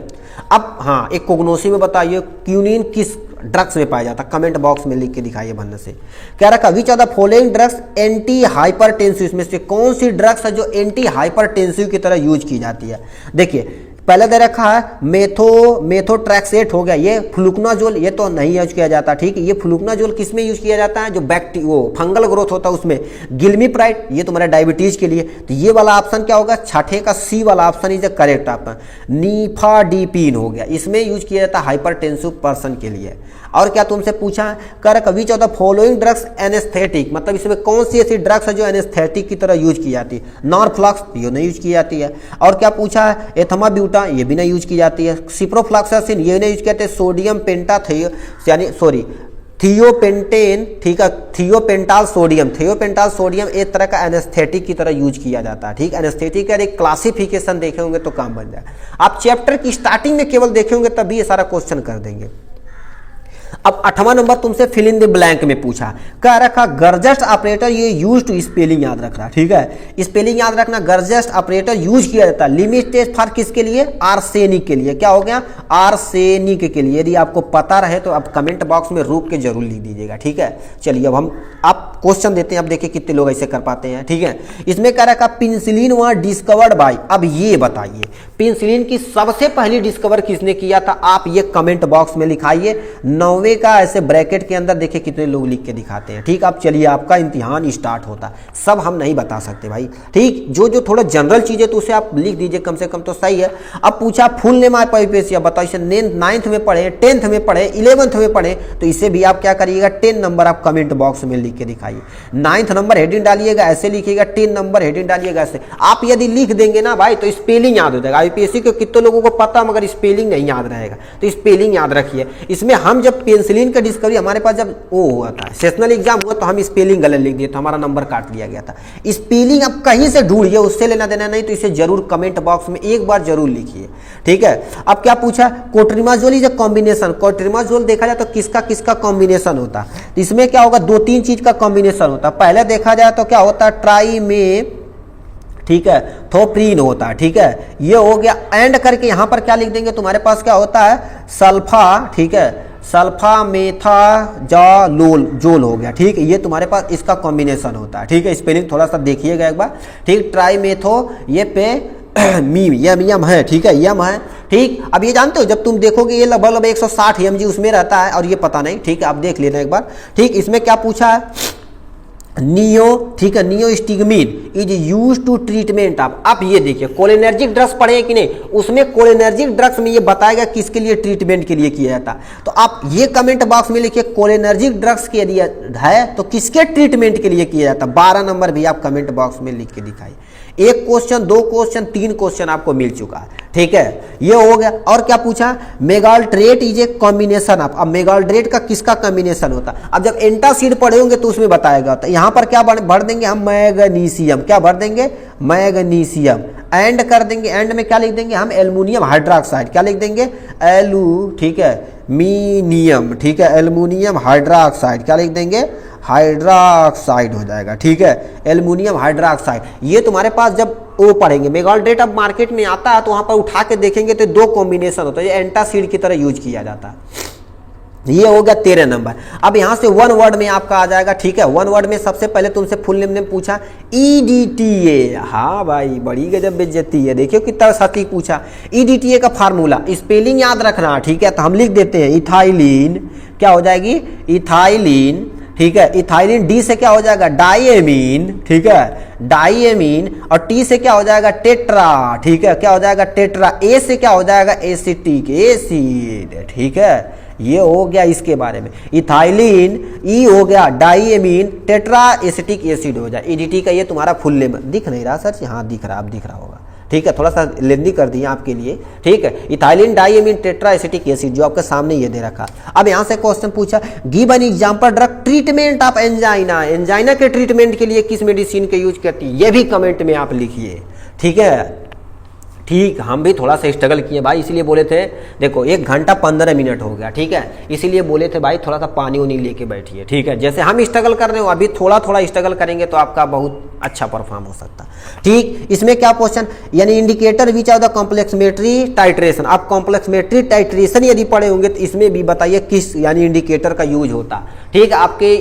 अब हाँ एक कोग्नोसी में बताइए क्यूनिन किस ड्रग्स में पाया जाता, कमेंट बॉक्स में लिख के दिखाइए भन्न से। क्या रखा, which are the following drugs anti hypertensive. इसमें से कौन सी ड्रग्स है जो एंटी हाइपरटेंसिव की तरह यूज की जाती है। देखिए पहले दे रखा है मेथोट्रैक्सेट हो गया, ये फ्लुकनाजोल, ये तो नहीं यूज किया जाता। ठीक है, ये फ्लुकनाजोल किस में यूज किया जाता है, जो वो फंगल ग्रोथ होता है उसमें। गिल्मीप्राइड ये तुम्हारा डायबिटीज के लिए। तो ये वाला ऑप्शन क्या होगा, छठे का सी वाला option is the correct option. Nifedipine हो गया, इसमें यूज किया जाता है हाइपरटेंसिव पर्सन के लिए। और क्या तुमसे पूछा है, कर विच of the following drugs anaesthetic. मतलब इसमें कौन सी ऐसी ड्रग्स है जो एनेस्थेटिक की तरह यूज की जाती है। नॉरफ्लॉक्स ये नहीं यूज की जाती है। और क्या पूछा है, एथमाब्यूटा ये भी नहीं यूज की जाती है। सिप्रोफ्लॉक्सासिन ये नहीं यूज किया जाते। सोडियम थियोपेंटेन, ठीक है, थियोपेंटाल सोडियम एक तरह का एनेस्थेटिक की तरह यूज किया जाता है। ठीक, एनेस्थेटिक का एक क्लासिफिकेशन देखे होंगे तो काम बन जाए। आप चैप्टर की स्टार्टिंग में केवल देखे होंगे तभी ये सारा क्वेश्चन कर देंगे। अब 8वां नंबर तुमसे फिल इन द ब्लैंक में पूछा, कह रखा गर्जस्ट ऑपरेटर ये यूज टू, स्पेलिंग याद रखना, ठीक है, स्पेलिंग याद रखना। गर्जस्ट ऑपरेटर यूज किया जाता है लिमिटेड फॉर किसके लिए, आर्सेनिक के लिए। क्या हो गया, आर्सेनिक के लिए। यदि आपको पता रहे तो आप कमेंट बॉक्स में रुक के जरूर लिख दीजिएगा, ठीक है। चलिए अब हम आप क्वेश्चन देते हैं, अब देखिए कितने लोग ऐसे कर पाते हैं, ठीक है। इसमें कह रखा पेनिसिलिन वॉज डिस्कवर्ड बाय, अब ये बताइए पेनिसिलिन की सबसे पहली डिस्कवर किसने किया था, आप ये कमेंट बॉक्स में लिखाइए। 9वें का ऐसे ब्रैकेट के अंदर देखिए कितने लोग लिख के दिखाते हैं, ठीक। अब चलिए आपका इम्तिहान स्टार्ट होता है, सब हम नहीं बता सकते भाई, ठीक। जो जो थोड़ा जनरल चीजें तो उसे आप लिख दीजिए कम से कम, तो सही है। अब पूछा फुल नेम ऑफ आईपीएस, बताओ इसे 9th में पढ़े, 10th में पढ़े, 11th में पढ़े, तो इसे भी आप क्या करिएगा 10 नंबर आप कमेंट बॉक्स में लिख के दिखाइए। 9th नंबर हेडिंग डालिएगा ऐसे लिखिएगा, 10 नंबर हेडिंग डालिएगा ऐसे। आप यदि लिख देंगे ना भाई तो स्पेलिंग याद हो जाएगा। आईपीएससी को कितने लोगों को पता मगर स्पेलिंग नहीं याद रहेगा, तो स्पेलिंग याद रखिए। इसमें हम जब पेनिसिलिन का डिस्कवरी हमारे पास जब वो हुआ था सेशनल एग्जाम हुआ तो हम स्पेलिंग गलत लिख दिए तो हमारा नंबर काट लिया गया था। स्पेलिंग आप कहीं से ढूंढिए, उससे लेना देना नहीं, तो इसे जरूर कमेंट बॉक्स में एक बार जरूर लिखिए, ठीक है। अब क्या पूछा, कोट्रिमाजोल इज अ कॉम्बिनेशन। कोट्रिमाजोल देखा जाए तो किसका किसका कॉम्बिनेशन होता है, तो इसमें क्या होगा 2-3 चीज का कॉम्बिनेशन होता है। पहले देखा जाए तो क्या होता है ट्राई में, ठीक है, थोप्रीन होता है, ठीक है, ये हो गया। एंड करके यहां पर क्या लिख देंगे, तुम्हारे पास क्या होता है सल्फा, ठीक है, सल्फा मेथाजोल जोल हो गया, ठीक है। ये तुम्हारे पास इसका कॉम्बिनेशन होता है, ठीक है। स्पेलिंग थोड़ा सा देखिएगा एक बार, ठीक। ट्राई मेथो ये पे मीम यम है, ठीक है, यम है, ठीक। अब ये जानते हो जब तुम देखोगे ये लगभग 160 mg उसमें रहता है और ये पता नहीं, ठीक है, आप देख लेना एक बार, ठीक। इसमें क्या पूछा है नियो, ठीक है, neostigmine is use to treatment of. आप ये देखिए कोलिनर्जिक ड्रग्स पढ़े कि नहीं, उसमें कोलिनर्जिक ड्रग्स में ये बताएगा किसके लिए ट्रीटमेंट के लिए किया जाता। तो आप ये कमेंट बॉक्स में लिखिए कोलिनर्जिक ड्रग्स के लिए है तो किसके ट्रीटमेंट के लिए किया जाता। 12 नंबर भी आप कमेंट बॉक्स में लिख के दिखाइए। 1 क्वेश्चन 2 क्वेश्चन 3 क्वेश्चन आपको मिल चुका है, ठीक है, ये हो गया। और क्या पूछा मेगाल्ट्रेट इज ए कॉम्बिनेशन ऑफ। अब मेगाल्ट्रेट का किसका कॉम्बिनेशन होता है, अब जब एंटासिड पढ़े होंगे तो उसमें बताएगा। तो यहाँ पर क्या भर देंगे हम मैग्नीशियम, क्या भर देंगे मैग्नीशियम। एंड कर देंगे, एंड में क्या लिख देंगे हम एल्युमिनियम हाइड्रोक्साइड, क्या लिख देंगे ठीक है, मीनियम, ठीक है, एल्युमिनियम हाइड्रोक्साइड, क्या लिख देंगे हाइड्रोक्साइड हो जाएगा, ठीक है, एल्युमिनियम हाइड्रोक्साइड। ये तुम्हारे पास जब वो पढ़ेंगे मेगाल्ट्रेट अब मार्केट में आता है तो वहां पर उठा के देखेंगे तो 2 कॉम्बिनेशन होता है, ये एंटासिड की तरह यूज किया जाता है। ये हो गया 13 नंबर। अब यहां से 1 वर्ड में आपका आ जाएगा, ठीक है। 1 वर्ड में सबसे पहले तुमसे फुल नेम ने पूछा EDTA। हाँ भाई बड़ी गजब बेइज्जती है, देखियो कितना सटीक पूछा। EDTA का फार्मूला स्पेलिंग याद रखना, ठीक है, तो हम लिख देते हैं इथाइलिन, क्या हो जाएगी इथाइलिन, ठीक है। इथाइलिन डी से क्या हो जाएगा डाइएमीन, ठीक है, डाइएमीन। और टी से क्या हो जाएगा टेट्रा, ठीक है, क्या हो जाएगा टेट्रा। ए से क्या हो जाएगा एसिटिक एसिड, ठीक है। ये हो गया इसके बारे में। इथाइलिन ई हो गया डाइएमीन, टेट्रा एसिटिक एसिड हो जाए। ईडीटी का ये तुम्हारा फुल नेम दिख नहीं रहा सर, हाँ दिख रहा, अब दिख रहा होगा, ठीक है, थोड़ा सा लेंदी कर दिया आपके लिए, ठीक है। Ethylene diamine tetra acetic acid जो आपके सामने ये दे रखा। अब यहां से क्वेश्चन पूछा give an example drug treatment of angina. Angina के ट्रीटमेंट के लिए किस मेडिसिन के यूज करती है, ये भी कमेंट में आप लिखिए, ठीक है। ठीक, हम भी थोड़ा सा स्ट्रगल किए भाई, इसीलिए बोले थे देखो 1 घंटा 15 मिनट हो गया, ठीक है, इसीलिए बोले थे भाई थोड़ा सा पानी उनी लेके बैठिए, ठीक है। जैसे हम स्ट्रगल कर रहे हो अभी थोड़ा थोड़ा स्ट्रगल करेंगे तो आपका बहुत अच्छा परफॉर्म हो सकता, ठीक। इसमें क्या क्वेश्चन यानी indicator which of the complexometry titration. आप कॉम्प्लेक्समेट्री टाइट्रेशन यदि पढ़े होंगे तो इसमें भी बताइए किस यानी इंडिकेटर का यूज होता, ठीक। आपके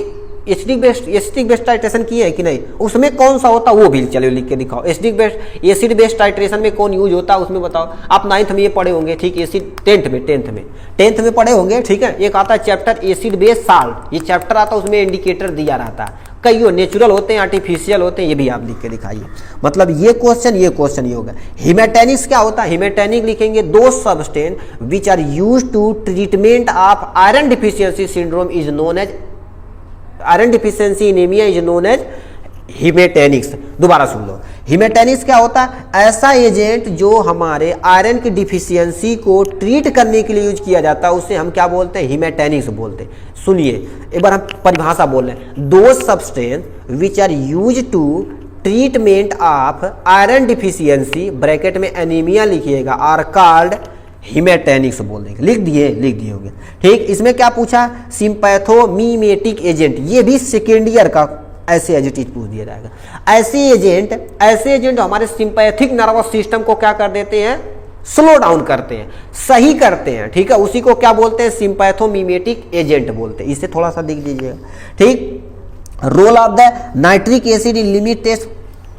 एसिडिक बेस्ड टाइट्रेशन किए है कि नहीं, उसमें कौन सा होता वो भी चलो लिख के दिखाओ। एसिड बेस्ड टाइट्रेशन में कौन यूज होता है उसमें बताओ। आप 9th में ये पढ़े होंगे, ठीक। एसिड 10th में पढ़े होंगे, ठीक है। एक आता है चैप्टर एसिड बेस्ड साल्ट, ये चैप्टर आता है उसमें इंडिकेटर दिया रहता है, कई नेचुरल होते हैं आर्टिफिशियल होते हैं, ये भी आप लिख के दिखाइए। मतलब ये क्वेश्चन ये होगा। हिमेटेनिक्स क्या होता है, हिमेटेनिक लिखेंगे 2 substance which are use to treatment of iron deficiency syndrome is known as iron deficiency anaemia is known as haematinics. दोबारा सुन लो, हिमेटेनिक्स क्या होता है, ऐसा एजेंट जो हमारे आयरन की डिफिशियंसी को ट्रीट करने के लिए यूज किया जाता है उसे हम क्या बोलते हैं हिमेटेनिक्स बोलते हैं। सुनिए एक बार हम परिभाषा बोल रहे हैं, 2 substance which are use to treatment of iron deficiency bracket में एनीमिया लिखिएगा आर कॉल्ड हिमेटैनिक्स बोल देंगे। लिख दिए होंगे। ठीक, इसमें क्या पूछा, सिंपैथोमिमेटिक एजेंट, ये भी सेकेंड ईयर का ऐसे एजेंट पूछ दिया जाएगा। ऐसे एजेंट हमारे सिंपैथिक नर्वस सिस्टम को क्या कर देते हैं, स्लो डाउन करते हैं, सही करते हैं। ठीक है, उसी को क्या बोलते हैं, सिंपैथोमिमेटिक एजेंट बोलते हैं। इसे थोड़ा सा देख लीजिएगा। ठीक, role of the nitric acid in limit test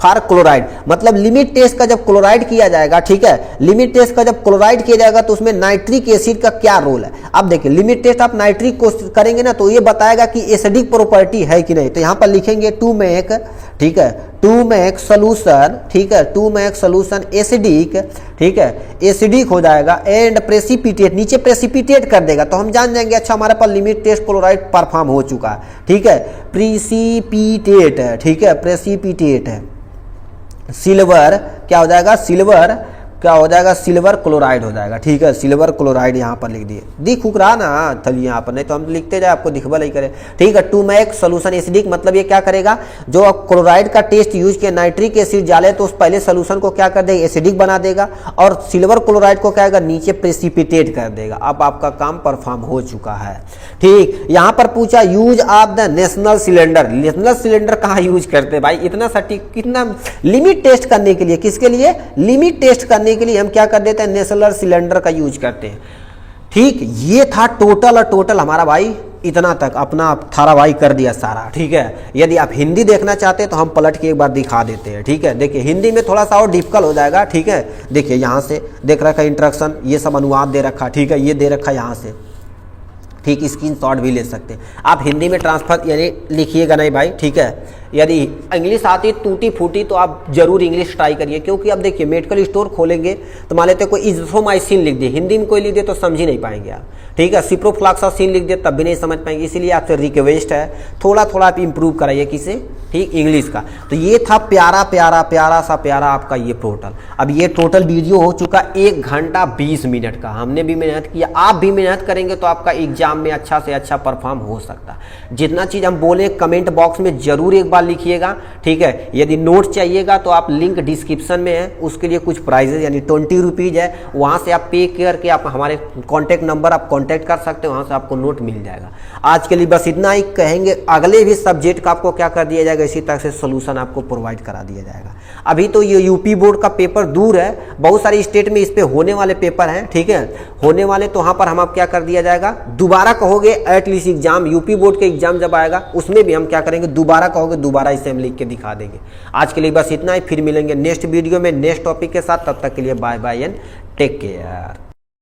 for chloride, मतलब लिमिट टेस्ट का जब क्लोराइड किया जाएगा, ठीक है, लिमिट टेस्ट का जब क्लोराइड किया जाएगा तो उसमें नाइट्रिक एसिड का क्या रोल है। अब देखिए लिमिट टेस्ट आप नाइट्रिक को करेंगे ना तो ये बताएगा कि एसिडिक प्रॉपर्टी है कि नहीं। तो यहां पर लिखेंगे टू मेक, ठीक है, टू मेक सोल्यूशन, ठीक है, टू मेक सोल्यूशन एसिडिक, ठीक है, एसिडिक हो जाएगा एंड प्रेसिपिटेट, नीचे प्रेसिपिटेट कर देगा तो हम जान जाएंगे अच्छा हमारे पास लिमिट टेस्ट क्लोराइड परफॉर्म हो चुका है। ठीक है, प्रेसिपिटेट, ठीक है, प्रेसिपिटेट है, सिल्वर क्या हो जाएगा, सिल्वर क्या हो जाएगा, सिल्वर क्लोराइड हो जाएगा। ठीक है, सिल्वर क्लोराइड यहाँ पर लिख दिए, दिख रहा ना थली यहाँ पर, नहीं तो हम लिखते जाए आपको दिखबा नहीं करे। ठीक है, टू मेक सोल्यूशन एसिडिक, मतलब ये क्या करेगा, जो क्लोराइड का टेस्ट यूज किया, नाइट्रिक एसिड डाले तो उस पहले सोल्यूशन को क्या कर देगा, एसिडिक बना देगा, और सिल्वर क्लोराइड को क्या करेगा, नीचे प्रेसिपिटेट कर देगा। अब आपका काम परफॉर्म हो चुका है। ठीक, यहाँ पर पूछा use of the national cylinder, national cylinder कहाँ यूज करते हैं भाई, इतना सटीक, कितना लिमिट टेस्ट करने के लिए, किसके लिए, लिमिट टेस्ट करने के लिए हम क्या कर देते हैं, नेशनल सिलेंडर का यूज करते हैं। ठीक, ये था टोटल, और टोटल हमारा भाई इतना तक अपना धारावाही कर दिया सारा। ठीक है, यदि आप हिंदी देखना चाहते हैं तो हम पलट के एक बार दिखा देते हैं। ठीक है, देखिए हिंदी में थोड़ा सा और डिफिकल्ट हो जाएगा। ठीक है, देखिए यहाँ से देख रखा है इंट्रोडक्शन, ये सब अनुवाद दे रखा, ठीक है, ये दे रखा यहाँ से। ठीक, स्क्रीनशॉट भी ले सकते हैं आप, हिंदी में ट्रांसफर यानी लिखिएगा नहीं भाई। ठीक है, यदि इंग्लिश आती टूटी फूटी तो आप जरूर इंग्लिश ट्राई करिए, क्योंकि अब देखिए मेडिकल स्टोर खोलेंगे तो मान लेते कोई इज़्थ्रोमाइसिन लिख दे, हिंदी में कोई लिख दे तो समझ ही नहीं पाएंगे आप। ठीक है, सिप्रोफ्लॉक्सासिन लिख दे तब भी नहीं समझ पाएंगे, इसीलिए आपसे रिक्वेस्ट है थोड़ा थोड़ा आप इंप्रूव कराइए किसे, ठीक, इंग्लिश का। तो ये था प्यारा सा आपका ये टोटल। अब ये टोटल वीडियो हो चुका 1 घंटा 20 मिनट का। हमने भी मेहनत किया, आप भी मेहनत करेंगे तो आपका एग्जाम में अच्छा से अच्छा परफॉर्म हो सकता है। जितना चीज़ हम बोले कमेंट बॉक्स में जरूर एक बार लिखिएगा। ठीक है, यदि नोट चाहिएगा तो आप लिंक डिस्क्रिप्शन में है, उसके लिए कुछ प्राइजेज यानी 20 रुपीज़ है, वहाँ से आप पे करके आप हमारे कॉन्टैक्ट नंबर आप कॉन्टैक्ट कर सकते हो, वहाँ से आपको नोट मिल जाएगा। आज के लिए बस इतना ही, कहेंगे अगले भी सब्जेक्ट का आपको क्या कर दिया जाएगा, इसी तरह से सोल्यूशन आपको प्रोवाइड करा दिया जाएगा। अभी तो ये यूपी बोर्ड का पेपर दूर है, बहुत सारे स्टेट में इस पे होने वाले पेपर हैं। ठीक है, होने वाले, तो वहाँ पर हम आप क्या कर दिया जाएगा, दोबारा कहोगे एटलीस्ट एग्जाम, यूपी बोर्ड के एग्जाम जब आएगा उसमें भी हम क्या करेंगे, दोबारा कहोगे, दोबारा इसे हम लिख के दिखा देंगे। आज के लिए बस इतना ही, फिर मिलेंगे नेक्स्ट वीडियो में नेक्स्ट टॉपिक के साथ। तब तक के लिए bye bye and take care.